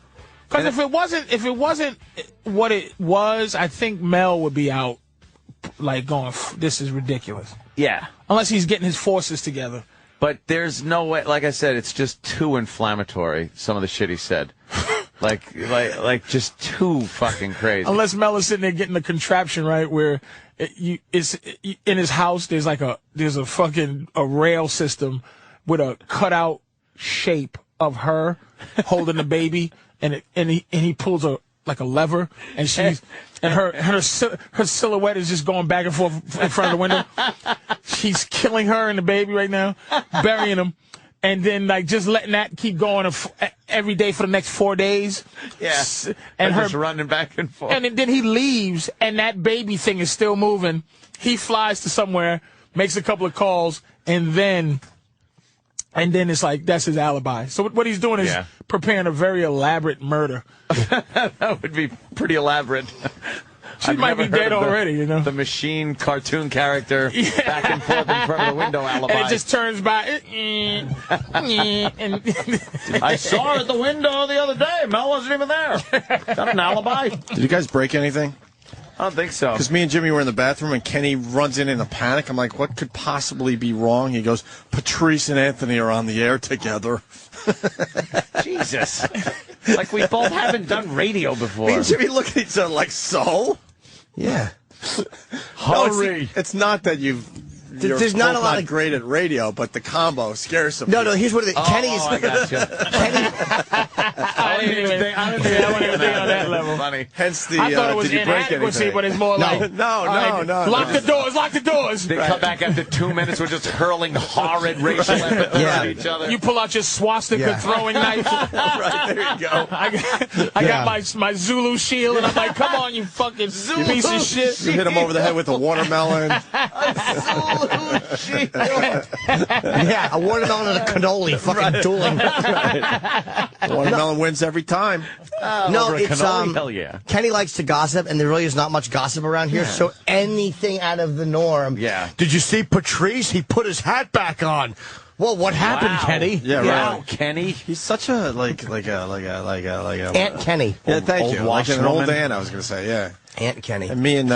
Because if it wasn't what it was, I think Mel would be out, like going, this is ridiculous. Yeah. Unless he's getting his forces together. But there's no way. Like I said, it's just too inflammatory. Some of the shit he said, like just too fucking crazy. Unless Mel is sitting there getting the contraption right, where in his house there's a fucking rail system with a cutout shape of her holding the baby, and he pulls a lever, and she's and her silhouette is just going back and forth in front of the window. She's killing her and the baby right now, burying him, and then just letting that keep going every day for the next 4 days. Yeah, and her just running back and forth. And then he leaves, and that baby thing is still moving. He flies to somewhere, makes a couple of calls, and then it's like that's his alibi. So what he's doing is preparing a very elaborate murder. That would be pretty elaborate. She might be dead already, you know. The machine cartoon character back and forth in front of the window alibi. And it just turns by. I saw her at the window the other day. Mel wasn't even there. Got an alibi. Did you guys break anything? I don't think so. Because me and Jimmy were in the bathroom, and Kenny runs in a panic. I'm like, what could possibly be wrong? He goes, Patrice and Anthony are on the air together. Jesus. Like we both haven't done radio before. Me and Jimmy look at each other like, so? Yeah. Hurry. No, it's not that there's not a lot of great at radio, but the combo scares some people. No, here's what it is. Kenny's. I gotcha. I didn't even think on that level. Funny. Hence the. I thought it was inadequacy, but it's more like. No. Lock the doors. Lock the doors. They come back after 2 minutes. We're just hurling horrid racial epithets at each other. You pull out your swastika throwing knife. Right, there you go. I got my Zulu shield, and I'm like, come on, you fucking piece of shit. You hit him over the head with a watermelon. Yeah, a watermelon and a cannoli, fucking dueling. Watermelon wins every time. No, it's hell yeah. Kenny likes to gossip, and there really is not much gossip around here. So anything out of the norm. Yeah. Did you see Patrice? He put his hat back on. Well, what happened, Kenny? Yeah, wow, right. Kenny. He's such a like Aunt Kenny. Yeah, thank old you. Like an washwoman. old Aunt, I was going to say. Yeah. Aunt Kenny. And me and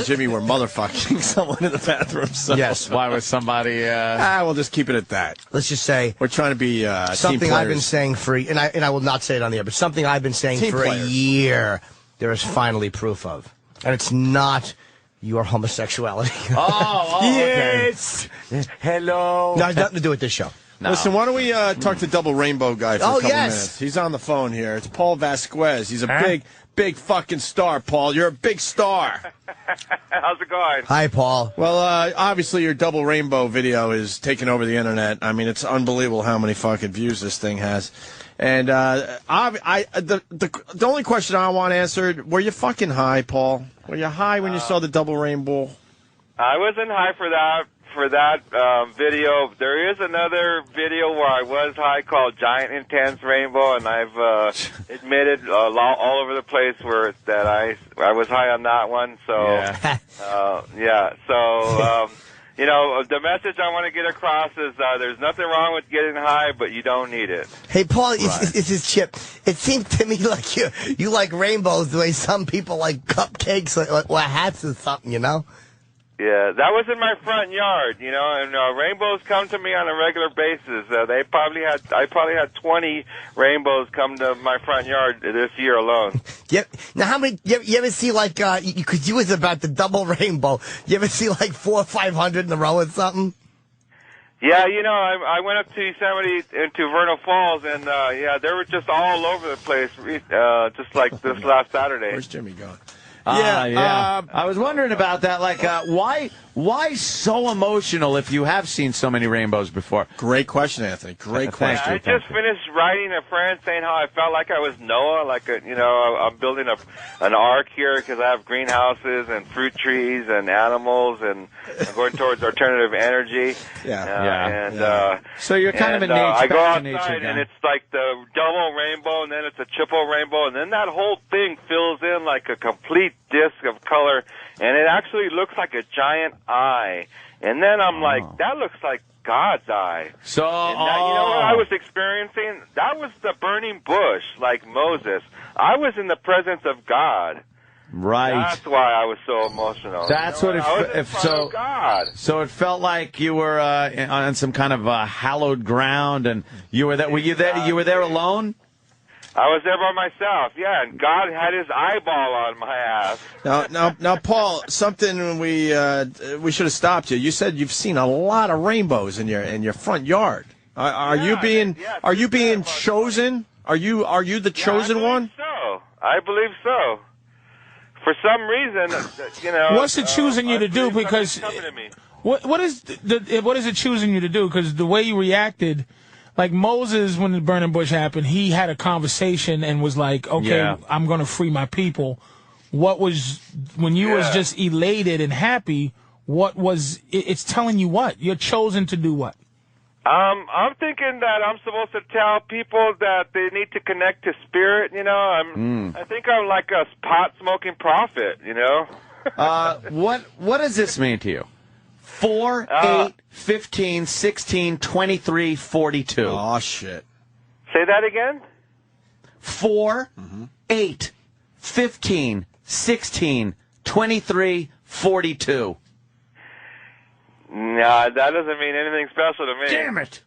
Jimmy were motherfucking someone in the bathroom. So. Yes. Why was somebody? We'll just keep it at that. Let's just say we're trying to be something team I've been saying and I will not say it on the air, but something I've been saying team for players. a year. There is finally proof of, and it's not your homosexuality. Yes. Okay. Hello. No, it has nothing to do with this show. No. Listen, why don't we talk to Double Rainbow guy for a couple yes. minutes? He's on the phone here. It's Paul Vasquez. He's a big fucking star, Paul. You're a big star. How's it going? Hi, Paul. Well, obviously your Double Rainbow video is taking over the internet. I mean, it's unbelievable how many fucking views this thing has. And the only question I want answered, were you fucking high, Paul? Were you high when you saw the Double Rainbow? I wasn't high for that video. There is another video where I was high called Giant Intense Rainbow, and I've admitted all over the place that I was high on that one. So you know, the message I want to get across is there's nothing wrong with getting high, but you don't need it. Hey, Paul, it's his Chip. It seemed to me like you like rainbows the way some people like cupcakes, like hats or something, you know? Yeah, that was in my front yard, you know, and rainbows come to me on a regular basis. I probably had 20 rainbows come to my front yard this year alone. Yep. Now, how many? You ever see like? Because you was about the double rainbow. You ever see like 400 or 500 in a row or something? Yeah, you know, I went up to Yosemite into Vernal Falls, and they were just all over the place, just like this last Saturday. Where's Jimmy going? I was wondering about that. Like, why so emotional if you have seen so many rainbows before? Great question, Anthony. Great question. I just finished writing a friend saying how I felt like I was Noah. I'm building an ark here because I have greenhouses and fruit trees and animals, and I'm going towards alternative energy. So you're kind of a nature. I go outside and it's like the double rainbow, and then it's a triple rainbow, and then that whole thing fills in like a complete disc of color, and it actually looks like a giant eye. And then I'm like, that looks like God's eye. So, you know what I was experiencing? That was the burning bush, like Moses. I was in the presence of God. Right. That's why I was so emotional. That's what God. So it felt like you were on some kind of hallowed ground, and you were there. Were you there? You were there alone? I was there by myself, yeah, and God had his eyeball on my ass. Now, Paul, something we should have stopped you. You said you've seen a lot of rainbows in your front yard. Are you being chosen? Are you the chosen one? So I believe so. For some reason, you know. What's it choosing you to do? Because what is it choosing you to do? Because the way you reacted. Like Moses, when the burning bush happened, he had a conversation and was like, okay, I'm going to free my people. What was, when you was just elated and happy, what was, it's telling you what? You're chosen to do what? I'm thinking that I'm supposed to tell people that they need to connect to spirit. You know, I think I'm like a pot smoking prophet. You know. What does this mean to you? 4, 8, 15, 16, 23, 42. Oh shit! Say that again. 4, 8, 15, 16, 23, 42. Nah, that doesn't mean anything special to me. Damn it!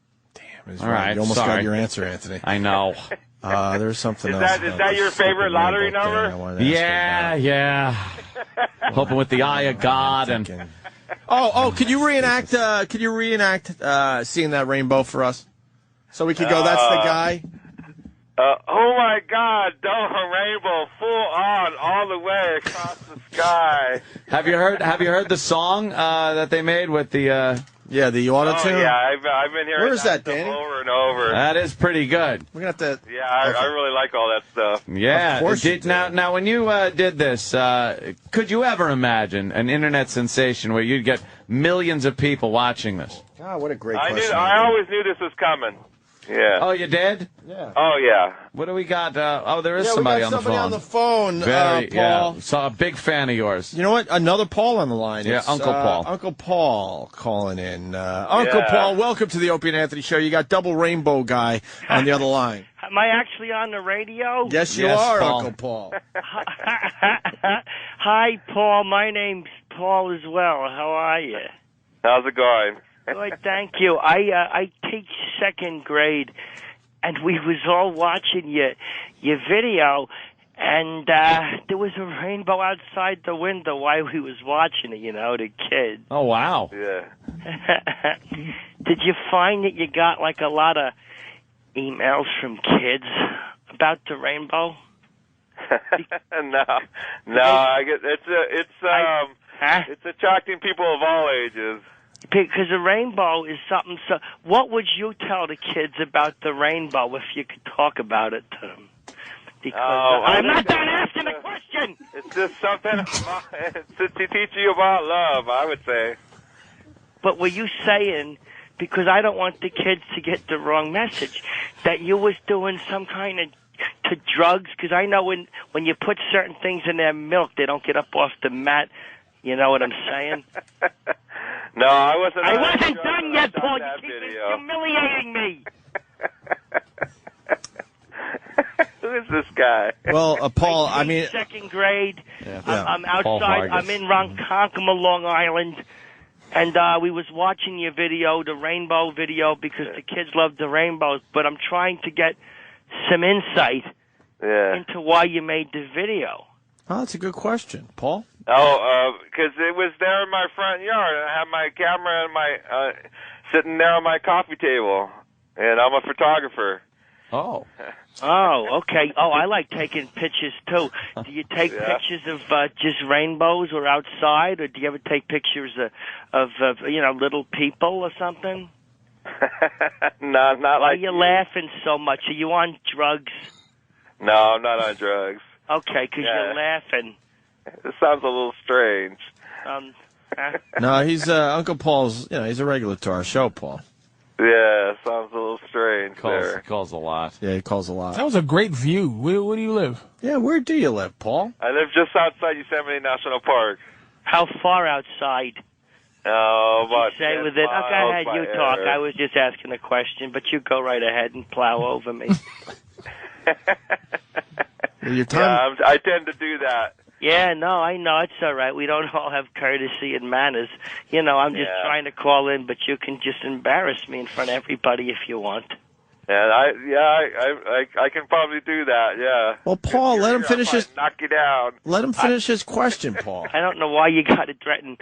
All right, you almost got your answer, Anthony. I know. There's something else. Is that your favorite lottery number? Yeah. Hoping with the eye of God and. Could you reenact? Seeing that rainbow for us, so we could go. That's the guy. Oh my God! Rainbow, full on, all the way across the sky. Have you heard the song that they made with the? The auto tune. Oh yeah, I've been hearing. Where's that, Danny? Over and over. That is pretty good. We're gonna have to. Yeah, I really like all that stuff. Yeah. Of course you did. Now, when you did this, could you ever imagine an internet sensation where you'd get millions of people watching this? God, what a great question! I always knew this was coming. Yeah. Oh, you did? Yeah. Oh, yeah. What do we got? There is we got somebody on the phone. Very, Paul. Yeah. So a big fan of yours. You know what? Another Paul on the line. Yeah, It's, Uncle Paul. Uncle Paul calling in. Uncle Paul, welcome to the Opie and Anthony Show. You got Double Rainbow Guy on the other line. Am I actually on the radio? Yes, you are, Paul. Uncle Paul. Hi, Paul. My name's Paul as well. How are you? How's it going? Good, thank you. I teach second grade, and we was all watching your video, and there was a rainbow outside the window while we was watching it, you know, the kids. Oh, wow. Yeah. Did you find that you got, like, a lot of emails from kids about the rainbow? No. I get it's attracting people of all ages. Because the rainbow is something. So, what would you tell the kids about the rainbow if you could talk about it to them? Because I'm not done asking the question. It's just something to teach you about love, I would say. But were you saying, because I don't want the kids to get the wrong message, that you was doing some kind of to drugs? Because I know when you put certain things in their milk, they don't get up off the mat. You know what I'm saying? No, I wasn't. I wasn't done yet, Paul. You keep humiliating me. Who is this guy? Well, Paul, I mean, second grade. Yeah. I'm outside. I'm in Ronkonkoma, Long Island, and we was watching your video, the rainbow video, because the kids love the rainbows. But I'm trying to get some insight into why you made the video. Oh, that's a good question, Paul. Because it was there in my front yard, and I had my camera and my sitting there on my coffee table, and I'm a photographer. Oh. Oh, okay. Oh, I like taking pictures too. Do you take pictures of just rainbows or outside, or do you ever take pictures of little people or something? No, not like. Why are you laughing so much? Are you on drugs? No, I'm not on drugs. Okay, because you're laughing. It sounds a little strange. No, he's Uncle Paul's. He's a regular to our show, Paul. Yeah, sounds a little strange. Calls a lot. Yeah, he calls a lot. That was a great view. Where do you live? Yeah, where do you live, Paul? I live just outside Yosemite National Park. How far outside? Oh, about say 10 with it. miles Go ahead, by you talk. air. I was just asking a question, but you go right ahead and plow over me. Your time. Yeah, I tend to do that. Yeah, no, I know. It's all right. We don't all have courtesy and manners. I'm just trying to call in, but you can just embarrass me in front of everybody if you want. And I can probably do that, yeah. Well, Paul, let him finish his... Knock you down. Let him finish his question, Paul. I don't know why you got to threaten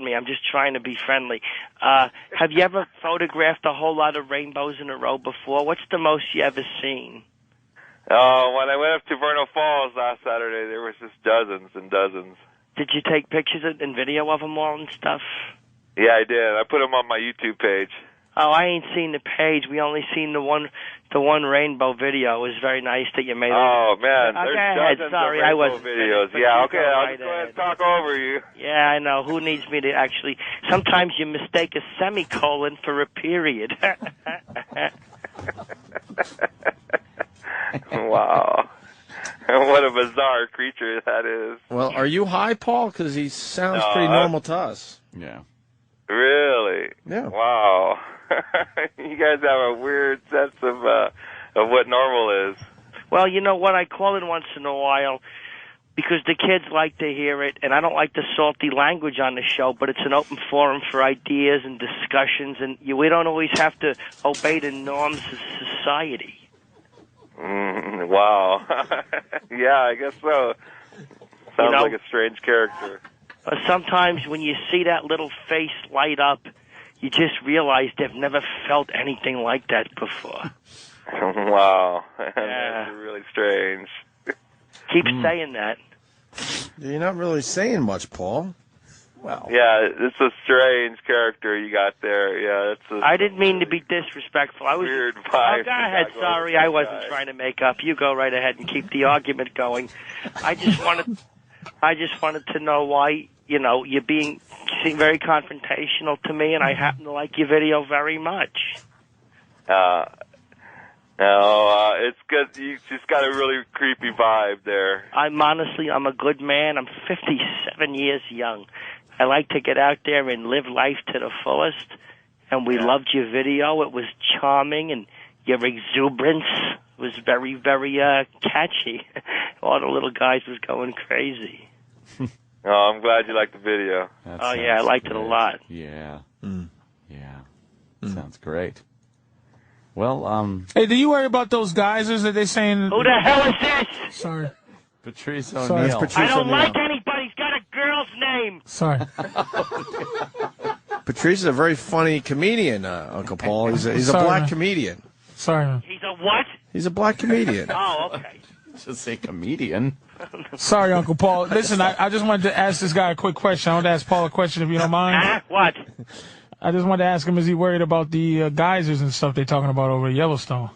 me. I'm just trying to be friendly. Have you ever photographed a whole lot of rainbows in a row before? What's the most you ever seen? Oh, when I went up to Vernal Falls last Saturday, there was just dozens and dozens. Did you take pictures and video of them all and stuff? Yeah, I did. I put them on my YouTube page. Oh, I ain't seen the page. We only seen the one rainbow video. It was very nice that you made it. Oh, man. There's dozens Sorry, of I rainbow wasn't videos. finished, Yeah, okay. I'll right just go ahead and talk over you. Yeah, I know. Who needs me to actually... Sometimes you mistake a semicolon for a period. Wow. What a bizarre creature that is. Well, are you high, Paul? Because he sounds pretty normal to us. Yeah. Really? Yeah. Wow. You guys have a weird sense of what normal is. Well, you know what? I call in once in a while because the kids like to hear it, and I don't like the salty language on the show, but it's an open forum for ideas and discussions, and we don't always have to obey the norms of society. Wow. Yeah, I guess so. Sounds like a strange character. Sometimes when you see that little face light up, you just realize they've never felt anything like that before. Wow. Yeah. That's really strange. Keep saying that. You're not really saying much, Paul. Well. Yeah, it's a strange character you got there. Yeah, I didn't mean to be disrespectful. I was weird vibe. Oh, go ahead. Sorry, I wasn't trying to make up. You go right ahead and keep the argument going. I just wanted to know why, you're being very confrontational to me, and I happen to like your video very much. It's good. You just got a really creepy vibe there. I'm a good man. I'm 57 years young. I like to get out there and live life to the fullest, and we loved your video. It was charming, and your exuberance was very, very catchy. All the little guys was going crazy. Oh, I'm glad you liked the video. I liked it a lot. Yeah. Yeah. Sounds great. Well, Hey, do you worry about those geysers that they saying? Who the hell is this? Sorry. Patrice Sorry. O'Neill. I don't like anybody. He's got a girl's name. Sorry. Patrice is a very funny comedian, Uncle Paul. He's a black comedian. Sorry, man. He's a what? He's a black comedian. Oh, okay. Just say comedian. Sorry, Uncle Paul. Listen, I just wanted to ask this guy a quick question. I want to ask Paul a question, if you don't mind. What? I just wanted to ask him, is he worried about the geysers and stuff they're talking about over at Yellowstone?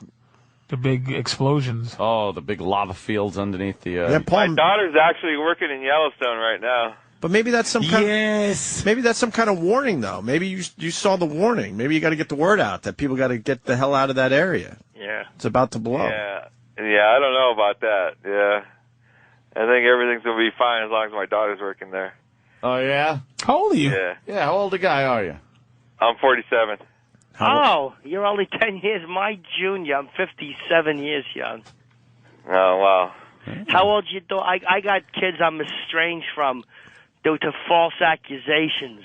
The big explosions. Oh, the big lava fields underneath the... My daughter's actually working in Yellowstone right now. But maybe that's some kind maybe that's some kind of warning, though. Maybe you saw the warning. Maybe you got to get the word out that people got to get the hell out of that area. Yeah. It's about to blow. Yeah, I don't know about that. Yeah. I think everything's going to be fine as long as my daughter's working there. Oh, yeah? How old are you? Yeah. How old a guy are you? I'm 47. Oh, you're only 10 years my junior. I'm 57 years young. Oh, wow. How old you do? I got kids I'm estranged from due to false accusations.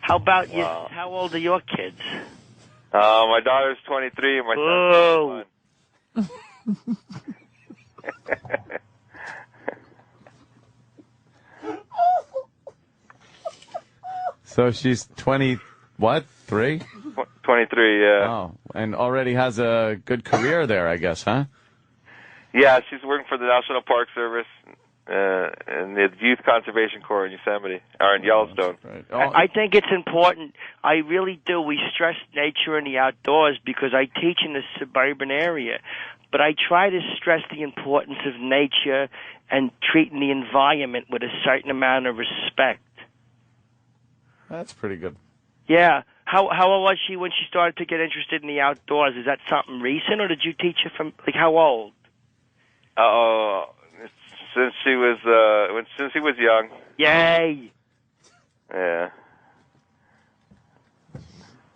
How about you? How old are your kids? My daughter's 23 and my son's 21. So she's 20, what, 3? 23, yeah. Oh, and already has a good career there, I guess, huh? Yeah, she's working for the National Park Service and the Youth Conservation Corps in Yosemite, or in Yellowstone. Right. I think it's important. I really do. We stress nature and the outdoors because I teach in a suburban area. But I try to stress the importance of nature and treating the environment with a certain amount of respect. That's pretty good. Yeah. How old was she when she started to get interested in the outdoors? Is that something recent, or did you teach her from, how old? Since she was young. Yay. Yeah.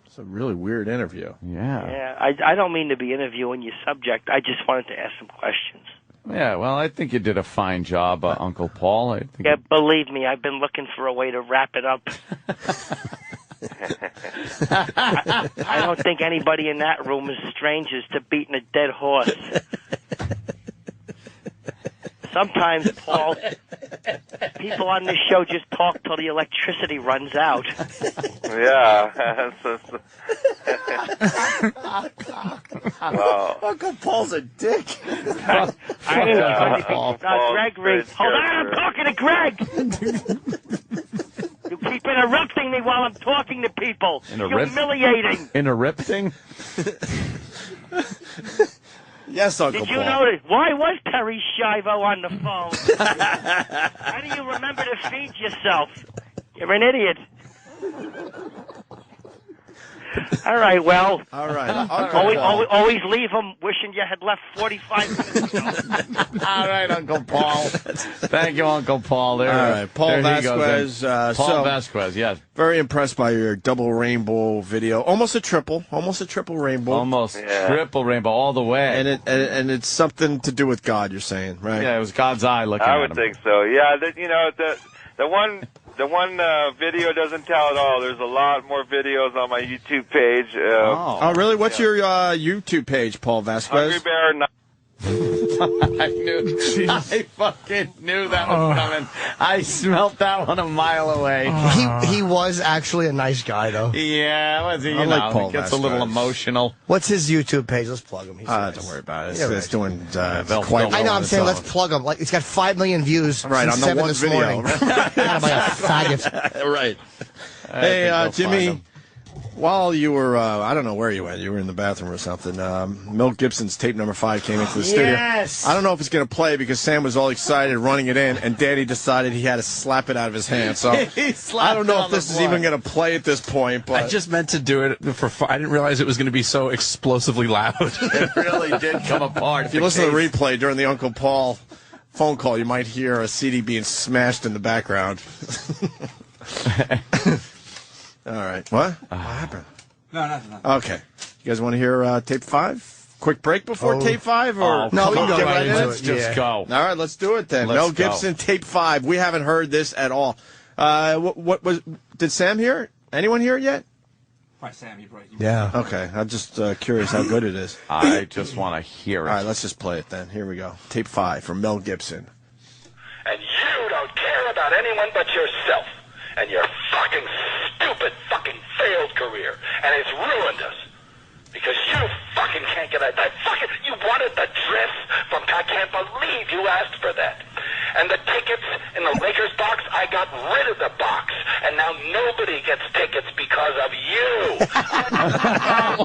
It's a really weird interview. Yeah. Yeah. I don't mean to be interviewing your subject. I just wanted to ask some questions. Yeah, well, I think you did a fine job, Uncle Paul. Believe me, I've been looking for a way to wrap it up. I don't think anybody in that room is strangers to beating a dead horse. Sometimes, Paul, people on this show just talk till the electricity runs out. Yeah. Wow. Uncle Paul's a dick. Gregory. Hold on, I'm talking to Greg. You keep interrupting me while I'm talking to people. Humiliating. Interrupting? Yes, Uncle Did you Paul. notice? Why was Terry Schiavo on the phone? How do you remember to feed yourself? You're an idiot. All right, well. All right. Uncle Paul. Always leave them wishing you had left 45 minutes ago. All right, Uncle Paul. Thank you, Uncle Paul. There, all right, Paul Vasquez. Paul Vasquez, yes. Very impressed by your double rainbow video. Almost a triple rainbow. Almost triple rainbow all the way. And it's something to do with God, you're saying, right? Yeah, it was God's eye looking at him. I would think so. Yeah, the one video doesn't tell it all. There's a lot more videos on my YouTube page. Oh, really? What's your YouTube page, Paul Vasquez? Hungry Bear. I fucking knew that was coming. I smelt that one a mile away. He was actually a nice guy, though. Yeah, was he? I like Paul he gets Vasquez. a little emotional. What's his YouTube page? Let's plug him. Don't worry about it. Yeah, It's doing quite well. I know. I'm saying on its let's plug him. Like it's got 5 million views. Right, since on the 7 one this video. morning. Gotta buy a faggot. Right. Hey, Jimmy, while you were, I don't know where you went. You were in the bathroom or something. Mel Gibson's tape number 5 came into the studio. Yes! I don't know if it's going to play because Sam was all excited running it in, and Daddy decided he had to slap it out of his hand. So I don't know if this is even going to play at this point. But I just meant to do it for fun. I didn't realize it was going to be so explosively loud. It really did come apart. If you listen to the replay during the Uncle Paul phone call, you might hear a CD being smashed in the background. All right. What? What happened? No, nothing. Okay. You guys want to hear tape 5? Quick break before tape 5? Or no, we can go get right into it. Let's just go. All right, let's do it then. Mel Gibson, tape 5. We haven't heard this at all. What was? Did Sam hear it? Anyone hear it yet? Right, Sam, you brought it. Yeah. Okay. I'm just curious how good it is. I just want to hear it. All right, let's just play it then. Here we go. Tape 5 from Mel Gibson. And you don't care about anyone but yourself and your fucking stupid fucking failed career. And it's ruined us. Because you fucking can't get out. You wanted the dress from, I can't believe you asked for that. And the tickets in the Lakers box, I got rid of the box. And now nobody gets tickets because of you.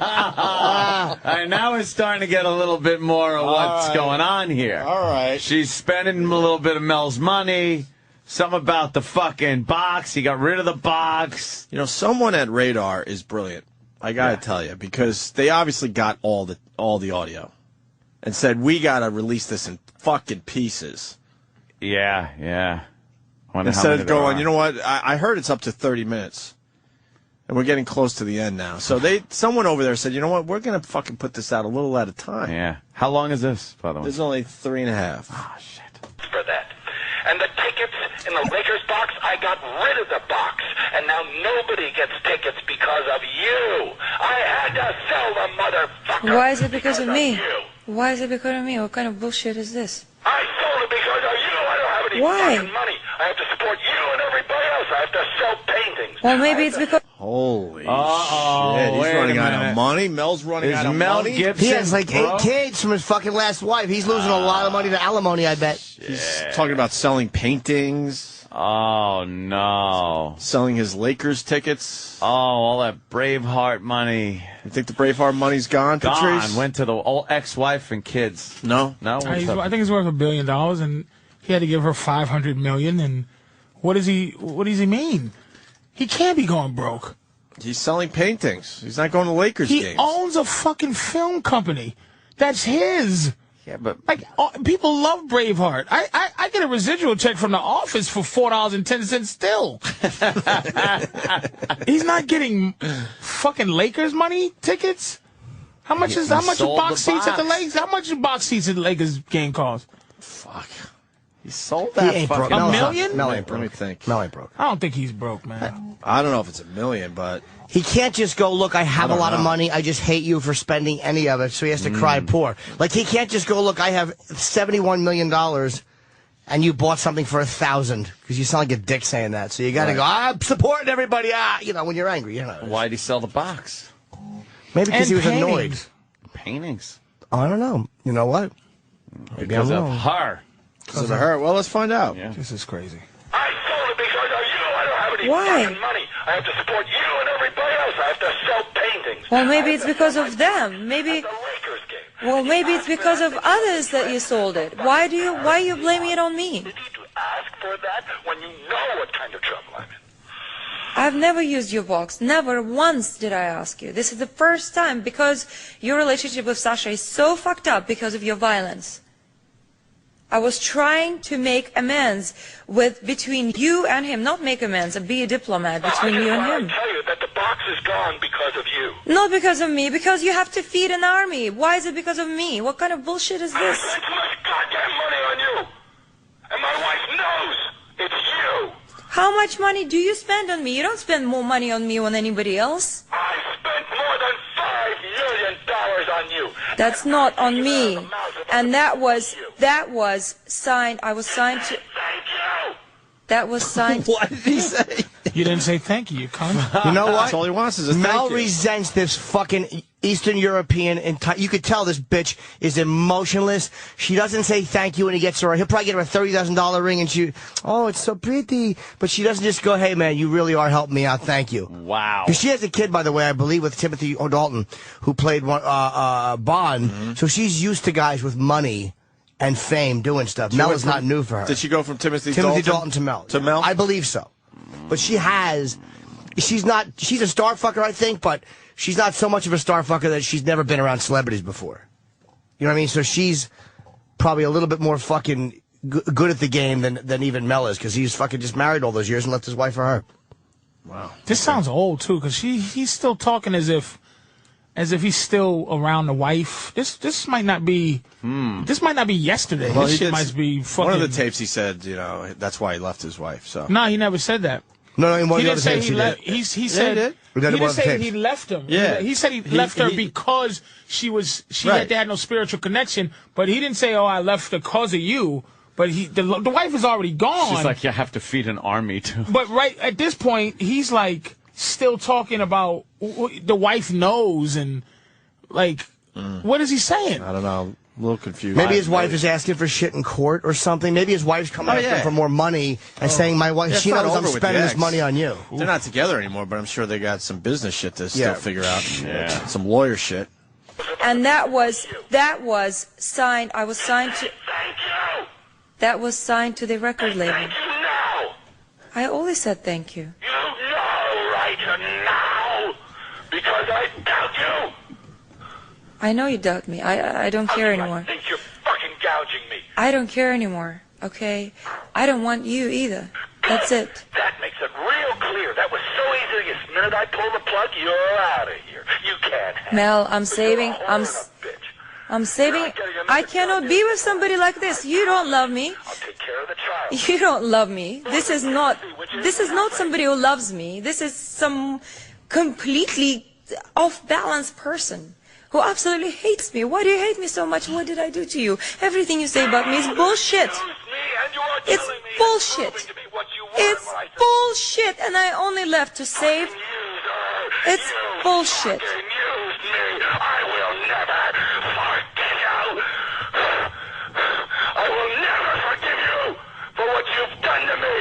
All right, now we're starting to get a little bit more of what's going on here. All right. She's spending a little bit of Mel's money. Something about the fucking box. He got rid of the box. You know, someone at Radar is brilliant. I gotta tell you, because they obviously got all the audio, and said we gotta release this in fucking pieces. Yeah. Instead of going, you know what? I heard it's up to 30 minutes, and we're getting close to the end now. So someone over there said, you know what? We're gonna fucking put this out a little at a time. Yeah. How long is this, by the way? There's only 3.5. Oh shit. For that. And the tickets in the Lakers box, I got rid of the box. And now nobody gets tickets because of you. I had to sell the motherfucker. Why is it because of me? You. Why is it because of me? What kind of bullshit is this? I sold it because of you. I don't have any fucking money. I have to support you and everybody else. I have to sell paintings. Well, maybe it's because... Holy Uh-oh, shit. He's wait running a out minute. of money. Mel's running Is out of Mel money. Gibson He has like broke? 8 kids from his fucking last wife. He's losing a lot of money to alimony, I bet. He's talking about selling paintings. Oh, no. Selling his Lakers tickets. Oh, all that Braveheart money. You think the Braveheart money's gone, Patrice? Gone. Went to the old ex-wife and kids. No? No? I think he's worth $1 billion, and he had to give her $500 million. And what does he mean? He can't be going broke. He's selling paintings. He's not going to Lakers He games. owns a fucking film company. That's his. Yeah, but people love Braveheart. I get a residual check from The Office for $4.10 still. He's not getting fucking Lakers money tickets. How much are box seats at the Lakers? How much are box seats at the Lakers game cost? Fuck. He sold that ain't fucking... broke. $1 million? Mel ain't broke. Let me think. Mel ain't broke. I don't think he's broke, man. I don't know if it's $1 million, but He can't just go, look, I have a don't lot of know. money. I just hate you for spending any of it. So he has to cry poor. Like, he can't just go, look, I have $71 million and you bought something for $1,000 because you sound like a dick saying that. So you got to go, I'm supporting everybody. When you're angry, Why'd he sell the box? Maybe because he was annoyed. Paintings. I don't know. You know what? Maybe Because I'm of wrong. her. because of her. Well, let's find out. Yeah. This is crazy. I sold it because of you. I don't have any Why? fucking money. I have to support you and everybody else. I have to sell paintings. Well, maybe it's because of them. Maybe. Well, maybe it's because of others that you sold it. Why are you blaming it on me? You need to ask for that when you know what kind of trouble I'm in. I've never used your box. Never once did I ask you. This is the first time because your relationship with Sasha is so fucked up because of your violence. I was trying to make amends between you and him, not make amends, be a diplomat between you and him. I tell you that the box is gone because of you. Not because of me, because you have to feed an army. Why is it because of me? What kind of bullshit is I this? spent too much goddamn money on you. And my wife knows it's you. How much money do you spend on me? You don't spend more money on me than anybody else. I spent more than $5 million on you. That's not on me. And that was signed. I was signed to. Thank you. That was signed. What did he say? You didn't say thank you, cunt. You know what? That's all he wants is a thank Mel you. resents this fucking Eastern European. You could tell this bitch is emotionless. She doesn't say thank you when he gets her. He'll probably get her a $30,000 ring, and oh, it's so pretty. But she doesn't just go, hey, man, you really are helping me out. Thank you. Wow. Because she has a kid, by the way, I believe, with Timothy Dalton, who played Bond. Mm-hmm. So she's used to guys with money and fame doing stuff. Mel is not new for her. Did she go from Timothy Dalton to Mel? To Mel? I believe so. But she's a star fucker, I think, but she's not so much of a star fucker that she's never been around celebrities before. You know what I mean? So she's probably a little bit more fucking good at the game than even Mel is, because he's fucking just married all those years and left his wife for her. Wow. This sounds old, too, because he's still talking as if he's still around the wife. This might not be. This might not be yesterday. Well, this shit might be fucking. One of the tapes he said, that's why he left his wife. So. No, he never said that. No, in one he of the didn't other say tapes he left. did. He said he didn't say he left him. Yeah. He said he left her because she had no spiritual connection. But he didn't say, "Oh, I left because of you." But the wife is already gone. She's like, you have to feed an army too. But right at this point, he's like still talking about the wife knows and like, what is he saying? I don't know. A little confused. Maybe his wife is asking for shit in court or something. Maybe his wife's coming after him for more money and saying, "My wife, she knows I'm spending this money on you." They're not together anymore, but I'm sure they got some business shit to still figure out. Yeah. Some lawyer shit. And that was signed. I was signed to. That was signed to the record label. I always said thank you. You know right now because I doubt you. I know you doubt me. I don't care anymore. I think you're fucking gouging me. I don't care anymore, okay? I don't want you either. That's it. That makes it real clear. That was so easy. The minute I pull the plug, you're out of here. You can't have Mel, I'm saving. I'm saving. I cannot be with somebody like this. You don't love me. I'll take care of the child. You don't love me. This is not somebody who loves me. This is some completely off-balance person who absolutely hates me. Why do you hate me so much? What did I do to you? Everything you say about me is bullshit. It's bullshit. It's bullshit, and I only left to save. It's bullshit. I will never forgive you. I will never forgive you for what you've done to me.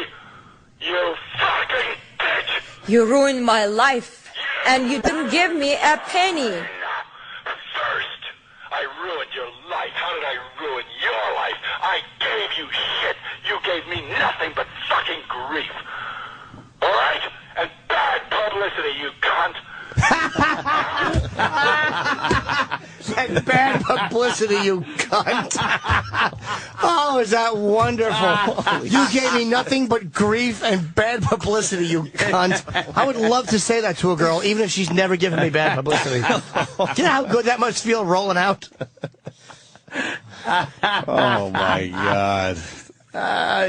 You fucking bitch. You ruined my life, and you didn't give me a penny. First, I ruined your life. How did I ruin your life? I gave you shit. You gave me nothing but fucking grief. All right? And bad publicity, you cunt. And bad publicity, you cunt. Oh, is that wonderful? You gave me nothing but grief and bad publicity, you cunt. I would love to say that to a girl, even if she's never given me bad publicity. Do you know how good that must feel rolling out? Oh, my God.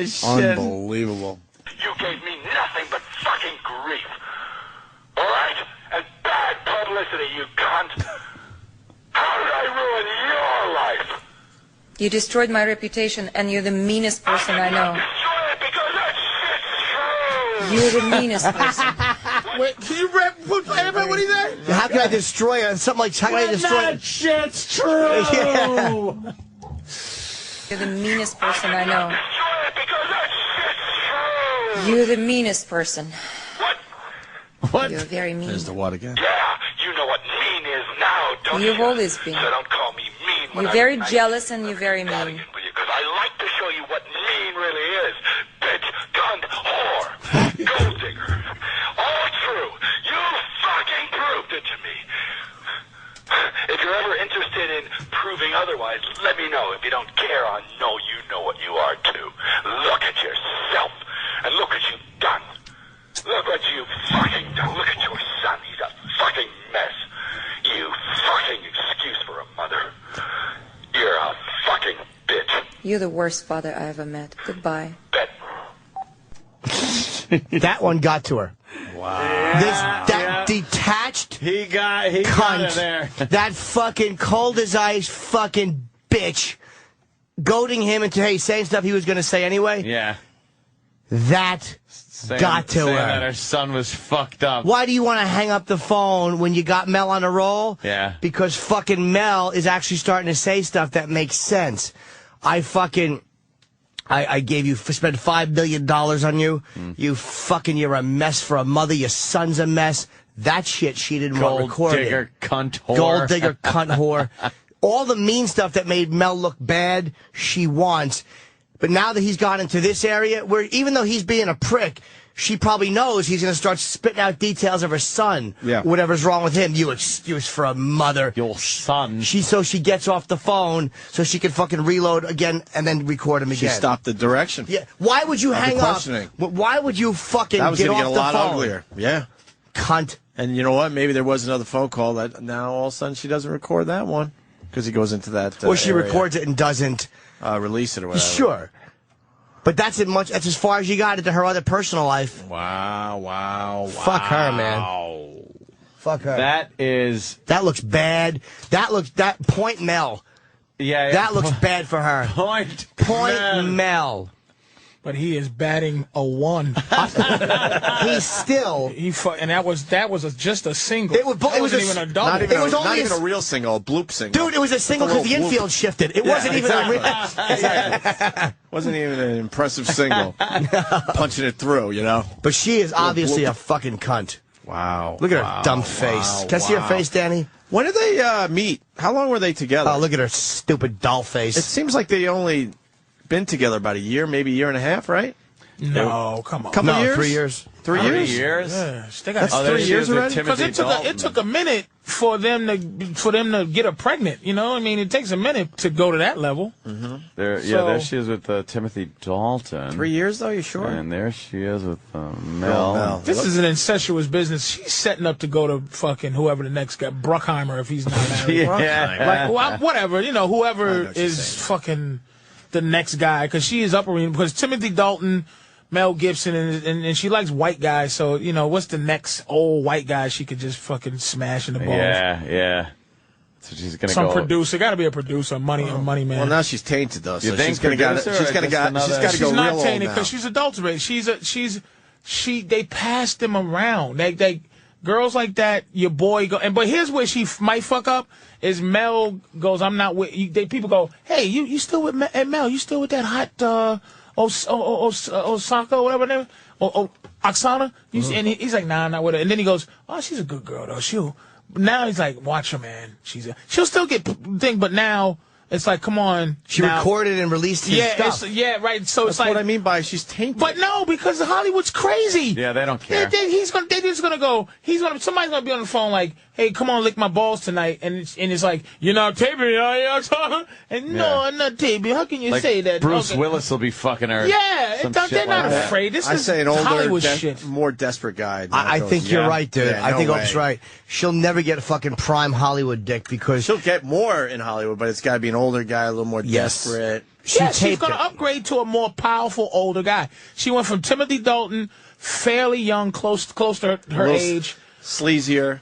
Shit. Unbelievable. You gave me nothing but fucking grief. All right? And bad publicity, you cunt. How did I ruin your life? You destroyed my reputation, and you're the meanest person I know. You're the meanest person. Wait, can you play what he said? How can I destroy it? Something like, how can I destroy that it? shit's true. Yeah. You're the meanest person I know. You're the meanest person. What? You're very mean. There's the what again? Yeah, you know what mean is now, don't you? You've always been. So don't call me mean. You're very jealous and you're very mean. Because I like to show you what mean really is. Bitch, cunt, whore, gold digger. All true. You fucking proved it to me. If you're ever interested in proving otherwise, let me know. If you don't care, I know you know what you are too. Look at yourself and look what you've done. Look what you've fucking done. Look at your son. He's a fucking mess. You fucking excuse for a mother. You're a fucking bitch. You're the worst father I ever met. Goodbye. That one got to her. Wow. That detached He got cunt, it there. that fucking cold as ice fucking bitch, goading him into saying stuff he was going to say anyway. Yeah. That got to saying her. that her son was fucked up. Why do you want to hang up the phone when you got Mel on a roll? Yeah. Because fucking Mel is actually starting to say stuff that makes sense. I gave you, spent $5 million on you. You're a mess for a mother. Your son's a mess. That shit she didn't want recorded. Gold digger, cunt whore. Gold digger, cunt whore. All the mean stuff that made Mel look bad, she wants. But now that he's gone into this area, where even though he's being a prick, she probably knows he's going to start spitting out details of her son. Yeah. Whatever's wrong with him. You excuse for a mother. Your son. So she gets off the phone so she can fucking reload again and then record him again. She stopped the direction. Yeah. Why would you hang up? Why would you fucking get off the phone? That was going to get a lot uglier. Yeah. Cunt. And you know what? Maybe there was another phone call that now all of a sudden she doesn't record that one because he goes into that. Or she area. records it and doesn't release it or whatever. Sure. But that's as far as you got into her other personal life. Wow. Fuck her, man. Fuck her. That looks bad. That point Mel. Yeah. That looks bad for her. Point Mel. But he is batting a 1. He's still. And that was just a single. It wasn't even a double. Not even a real single, a bloop single. Dude, it was a single because the infield shifted. It wasn't even a real. Exactly. Wasn't even an impressive single. Punching it through, you know. But she is obviously a fucking cunt. Wow. Look at her dumb face. Can I see her face, Danny? When did they meet? How long were they together? Oh, look at her stupid doll face. It seems like they only been together about a year, maybe a year and a half, right? No, come on. Couple years? 3 years. 3 years? 3 years? Yeah, That's 3 years already? Because it took a minute for them to get her pregnant. You know, I mean, it takes a minute to go to that level. Mm-hmm. There she is with Timothy Dalton. 3 years though, you sure? And there she is with Mel. This is an incestuous business. She's setting up to go to fucking whoever the next guy, Bruckheimer, if he's not married. Yeah. Like, whatever, you know, whoever is fucking the next guy, because she is uppering, because Timothy Dalton, Mel Gibson, and she likes white guys, so, you know, what's the next old white guy she could just fucking smash in the balls? Yeah. So she's going to go. Some producer, got to be a producer, money man. Well, now she's tainted, though, so You think she's going to go She's real not old tainted, now. because she's adulterated. They passed them around. They girls like that, your boy go, but here's where she might fuck up, is Mel goes, I'm not with, people go, hey, you still with Mel, you still with that hot, Osaka, whatever her name, Oksana? And he's like, nah, I'm not with her. And then he goes, oh, she's a good girl, though. Now he's like, watch her, man. She'll still get thing, but now it's like, come on. She recorded and released his stuff. Right. So That's it's like, what I mean by she's tainted. but no, because Hollywood's crazy. Yeah, they don't care. Somebody's gonna be on the phone like, hey, come on, lick my balls tonight, and it's like, you're not taping it, are you? And no, I'm not taping. How can you say that? Bruce Willis will be fucking her. Yeah, Some they're shit not like that. afraid. This I is say an older, Hollywood shit. more desperate guy. I think you're right, dude. Yeah, I think no Oak's way. right. She'll never get a fucking prime Hollywood dick because She'll get more in Hollywood, but it's got to be an older guy, a little more desperate. She's going to upgrade to a more powerful, older guy. She went from Timothy Dalton, fairly young, close to her age. Sleazier.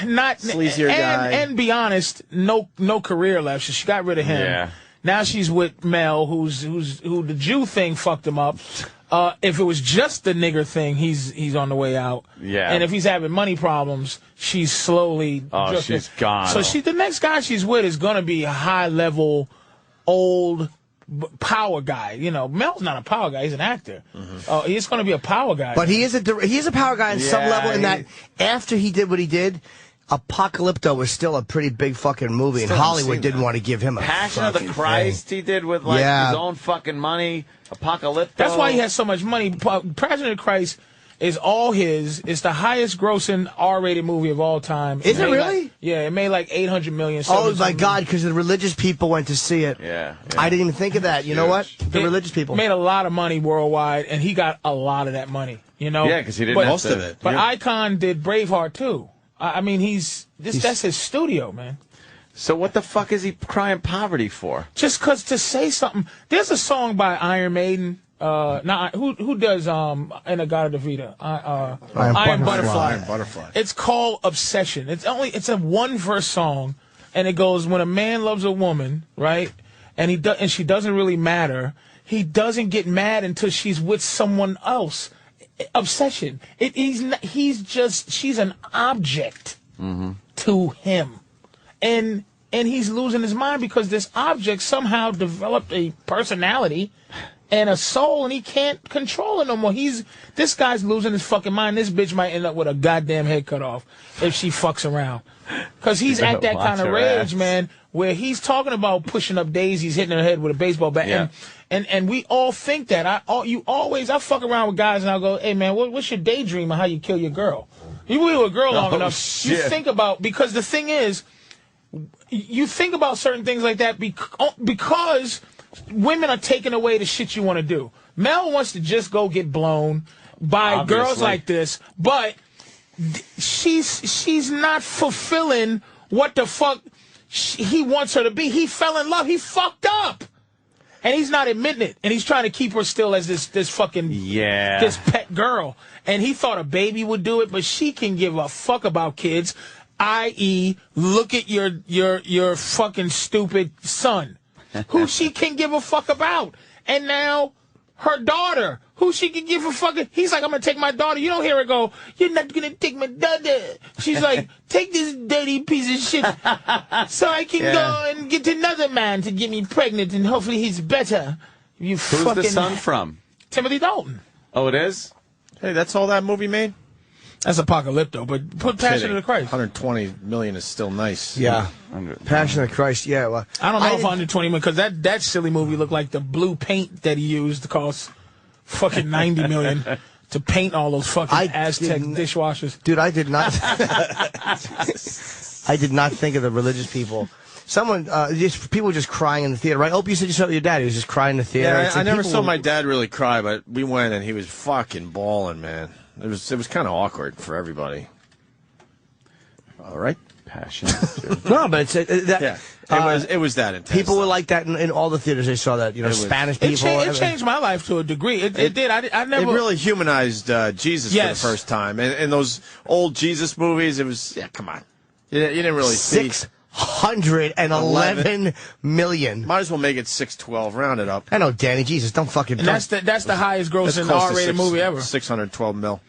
Not sleazier guy. And be honest, no career left. So she got rid of him. Yeah. Now she's with Mel, who the Jew thing fucked him up. If it was just the nigger thing, he's on the way out. Yeah. And if he's having money problems, she's slowly. Oh, she's gone. So the next guy she's with is going to be a high level, old, power guy. You know, Mel's not a power guy. He's an actor. He's going to be a power guy. But he is a power guy on some level in that after he did what he did, Apocalypto was still a pretty big fucking movie, and Hollywood didn't want to give him a Passion of the Christ thing. he did with his own fucking money. Apocalypto. That's why he has so much money. Passion of the Christ is all his. It's the highest grossing R-rated movie of all time. Is it really? It made like $800 million. Oh my God! Because the religious people went to see it. Yeah. I didn't even think of that. You know what? The religious people made a lot of money worldwide, and he got a lot of that money. You know? Yeah, because he did most of it. But Icon did Braveheart too. I mean, that's his studio, man. So what the fuck is he crying poverty for? Just because to say something. There's a song by Iron Maiden. Who does In a God of the Vita? Iron Butterfly. It's called Obsession. It's a 1-verse song, and it goes, when a man loves a woman, right, and she doesn't really matter, he doesn't get mad until she's with someone else. Obsession. She's an object to him, and he's losing his mind because this object somehow developed a personality and a soul, and he can't control it no more. This guy's losing his fucking mind. This bitch might end up with a goddamn head cut off if she fucks around. Because he's at that kind of rage, man, where he's talking about pushing up daisies, hitting her head with a baseball bat. Yeah. And we all think that. I fuck around with guys and I'll go, hey, man, what's your daydream of how you kill your girl? You were with a girl long enough, you think about, because the thing is, you think about certain things like that because women are taking away the shit you want to do. Mel wants to just go get blown by girls like this, but she's not fulfilling what the fuck he wants her to be. He fell in love. He fucked up. And he's not admitting it. And he's trying to keep her still as this fucking this pet girl. And he thought a baby would do it, but she can give a fuck about kids, i.e., look at your fucking stupid son, who she can give a fuck about. And now her daughter, who she can give a fucking... He's like, I'm going to take my daughter. You don't hear her go, you're not going to take my daughter. She's like, take this dirty piece of shit so I can go and get another man to get me pregnant and hopefully he's better. You Who's the son from? Timothy Dalton. Oh, it is? Hey, that's all that movie made? That's Apocalypto, but put Passion of the Christ. 120 million is still nice. Yeah. Passion of the Christ, yeah. Well, I don't know if 120 million, because that silly movie looked like the blue paint that he used to cost fucking 90 million to paint all those fucking Aztec dishwashers. Dude, I did not. I did not think of the religious people. Someone, people were just crying in the theater, right? Opie, you said you saw your dad. He was just crying in the theater. Yeah, I never saw my dad really cry, but we went and he was fucking bawling, man. It was kind of awkward for everybody. All right, Passion. No, but it's it was that intense. People were like that in all the theaters. They saw that, Spanish people. It changed my life to a degree. It did. I never. It really humanized Jesus for the first time. And in those old Jesus movies, it was come on. You didn't really see 611 million. Might as well make it 612. Round it up. I know, Danny. Jesus, don't fucking. And that's the highest grossing R-rated movie ever. 612 mil.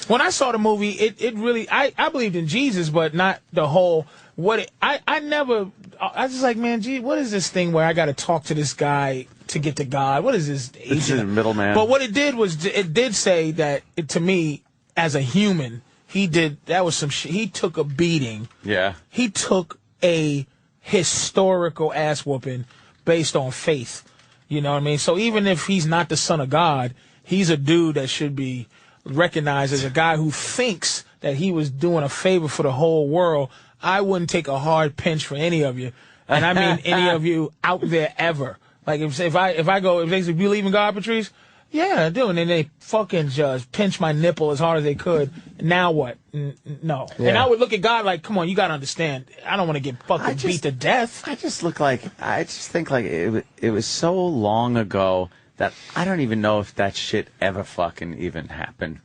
When I saw the movie, it really, I believed in Jesus, but not the whole, I was just like, man, gee, what is this thing where I got to talk to this guy to get to God? What is this? This is a middleman. But what it did was, it did say that, to me, as a human, he took a beating. Yeah. He took a historical ass whooping based on faith. You know what I mean? So even if he's not the son of God, he's a dude that should be recognized as a guy who thinks that he was doing a favor for the whole world. I wouldn't take a hard pinch for any of you, and I mean any of you out there ever. Like if they say, believe in God, Patrice? Yeah, I do. And then they fucking just pinch my nipple as hard as they could. Now what? No. Yeah. And I would look at God like, come on, you got to understand. I don't want to get fucking beat to death. I just think like it was so long ago that I don't even know if that shit ever fucking even happened.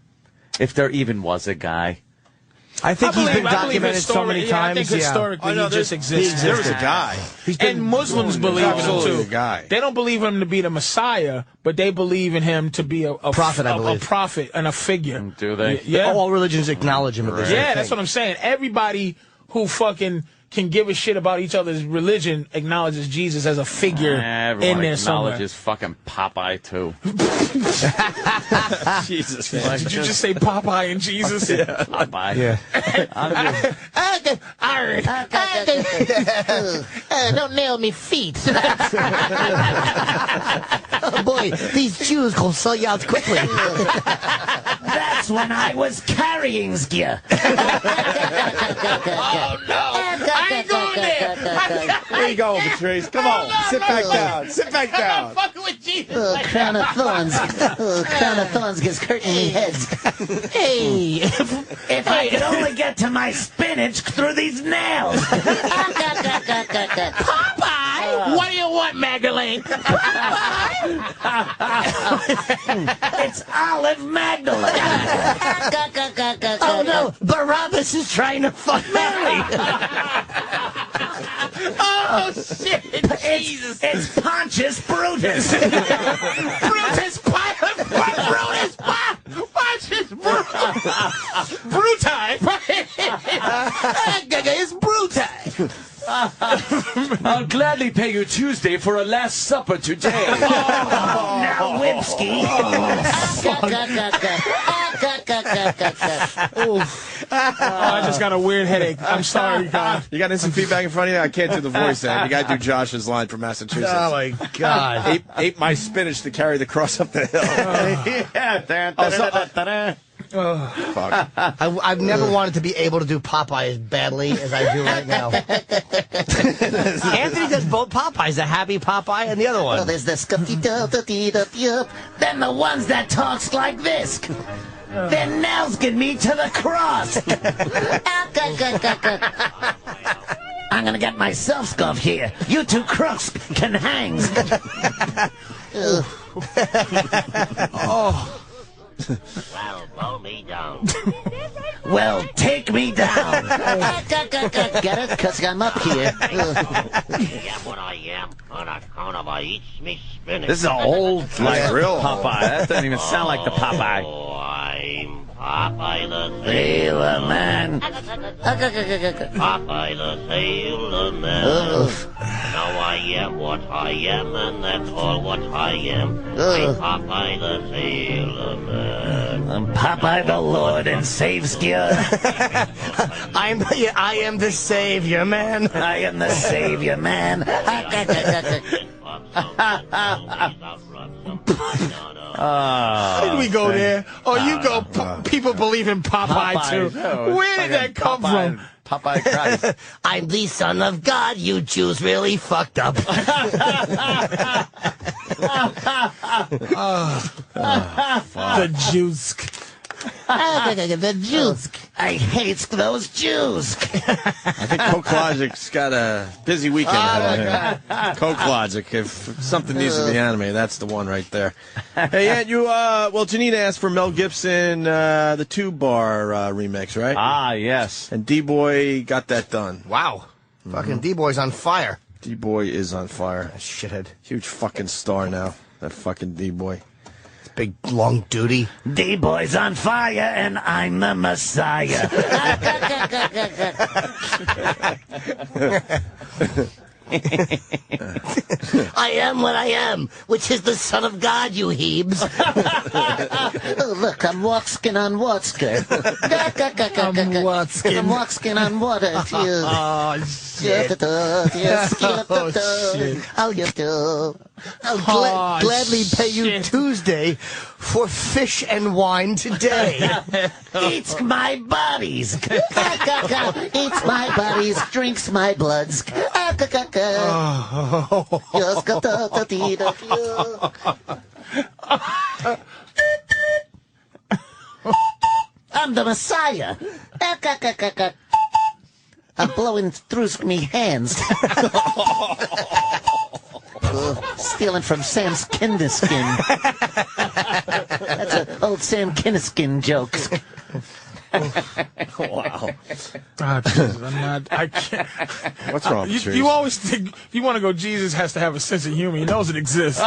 If there even was a guy. I think he's been documented so many times. I think historically he just exists. There was a guy. And Muslims believe in him too. A guy. They don't believe him to be the Messiah, but they believe in him to be a prophet, I believe. A prophet and a figure. Do they? Yeah. All religions acknowledge him. Yeah, that's what I'm saying. Everybody who fucking can give a shit about each other's religion acknowledges Jesus as a figure in there somewhere. Acknowledges fucking Popeye, too. Jesus, man. Did you just say Popeye and Jesus? Yeah. Popeye. Yeah. Don't nail me feet. Oh boy, these Jews gonna sell you out quickly. That's when I was carrying you. Oh no! I ain't going there. There you go, Patrice. Come on, sit back down. Sit back down. I'm not fucking with Jesus. Crown of thorns. Crown of thorns gets curtain me heads. Hey, if I could only get to my spinach through these nails. Popeye, what do you want, Magdalene? It's Olive Magdalene. Oh no, Barabbas is trying to fuck Mary. Oh shit! Jesus! It's Pontius Brutus. Brutus, Brutus, Pontius Brutus, It's Brutai. I'll gladly pay you Tuesday for a Last Supper today. Now, Whipsky. I just got a weird headache. I'm sorry, God. You got instant feedback in front of you? I can't do the voice, Ed. You got to do Josh's line from Massachusetts. Oh, my God. Ate my spinach to carry the cross up the hill. Fuck. I've never wanted to be able to do Popeye as badly as I do right now. Anthony does both Popeyes, the happy Popeye and the other one. Oh, there's the scuffy yup. Then the ones that talks like this. Their nails get me to the cross. I'm gonna get myself scuffed here. You two crooks can hang. Oh. Well, blow me down. Well, take me down. Get it? Because I'm up here. I am what I am on account of I eats me spinach. This is an old, like, real Popeye. That doesn't even sound like the Popeye. Oh, I'm Popeye the Sailor Man. Popeye the Sailor Man. Now I am what I am, and that's all what I am. I'm Popeye the Sailor Man. I'm Popeye the Lord and Savior. I am the savior, man. I am the Savior, man. Did we go there? Oh, you go. People believe in Popeye too. Where did that come from? Popeye Christ. I'm the son of God. You Jews really fucked up. The Jews. The Jews. I hate those Jews. I think Coke Logic's got a busy weekend ahead of him. Coke Logic. If something needs to be animated, that's the one right there. Hey, Ed, you, Janita asked for Mel Gibson, the Tube Bar remix, right? Ah, yes. And D-Boy got that done. Wow. Fucking D-Boy's on fire. D-Boy is on fire. Shithead. Huge fucking star now. That fucking D-Boy. Big long duty. D-Boy's on fire and I'm the Messiah. I am what I am, which is the son of God, you heebs. Oh, look, I'm walkskin on water. I'm walkskin on water. Oh, shit. I'll gladly pay you Tuesday for fish and wine today. Eats my bodies. Eats my bodies, drinks my bloods. I'm the Messiah. I'm blowing through me hands. Stealing from Sam's Kinderskin. That's an old Sam Kinderskin joke. Wow. Oh, Jesus, I can't. What's wrong, You always think, if you want to go, Jesus has to have a sense of humor. He knows it exists.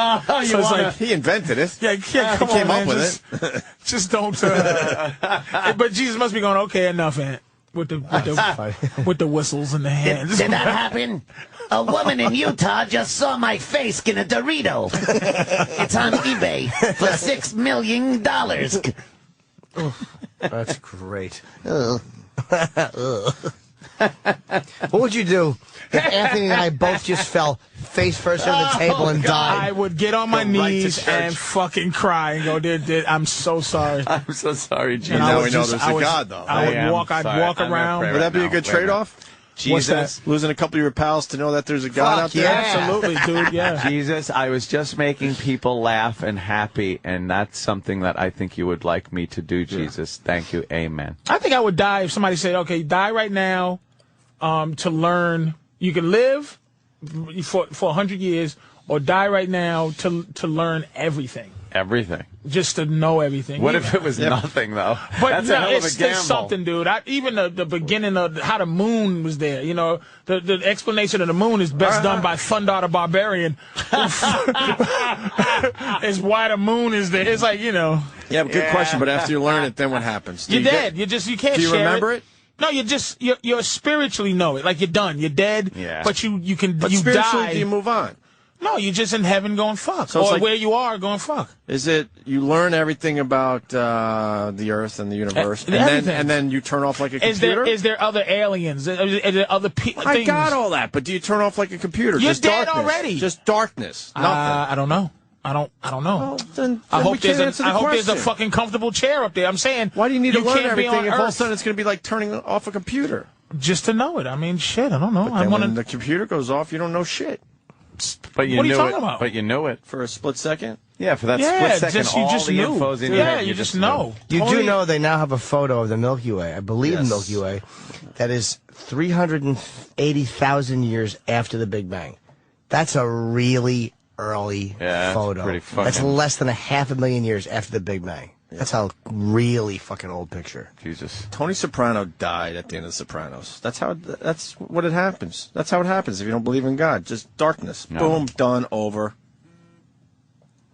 He invented it. Yeah, come he came on, up man. with it. Just don't. But Jesus must be going, okay, enough, Aunt. with the whistles in the hands. Did that happen? A woman in Utah just saw my face in a Dorito. It's on eBay for $6 million. That's great. What would you do if Anthony and I both just fell face first on the table and died? I would get on my knees and fucking cry and go, I'm so sorry. I'm so sorry, Jesus. Now we know there's a God, though. I'd walk around. Would that be a good trade-off? Jesus. Losing a couple of your pals to know that there's a God out there? Yeah, absolutely, dude, yeah. Jesus, I was just making people laugh and happy, and that's something that I think you would like me to do, Jesus. Thank you. Amen. I think I would die if somebody said, okay, die right now to learn. You can live for 100 years or die right now to learn everything. Everything. Just to know everything. What if it was nothing, though? But that's a hell of a gamble. It's something, dude. Even the beginning of how the moon was there, you know, the explanation of the moon is best done by Thundar the Barbarian. It's why the moon is there. It's like, you know. Yeah, good question. But after you learn it, then what happens? You're dead. You can't do you share remember it? No, you spiritually know it. Like, you're done. You're dead. Yeah. But you can, but you spiritually, die. do you move on? No, you're just in heaven going fuck. So or like, where you are going fuck. Is it you learn everything about the earth and the universe, and then you turn off like a computer? Is there other aliens? Is there other things? I got all that, but do you turn off like a computer? You're just dead darkness. already. Just darkness. Nothing. I don't know. I don't know. Well, then I hope there's question. a fucking comfortable chair up there. I'm saying, why do you need to learn can't be everything on if all of a Earth sudden it's going to be like turning off a computer? Just to know it. I mean, shit. I don't know. But then when the computer goes off, you don't know shit. But you what are you knew talking it. about? But you knew it For a split second? Yeah, for that split second, you all just the knew. info's in your head. You just know. You do know they now have a photo of the Milky Way, I believe the Milky Way, that is 380,000 years after the Big Bang. That's a really early photo. Pretty fucking... That's less than 500,000 years after the Big Bang. That's a really fucking old picture. Jesus. Tony Soprano died at the end of The Sopranos. That's what it happens. That's how it happens if you don't believe in God. Just darkness. No. Boom, done, over.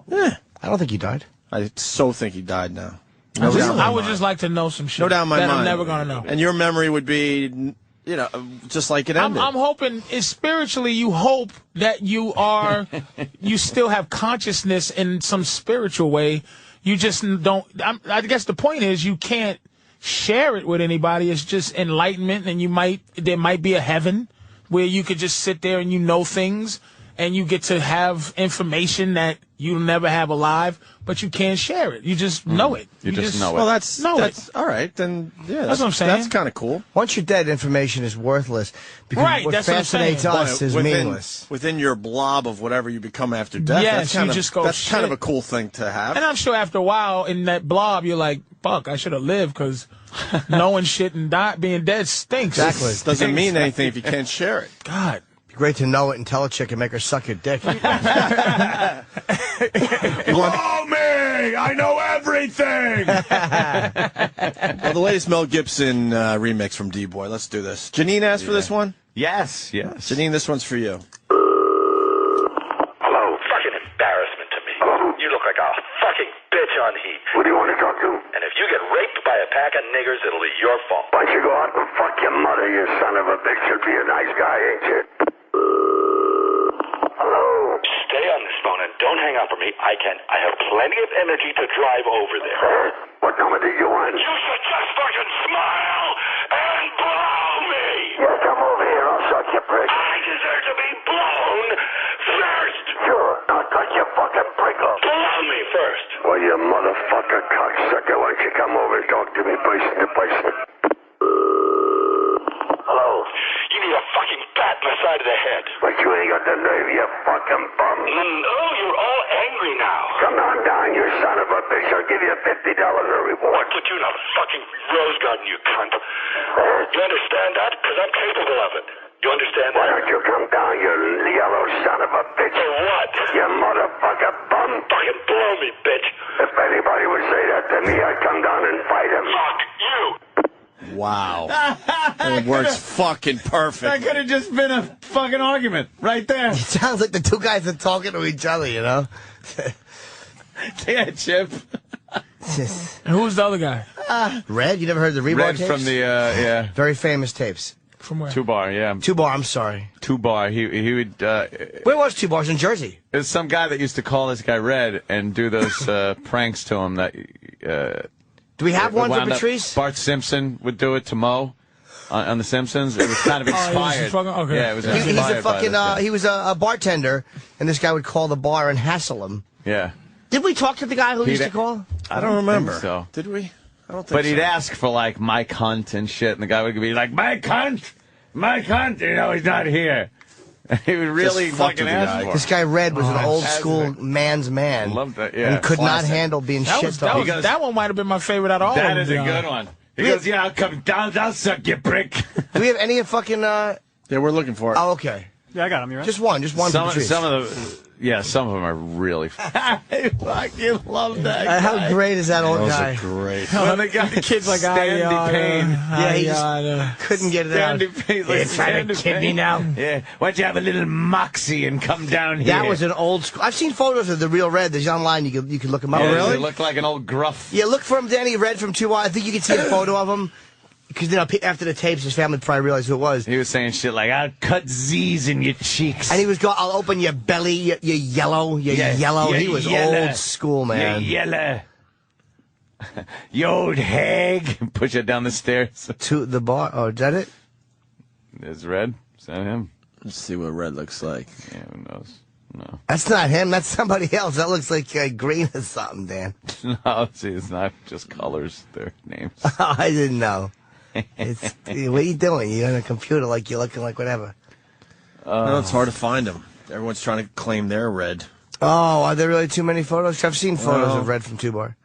I don't think he died. I so think he died now. I would just like to know some shit. No doubt in my that mind. I'm never going to know. And your memory would be, you know, just like it ended. I'm hoping, spiritually, you hope that you still have consciousness in some spiritual way. You just don't. I guess the point is you can't share it with anybody. It's just enlightenment, and there might be a heaven where you could just sit there and you know things, and you get to have information that you'll never have alive, but you can't share it. You just know it. You just know it. Well, that's all right. Then that's what I'm saying. That's kind of cool. Once you're dead, information is worthless because what fascinates us is meaningless. Within your blob of whatever you become after death, yes, that's kind of a cool thing to have. And I'm sure after a while in that blob, you're like, fuck, I should have lived because knowing shit and being dead stinks. Exactly. It doesn't mean anything if you can't share it. God. Great to know it and tell a chick and make her suck your dick. Blow me! I know everything! Well, the latest Mel Gibson remix from D-Boy. Let's do this. Janine asked for this one? Yes. Janine, this one's for you. Hello. Fucking embarrassment to me. You look like a fucking bitch on heat. Who do you want to talk to? And if you get raped by a pack of niggers, it'll be your fault. Why don't you go out and fuck your mother, you son of a bitch? You'll be a nice guy, ain't you? Hello? Stay on this phone and don't hang up on me. I have plenty of energy to drive over there. What number did you want? You should just fucking smile and blow me! Yeah, come over here. I'll suck your prick. I deserve to be blown first! Sure. I'll cut your fucking prick off. Blow me first! Well, you motherfucker cocksucker. Why don't you come over and talk to me person to person? Hello? You need a fucking bat in the side of the head. But you ain't got the nerve, you fucking bum. Oh, you're all angry now. Come on down, you son of a bitch. I'll give you $50 a reward. I'll put you in a fucking rose garden, you cunt. You understand that? Because I'm capable of it. You understand that? Why don't you come down, you yellow son of a bitch? For what? You motherfucker bum. Fucking blow me, bitch. If anybody would say that to me, I'd come down and fight him. Fuck you. Wow. It works fucking perfect. That could have just been a fucking argument right there. It sounds like the two guys are talking to each other, you know? Yeah, Chip. And who's the other guy? Red? You never heard the Rebar Red tapes? from the, yeah. Very famous tapes. From where? 2 Bar, yeah. 2 Bar, I'm sorry. 2 Bar. He would. Where was 2 Bars? In Jersey. There's some guy that used to call this guy Red and do those pranks to him that. Do we have one for wound up- Patrice? Bart Simpson would do it to Mo on The Simpsons. It was kind of inspired. Okay. Yeah, it was inspired. He's a by this guy. he was a bartender, and this guy would call the bar and hassle him. Yeah. Did we talk to the guy who used to call? I don't remember. think so. Did we? I don't think But he'd so. ask for, like, my cunt and shit, and the guy would be like, my cunt, you know, he's not here. He would really Just fuck fucking with the ask guy. for it. This guy Red was an old As school man's man. Loved that, yeah. And could not Classic. handle being shit talked. That one might have been my favorite out of all That of is a them. good one. He goes, yeah, I'll come down, I'll suck your brick. Do we have any fucking... Yeah, we're looking for it. Oh, okay. Yeah, I got him. You right? Just one for Patrice. Some of the... Yeah, some of them are really... I fucking love that guy. How great is that old Those guy? are great. When the guy, The kid's like, Standy Payne. Yeah, he just couldn't get it out. Standy Payne's like, You're trying to Standy kid me Payne. now? Yeah, why don't you have a little moxie and come down here? That was an old school... I've seen photos of the real Red. There's online. You can look him up. Yeah, he looked like an old gruff. Yeah, look for him, Danny Red from 2 I think you can see a photo of him. Because after the tapes, his family probably realized who it was. He was saying shit like, I'll cut Z's in your cheeks. And he was going, I'll open your belly, you're yellow, you're yellow. you're He was yellow. old school, man. You're yellow. You old hag. Push it down the stairs. To the bar. Oh, is that it? There's Red. Is that him? Let's see what Red looks like. Yeah, who knows? No. That's not him. That's somebody else. That looks like green or something, Dan. No, see, it's not just colors. They're names. Oh, I didn't know. What are you doing? You're on a computer like you're looking like whatever. No, it's hard to find them. Everyone's trying to claim their Red. Oh, are there really too many photos? I've seen photos Well, of Red from 2 Bar.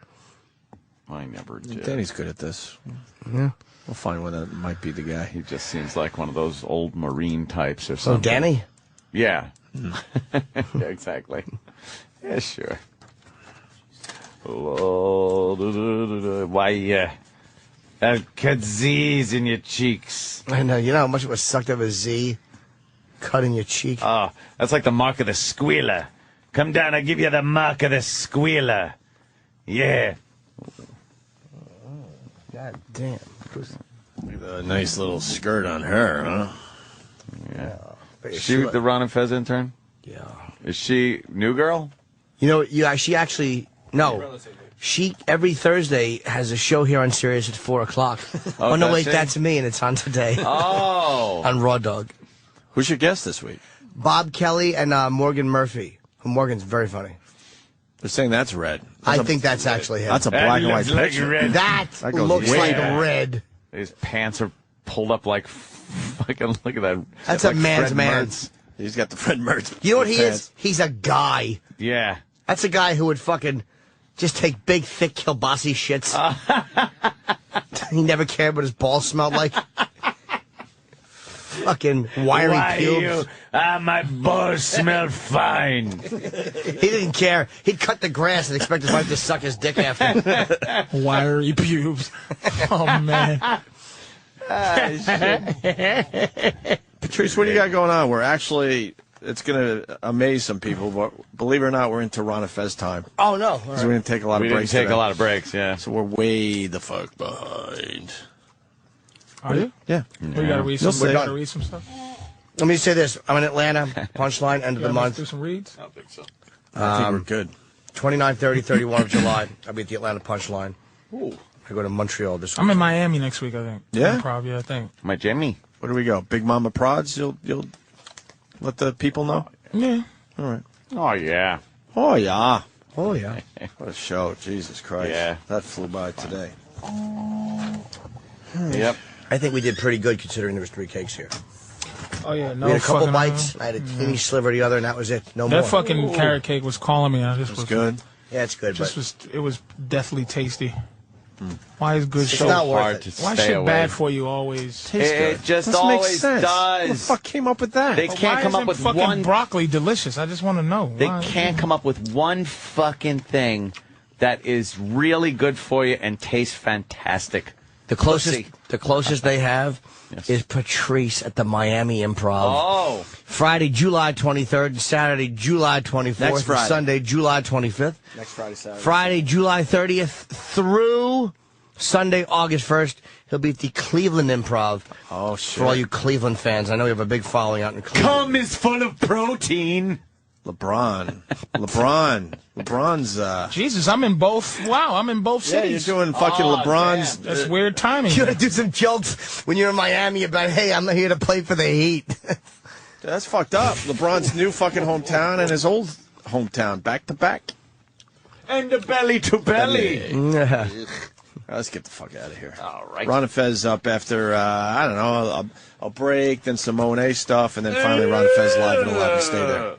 I never did. Danny's good at this. Yeah. We'll find one that might be the guy. He just seems like one of those old Marine types or something. Oh, Danny? Yeah. Yeah, exactly. Yeah, sure. Why, I've cut Z's in your cheeks. I know. You know how much it was sucked up a Z? Cut in your cheek. Oh, that's like the mark of the squealer. Come down, I'll give you the mark of the squealer. Yeah. God damn. A nice little skirt on her, huh? Yeah. Is she the Ron and Fez intern? Yeah. Is she new girl? You know, she actually... No. She, every Thursday, has a show here on Sirius at 4 o'clock. Oh, no, does wait, she? that's me, and it's on today. Oh. On Raw Dog. Who's your guest this week? Bob Kelly and Morgan Murphy. Morgan's very funny. They're saying that's Red. I think that's actually him. That's a black and white like picture. Red. That goes looks way like back. Red. His pants are pulled up like fucking, look at that. That's like a man's Fred man. Mertz. He's got the Fred Mertz. You know what he pants. is? He's a guy. Yeah. That's a guy who would fucking just take big, thick, kielbasi shits. He never cared what his balls smelled like. Fucking wiry pubes. My balls smell fine. He didn't care. He'd cut the grass and expect his wife to suck his dick after. Wiry pubes. Oh, man. Patrice, what do you got going on? We're actually, it's going to amaze some people, but believe it or not, we're into Ron and Fez time. Oh, no. So we're going to take a lot We of didn't breaks take today. a lot of breaks, yeah. So we're way the fuck behind. Are you? Yeah. We gotta read You'll some. We see. gotta read some stuff. Let me say this. I'm in Atlanta. Punchline, end of the Do month. some reads. I don't think so. I think we're good. 29, 30, 31 of July. I'll be at the Atlanta Punchline. Ooh. I go to Montreal this week. I'm in Miami next week, I think. Yeah? Improv, yeah, I think. My Jimmy. Where do we go? Big Mama Prods? You'll let the people know? Yeah. All right. Oh, yeah. Oh, yeah. Oh, yeah. What a show. Jesus Christ. Yeah. That flew by today. Yep. I think we did pretty good considering there was 3 cakes here. Oh, yeah. No We had a couple fucking, bites. I had a teeny sliver of the other, and that was it. No That more. fucking carrot cake was calling me. I just was Good. Yeah, it's good, but it was deathly tasty. Why is good It's shit? not worth hard it. to Why stay shit away. bad for you always? It just Doesn't make always sense. does. Who the fuck came up with that? They But can't why come up isn't with fucking one. broccoli delicious. I just want to know. They Why? can't come up with one fucking thing that is really good for you and tastes fantastic. the closest Pussy. the closest they have Yes. is Patrice at the Miami Improv. Oh, Friday, July 23rd, Saturday, July 24th, Next Friday. Sunday, July 25th. Next Friday, Saturday. Friday, July 30th through Sunday, August 1st. He'll be at the Cleveland Improv. Oh, shit. For all you Cleveland fans. I know you have a big following out in Cleveland. Cum is full of protein. LeBron's. Jesus, I'm in both. Wow, I'm in both Yeah, cities. you're doing fucking LeBron's. Damn, that's weird timing. You gotta do some jokes when you're in Miami about, hey, I'm here to play for the Heat. That's fucked up. LeBron's new fucking hometown and his old hometown, back to back. And the belly to belly. Let's get the fuck out of here. All right. Ron and Fez up after, I don't know, a break, then some Monet stuff, and then finally Ron and Fez live at 11. Stay there.